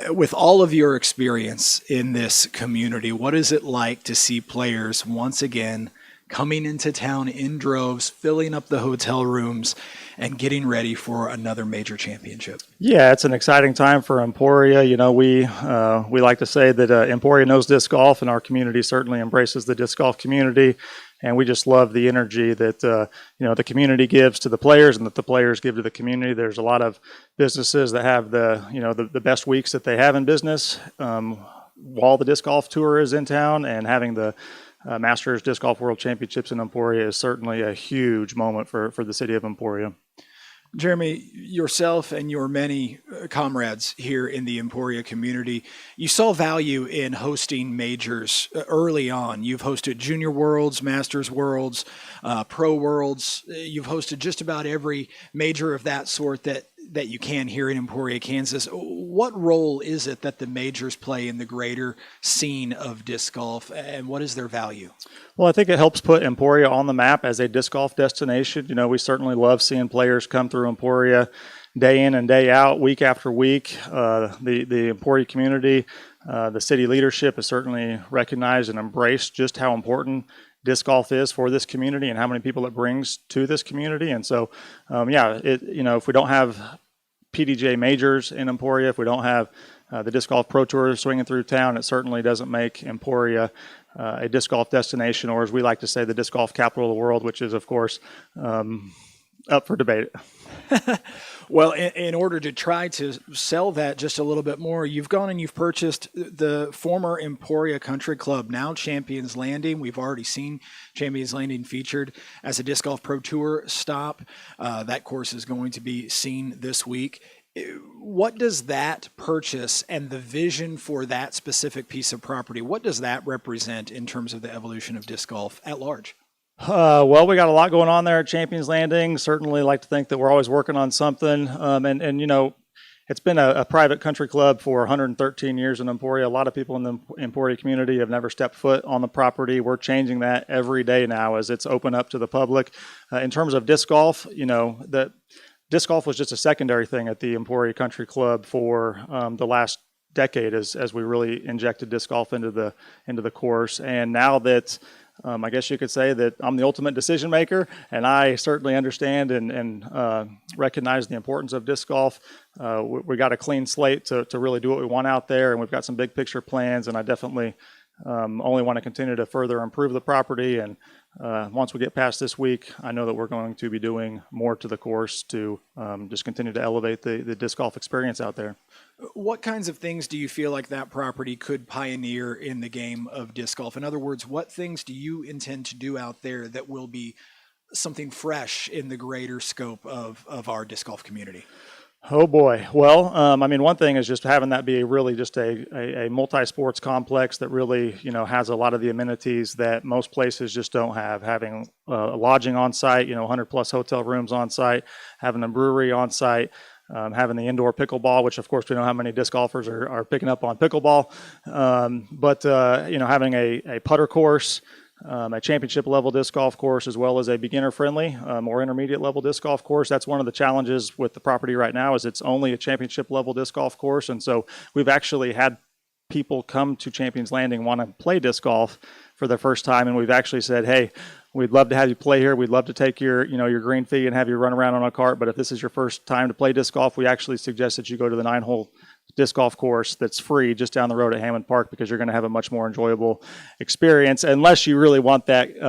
with all of your experience in this community, what is it like to see players once again coming into town in droves, filling up the hotel rooms, and getting ready for another major championship? Yeah, it's an exciting time for Emporia. You know, we like to say that Emporia knows disc golf, and our community certainly embraces the disc golf community. And we just love the energy that the community gives to the players, and that the players give to the community. There's a lot of businesses that have the best weeks that they have in business while the disc golf tour is in town, and having the Masters Disc Golf World Championships in Emporia is certainly a huge moment for the city of Emporia. Jeremy, yourself and your many comrades here in the Emporia community, you saw value in hosting majors early on. You've hosted Junior Worlds, Masters Worlds, Pro Worlds. You've hosted just about every major of that sort that you can here in Emporia, Kansas. What role is it that the majors play in the greater scene of disc golf, and what is their value? Well, I think it helps put Emporia on the map as a disc golf destination. You know, we certainly love seeing players come through Emporia day in and day out, week after week. The Emporia community, the city leadership has certainly recognized and embraced just how important disc golf is for this community and how many people it brings to this community. And so, if we don't have PDGA majors in Emporia, if we don't have the Disc Golf Pro Tour swinging through town, it certainly doesn't make Emporia a disc golf destination, or as we like to say, the disc golf capital of the world, which is, of course, up for debate. Well, in order to try to sell that just a little bit more, you've gone and you've purchased the former Emporia Country Club, now Champions Landing. We've already seen Champions Landing featured as a Disc Golf Pro Tour stop. That course is going to be seen this week. What does that purchase and the vision for that specific piece of property, what does that represent in terms of the evolution of disc golf at large? Well, we got a lot going on there at Champions Landing. Certainly like to think that we're always working on something. It's been a private country club for 113 years in Emporia. A lot of people in the Emporia community have never stepped foot on the property. We're changing that every day now as it's open up to the public. In terms of disc golf, the disc golf was just a secondary thing at the Emporia Country Club for the last decade as we really injected disc golf into the course. And now that I guess you could say that I'm the ultimate decision maker, and I certainly understand and recognize the importance of disc golf. We got a clean slate to really do what we want out there, and we've got some big picture plans, and I definitely only want to continue to further improve the property. And once we get past this week, I know that we're going to be doing more to the course to just continue to elevate the disc golf experience out there. What kinds of things do you feel like that property could pioneer in the game of disc golf? In other words, what things do you intend to do out there that will be something fresh in the greater scope of our disc golf community? Oh boy. Well, one thing is just having that be really just a multi-sports complex that really, has a lot of the amenities that most places just don't have. Having lodging on site, 100 plus hotel rooms on site, having a brewery on site, having the indoor pickleball, which of course we know how many disc golfers are picking up on pickleball. But having a putter course, a championship level disc golf course, as well as a beginner friendly or intermediate level disc golf course. That's one of the challenges with the property right now is it's only a championship level disc golf course. And so we've actually had people come to Champions Landing want to play disc golf for the first time. And we've actually said, hey, we'd love to have you play here. We'd love to take your green fee and have you run around on a cart. But if this is your first time to play disc golf, we actually suggest that you go to the 9-hole disc golf course that's free just down the road at Hammond Park, because you're going to have a much more enjoyable experience, unless you really want that,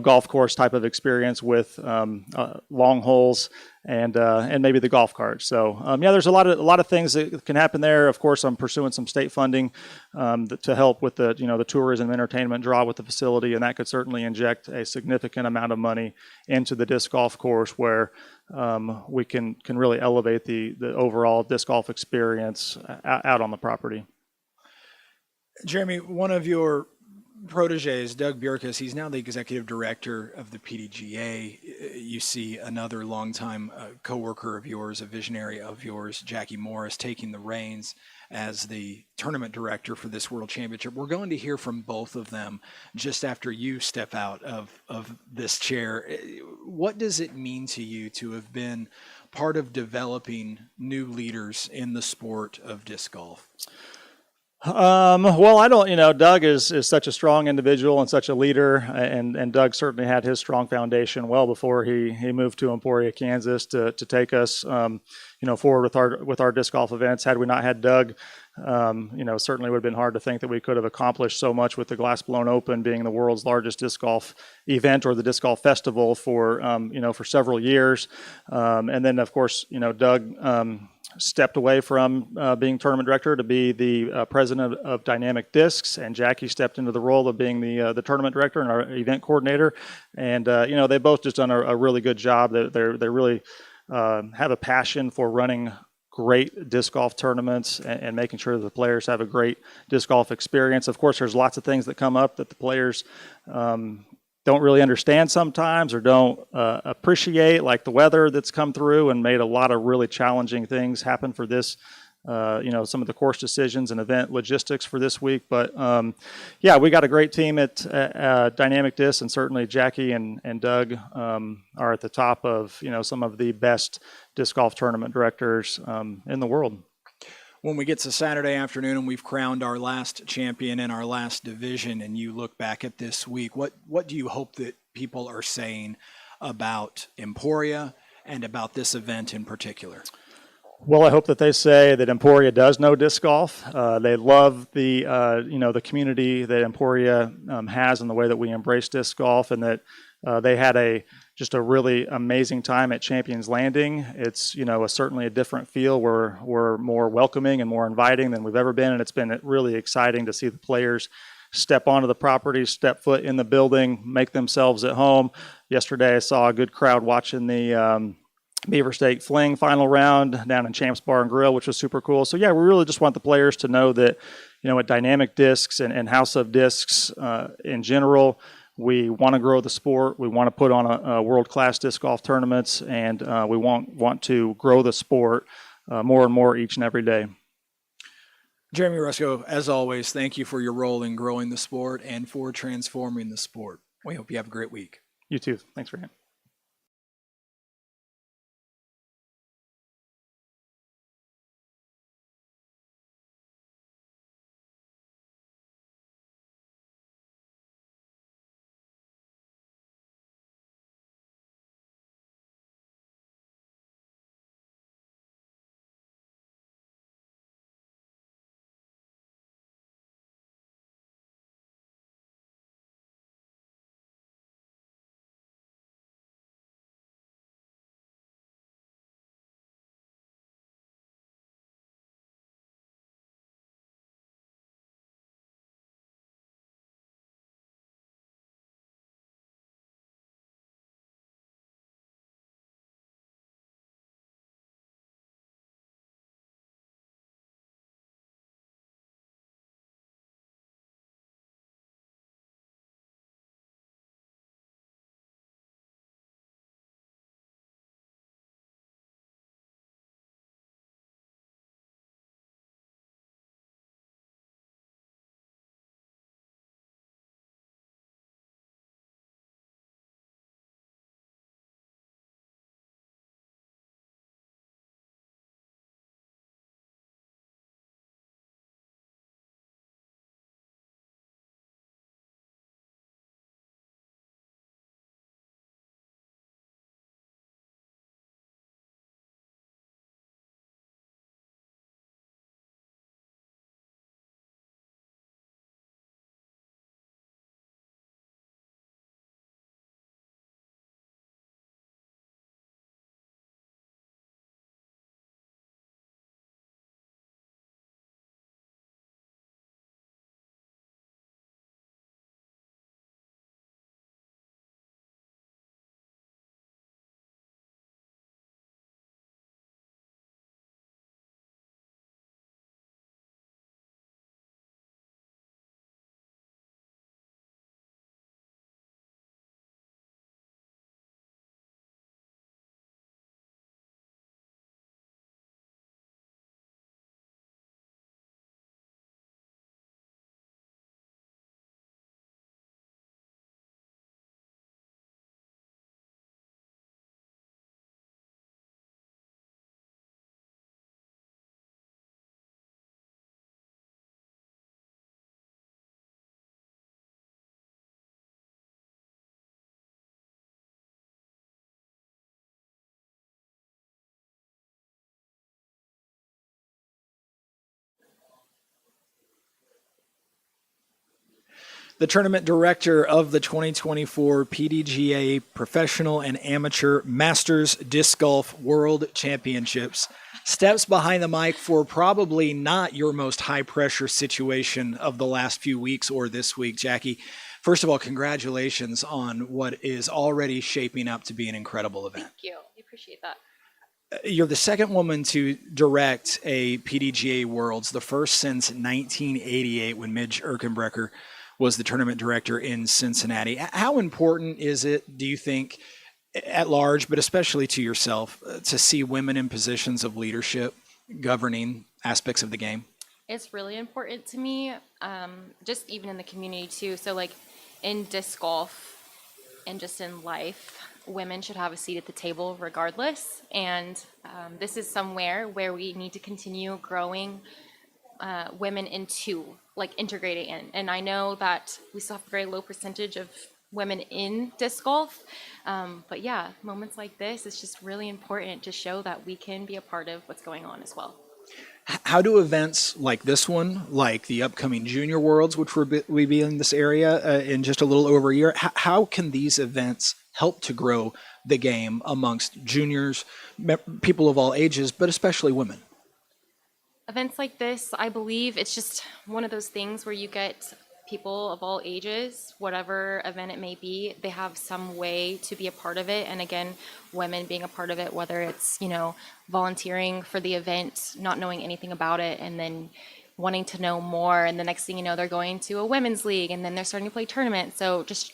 golf course type of experience with long holes and maybe the golf cart. So there's a lot of things that can happen there. Of course, I'm pursuing some state funding to help with the tourism and entertainment draw with the facility, and that could certainly inject a significant amount of money into the disc golf course where we can really elevate the overall disc golf experience out on the property. Jeremy, one of your proteges, Doug Bjerkaas, he's now the executive director of the PDGA. You see another longtime coworker of yours, a visionary of yours, Jackie Morris, taking the reins as the tournament director for this World Championship. We're going to hear from both of them just after you step out of this chair. What does it mean to you to have been part of developing new leaders in the sport of disc golf? Well, I don't, Doug is such a strong individual and such a leader, and Doug certainly had his strong foundation well before he moved to Emporia, Kansas to take us, forward with our disc golf events. Had we not had Doug, certainly would have been hard to think that we could have accomplished so much with the Glass Blown Open being the world's largest disc golf event, or the disc golf festival for several years. And then of course, Doug, stepped away from being tournament director to be the president of Dynamic Discs, and Jackie stepped into the role of being the tournament director and our event coordinator. And they both just done a really good job. They really have a passion for running great disc golf tournaments and making sure that the players have a great disc golf experience. Of course, there's lots of things that come up that the players don't really understand sometimes, or don't appreciate, like the weather that's come through and made a lot of really challenging things happen for this, some of the course decisions and event logistics for this week. But we got a great team at Dynamic Disc, and certainly Jackie and Doug are at the top of, some of the best disc golf tournament directors in the world. When we get to Saturday afternoon and we've crowned our last champion in our last division, and you look back at this week, what do you hope that people are saying about Emporia and about this event in particular? Well, I hope that they say that Emporia does know disc golf. They love the community that Emporia has, and the way that we embrace disc golf, and that they had just a really amazing time at Champions Landing. It's certainly a different feel. We're more welcoming and more inviting than we've ever been, and it's been really exciting to see the players step onto the property, step foot in the building, make themselves at home. Yesterday, I saw a good crowd watching the Beaver State Fling final round down in Champs Bar and Grill, which was super cool. So we really just want the players to know that, at Dynamic Discs and House of Discs in general, we want to grow the sport. We want to put on a world-class disc golf tournaments, and we want to grow the sport more and more each and every day. Jeremy Rusco, as always, thank you for your role in growing the sport and for transforming the sport. We hope you have a great week. You too. Thanks for having me. the tournament director of the 2024 PDGA Professional and Amateur Masters Disc Golf World Championships, steps behind the mic for probably not your most high-pressure situation of the last few weeks or this week. Jackie, first of all, congratulations on what is already shaping up to be an incredible event. Thank you. I appreciate that. You're the second woman to direct a PDGA Worlds, the first since 1988 when Midge Erkenbrecher was the tournament director in Cincinnati. How important is it, do you think, at large, but especially to yourself, to see women in positions of leadership governing aspects of the game? It's really important to me, just even in the community too. So like in disc golf and just in life, women should have a seat at the table regardless. And this is somewhere where we need to continue growing women into, like integrating in. And I know that we still have a very low percentage of women in disc golf. But yeah, moments like this, it's just really important to show that we can be a part of what's going on as well. How do events like this one, like the upcoming Junior Worlds, which will be in this area in just a little over a year, how can these events help to grow the game amongst juniors, people of all ages, but especially women? Events like this, I believe it's just one of those things where you get people of all ages, whatever event it may be, they have some way to be a part of it. And again, women being a part of it, whether it's, you know, volunteering for the event, not knowing anything about it, and then wanting to know more. And the next thing you know, they're going to a women's league and then they're starting to play tournaments. So just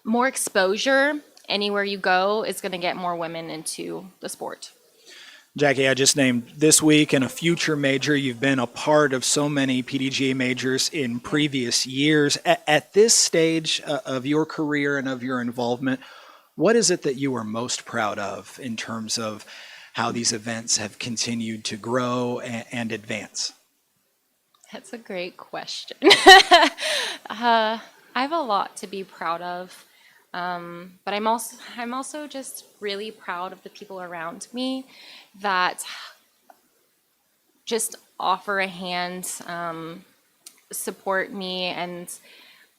more exposure anywhere you go is going to get more women into the sport. Jackie, I just named this week and a future major. You've been a part of so many PDGA majors in previous years. At this stage of your career and of your involvement, what is it that you are most proud of in terms of how these events have continued to grow and advance? That's a great question. I have a lot to be proud of. But I'm also just really proud of the people around me that just offer a hand, support me, and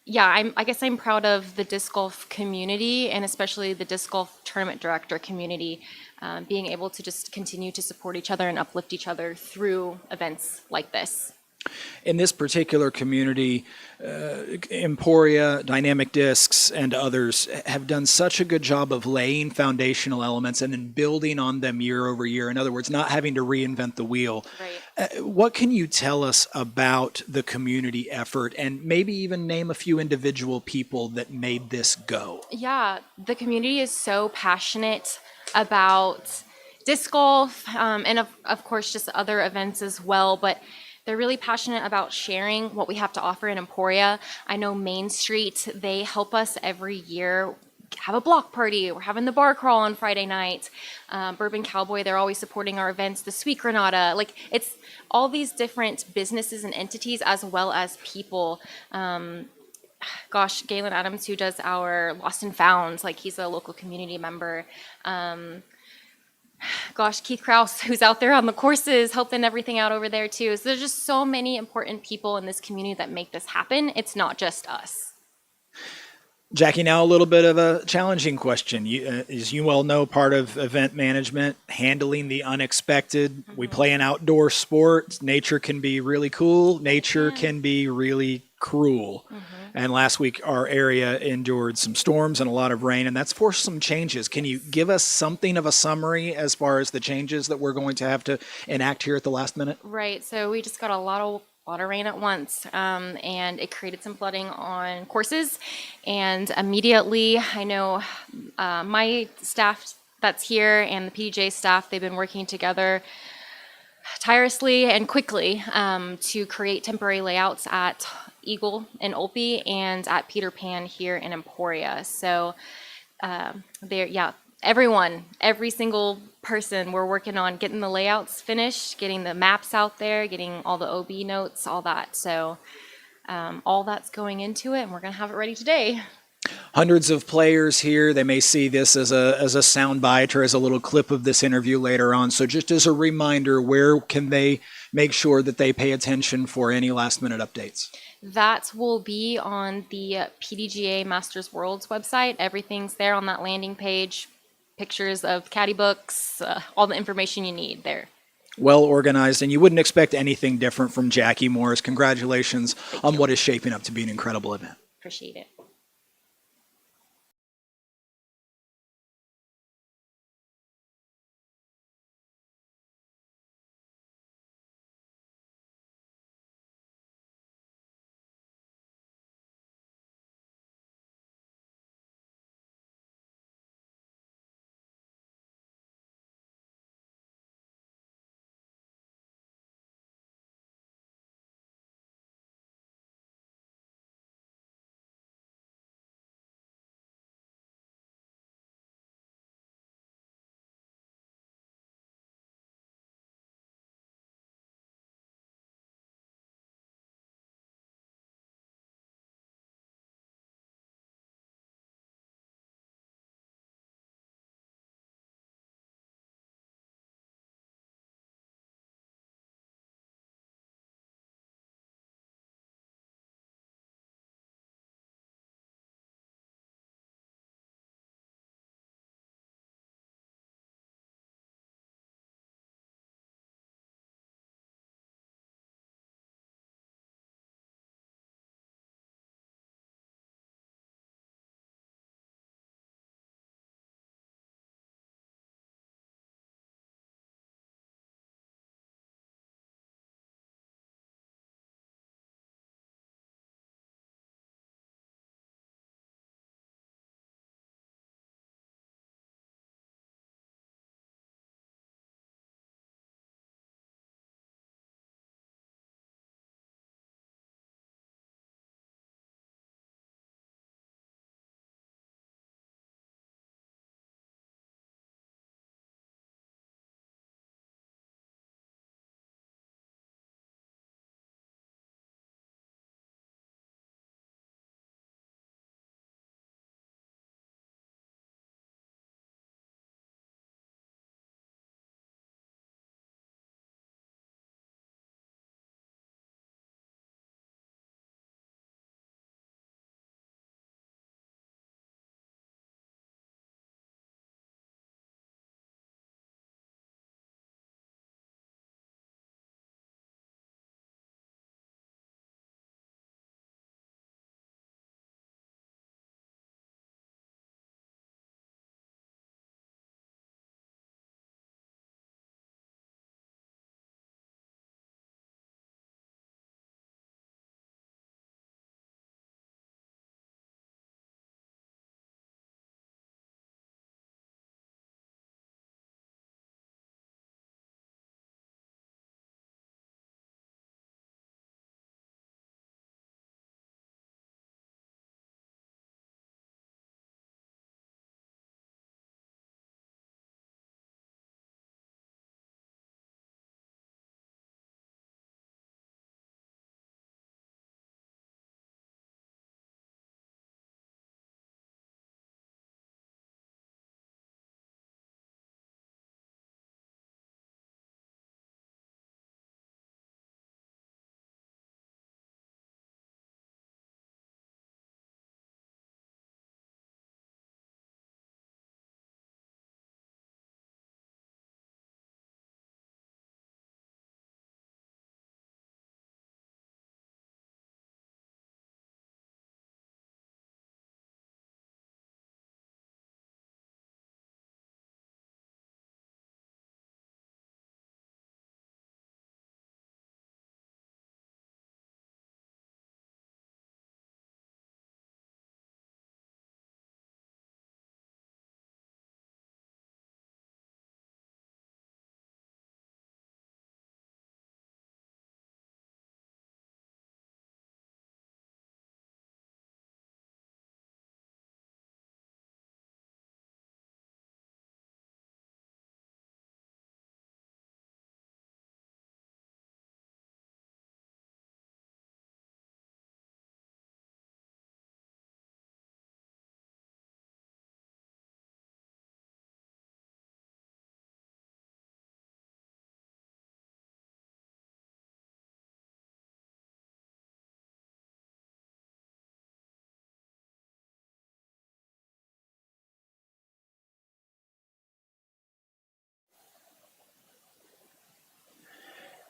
yeah, I guess I'm proud of the disc golf community and especially the disc golf tournament director community, being able to just continue to support each other and uplift each other through events like this. In this particular community, Emporia, Dynamic Discs, and others have done such a good job of laying foundational elements and then building on them year over year. In other words, not having to reinvent the wheel. Right. What can you tell us about the community effort and maybe even name a few individual people that made this go? Yeah, the community is so passionate about disc golf and of course just other events as well, but they're really passionate about sharing what we have to offer in Emporia. I know Main Street, they help us every year have a block party. We're having the bar crawl on Friday night. Bourbon Cowboy, they're always supporting our events. The Sweet Granada, like it's all these different businesses and entities as well as people. Gosh, Galen Adams, who does our Lost and Found, like he's a local community member. Gosh, Keith Krause, who's out there on the courses, helping everything out over there too. So there's just so many important people in this community that make this happen. It's not just us. Jackie, now a little bit of a challenging question. As you well know, part of event management, handling the unexpected. Mm-hmm. We play an outdoor sport. Nature can be really cool. Nature can be really cruel. Mm-hmm. And last week, our area endured some storms and a lot of rain, and that's forced some changes. Can you give us something of a summary as far as the changes that we're going to have to enact here at the last minute? Right. So we just got a lot of rain at once, and it created some flooding on courses. And immediately, I know my staff that's here and the PDGA staff, they've been working together tirelessly and quickly to create temporary layouts at Eagle in Olpe and at Peter Pan here in Emporia. So every single person, we're working on getting the layouts finished, getting the maps out there, getting all the OB notes, all that. So all that's going into it, and we're going to have it ready today. Hundreds of players here. They may see this as a sound bite or as a little clip of this interview later on. So just as a reminder, where can they make sure that they pay attention for any last minute updates? That will be on the PDGA Masters Worlds website. Everything's there on that landing page. Pictures of caddy books, all the information you need there. Well organized, and you wouldn't expect anything different from Jackie Morris. Congratulations on what is shaping up to be an incredible event. Appreciate it.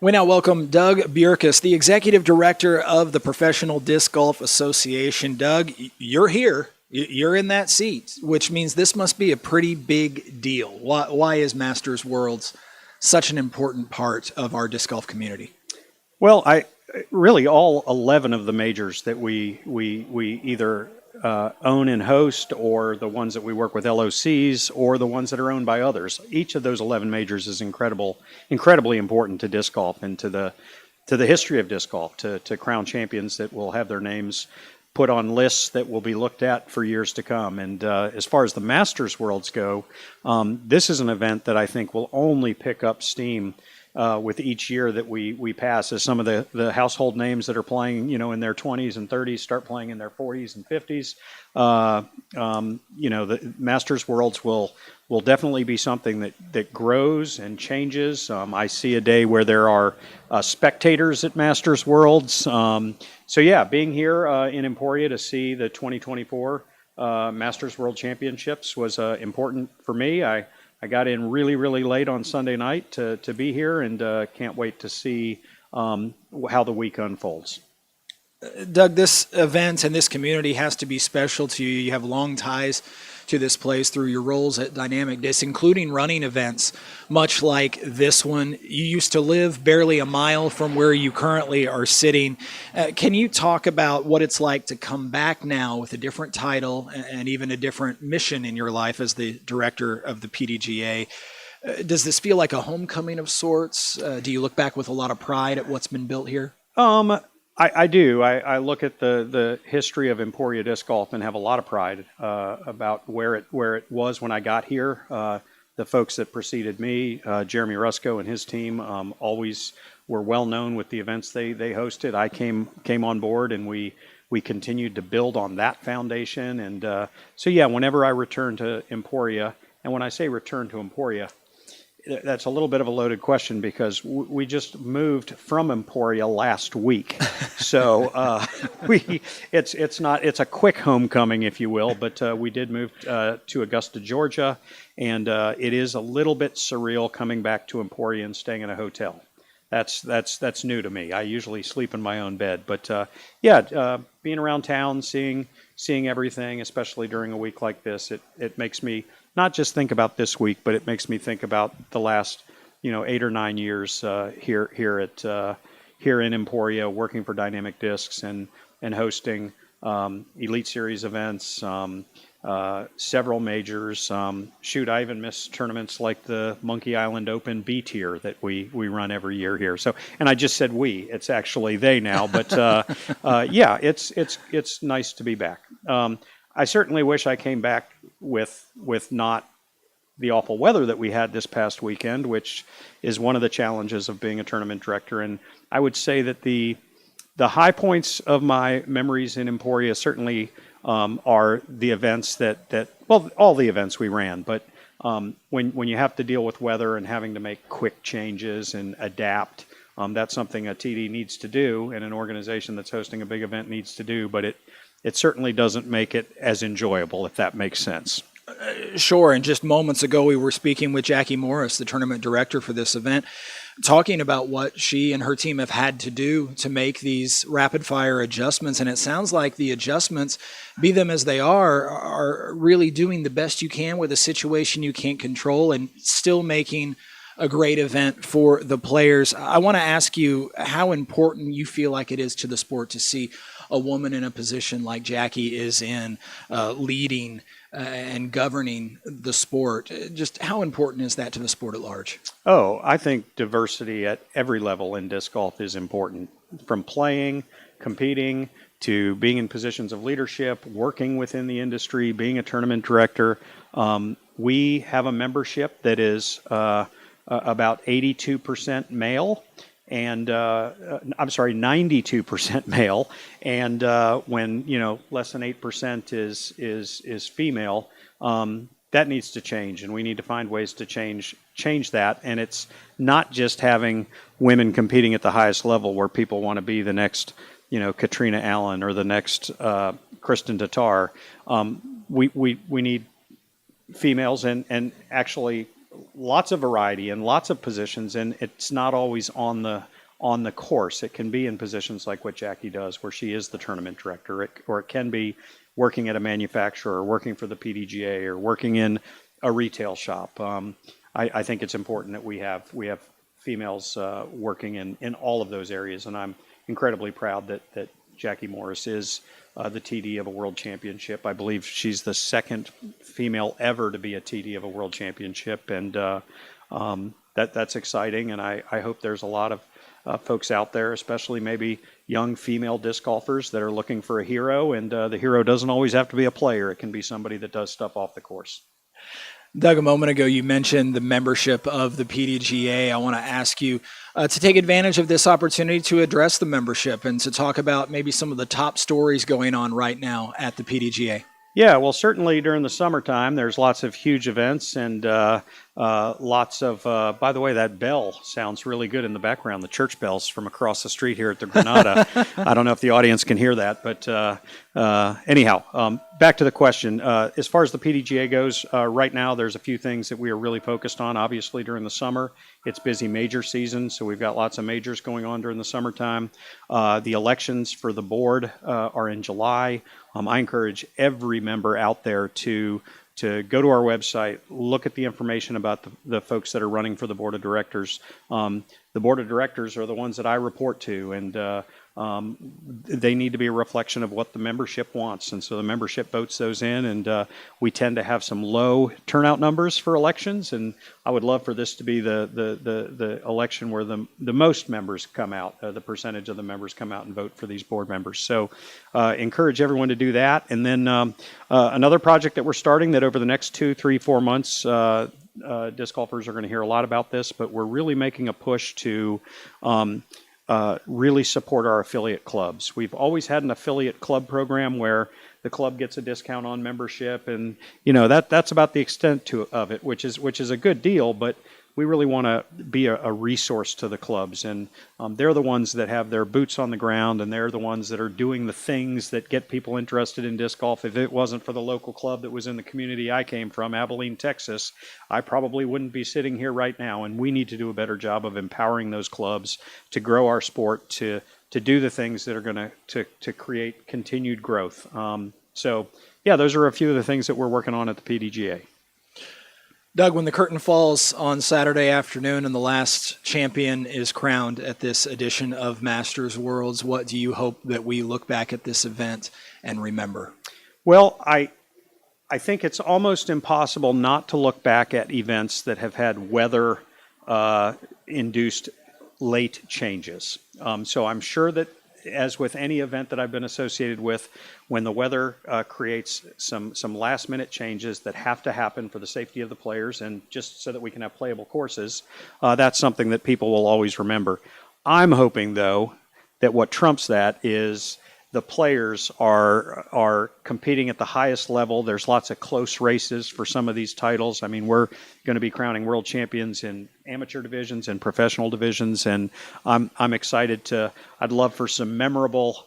We now welcome Doug Bjerkaas, the Executive Director of the Professional Disc Golf Association. Doug, you're here. You're in that seat, which means this must be a pretty big deal. Why is Masters Worlds such an important part of our disc golf community? Well, really all 11 of the majors that we either own and host, or the ones that we work with LOCs, or the ones that are owned by others. Each of those 11 majors is incredibly important to disc golf and to the history of disc golf, to crown champions that will have their names put on lists that will be looked at for years to come. And as far as the Masters Worlds go, this is an event that I think will only pick up steam with each year that we pass, as some of the household names that are playing, in their 20s and 30s start playing in their 40s and 50s. The Masters Worlds will definitely be something that grows and changes. I see a day where there are spectators at Masters Worlds. Being here in Emporia to see the 2024 Masters World Championships was important for me. I got in really, really late on Sunday night to be here, and can't wait to see how the week unfolds. Doug, this event and this community has to be special to you. You have long ties to this place through your roles at Dynamic Disc, including running events, much like this one. You used to live barely a mile from where you currently are sitting. Can you talk about what it's like to come back now with a different title and even a different mission in your life as the director of the PDGA? Does this feel like a homecoming of sorts? Do you look back with a lot of pride at what's been built here? I do. I look at the history of Emporia Disc Golf and have a lot of pride about where it was when I got here. The folks that preceded me, Jeremy Rusco and his team, always were well known with the events they hosted. I came on board, and we continued to build on that foundation. And whenever I return to Emporia, and when I say return to Emporia, that's a little bit of a loaded question, because we just moved from Emporia last week. So it's a quick homecoming, if you will, but we did move to Augusta, Georgia, and it is a little bit surreal coming back to Emporia and staying in a hotel. That's new to me. I usually sleep in my own bed, but being around town, seeing everything, especially during a week like this, it makes me not just think about this week, but it makes me think about the last 8 or 9 years here in Emporia, working for Dynamic Discs and hosting Elite Series events, several majors. I even miss tournaments like the Monkey Island Open B tier that we run every year here. So, and I just said we, it's actually they now, but it's nice to be back. I certainly wish I came back with not the awful weather that we had this past weekend, which is one of the challenges of being a tournament director. And I would say that the high points of my memories in Emporia certainly are the events all the events we ran, but when you have to deal with weather and having to make quick changes and adapt, that's something a TD needs to do, and an organization that's hosting a big event needs to do, but it certainly doesn't make it as enjoyable, if that makes sense. Sure, and just moments ago we were speaking with Jackie Morris, the tournament director for this event, talking about what she and her team have had to do to make these rapid-fire adjustments, and it sounds like the adjustments, be them as they are really doing the best you can with a situation you can't control and still making a great event for the players. I want to ask you how important you feel like it is to the sport to see a woman in a position like Jackie is in, leading and governing the sport. Just how important is that to the sport at large? Oh, I think diversity at every level in disc golf is important. From playing, competing, to being in positions of leadership, working within the industry, being a tournament director. We have a membership that is about 82% male, and 92% male, and when less than 8% is female, that needs to change, and we need to find ways to change that. And it's not just having women competing at the highest level where people want to be the next Katrina Allen or the next Kristen Tatar. We need females, and actually lots of variety and lots of positions, and it's not always on the course. It can be in positions like what Jackie does, where she is the tournament director, or it can be working at a manufacturer, or working for the PDGA, or working in a retail shop. I think it's important that we have females working in all of those areas, and I'm incredibly proud that Jackie Morris is the TD of a world championship. I believe she's the second female ever to be a TD of a world championship, and that's exciting. And I hope there's a lot of folks out there, especially maybe young female disc golfers, that are looking for a hero. And the hero doesn't always have to be a player. It can be somebody that does stuff off the course. Doug, a moment ago, you mentioned the membership of the PDGA. I want to ask you to take advantage of this opportunity to address the membership and to talk about maybe some of the top stories going on right now at the PDGA. Yeah, well, certainly during the summertime, there's lots of huge events and lots of, by the way, that bell sounds really good in the background, the church bells from across the street here at the Granada. I don't know if the audience can hear that, but anyhow, back to the question. As far as the PDGA goes, right now there's a few things that we are really focused on. Obviously, during the summer, it's busy major season, so we've got lots of majors going on during the summertime. The elections for the board are in July. I encourage every member out there to go to our website, look at the information about the folks that are running for the board of directors. The board of directors are the ones that I report to, and they need to be a reflection of what the membership wants. And so the membership votes those in, and we tend to have some low turnout numbers for elections. And I would love for this to be the election where the most members come out, the percentage of the members come out and vote for these board members. So encourage everyone to do that. And then another project that we're starting, that over the next 2, 3, 4 months, disc golfers are going to hear a lot about this, but we're really making a push to really support our affiliate clubs. We've always had an affiliate club program where the club gets a discount on membership, and that's about the extent of it, which is a good deal, but we really want to be a resource to the clubs, and they're the ones that have their boots on the ground, and they're the ones that are doing the things that get people interested in disc golf. If it wasn't for the local club that was in the community I came from, Abilene, Texas, I probably wouldn't be sitting here right now, and we need to do a better job of empowering those clubs to grow our sport, to do the things that are going to create continued growth. So yeah, those are a few of the things that we're working on at the PDGA. Doug, when the curtain falls on Saturday afternoon and the last champion is crowned at this edition of Masters Worlds, what do you hope that we look back at this event and remember? Well, I think it's almost impossible not to look back at events that have had weather induced late changes. So I'm sure that, as with any event that I've been associated with, when the weather creates some last minute changes that have to happen for the safety of the players and just so that we can have playable courses, that's something that people will always remember. I'm hoping, though, that what trumps that is the players are competing at the highest level. There's lots of close races for some of these titles. I mean, we're going to be crowning world champions in amateur divisions and professional divisions, and I'm excited to. I'd love for some memorable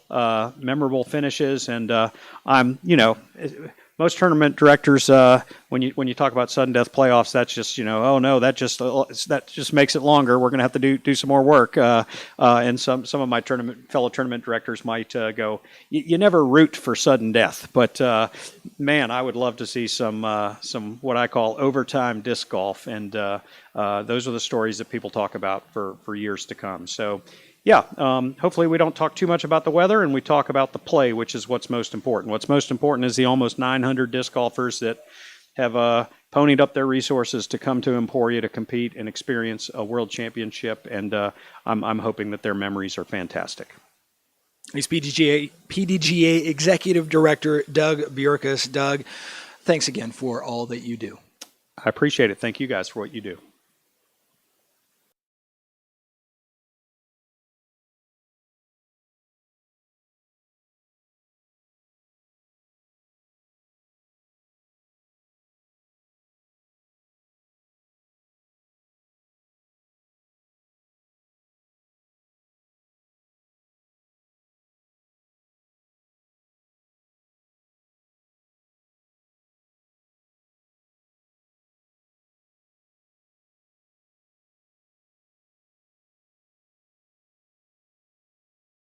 finishes, and most tournament directors, when you talk about sudden death playoffs, that's just oh no, that just makes it longer. We're going to have to do some more work. And some of my fellow tournament directors might go, you never root for sudden death, but man, I would love to see some what I call overtime disc golf, and those are the stories that people talk about for years to come. So. Yeah, hopefully we don't talk too much about the weather, and we talk about the play, which is what's most important. What's most important is the almost 900 disc golfers that have ponied up their resources to come to Emporia to compete and experience a world championship, and I'm hoping that their memories are fantastic. He's PDGA Executive Director Doug Bjerkaas. Doug, thanks again for all that you do. I appreciate it. Thank you guys for what you do.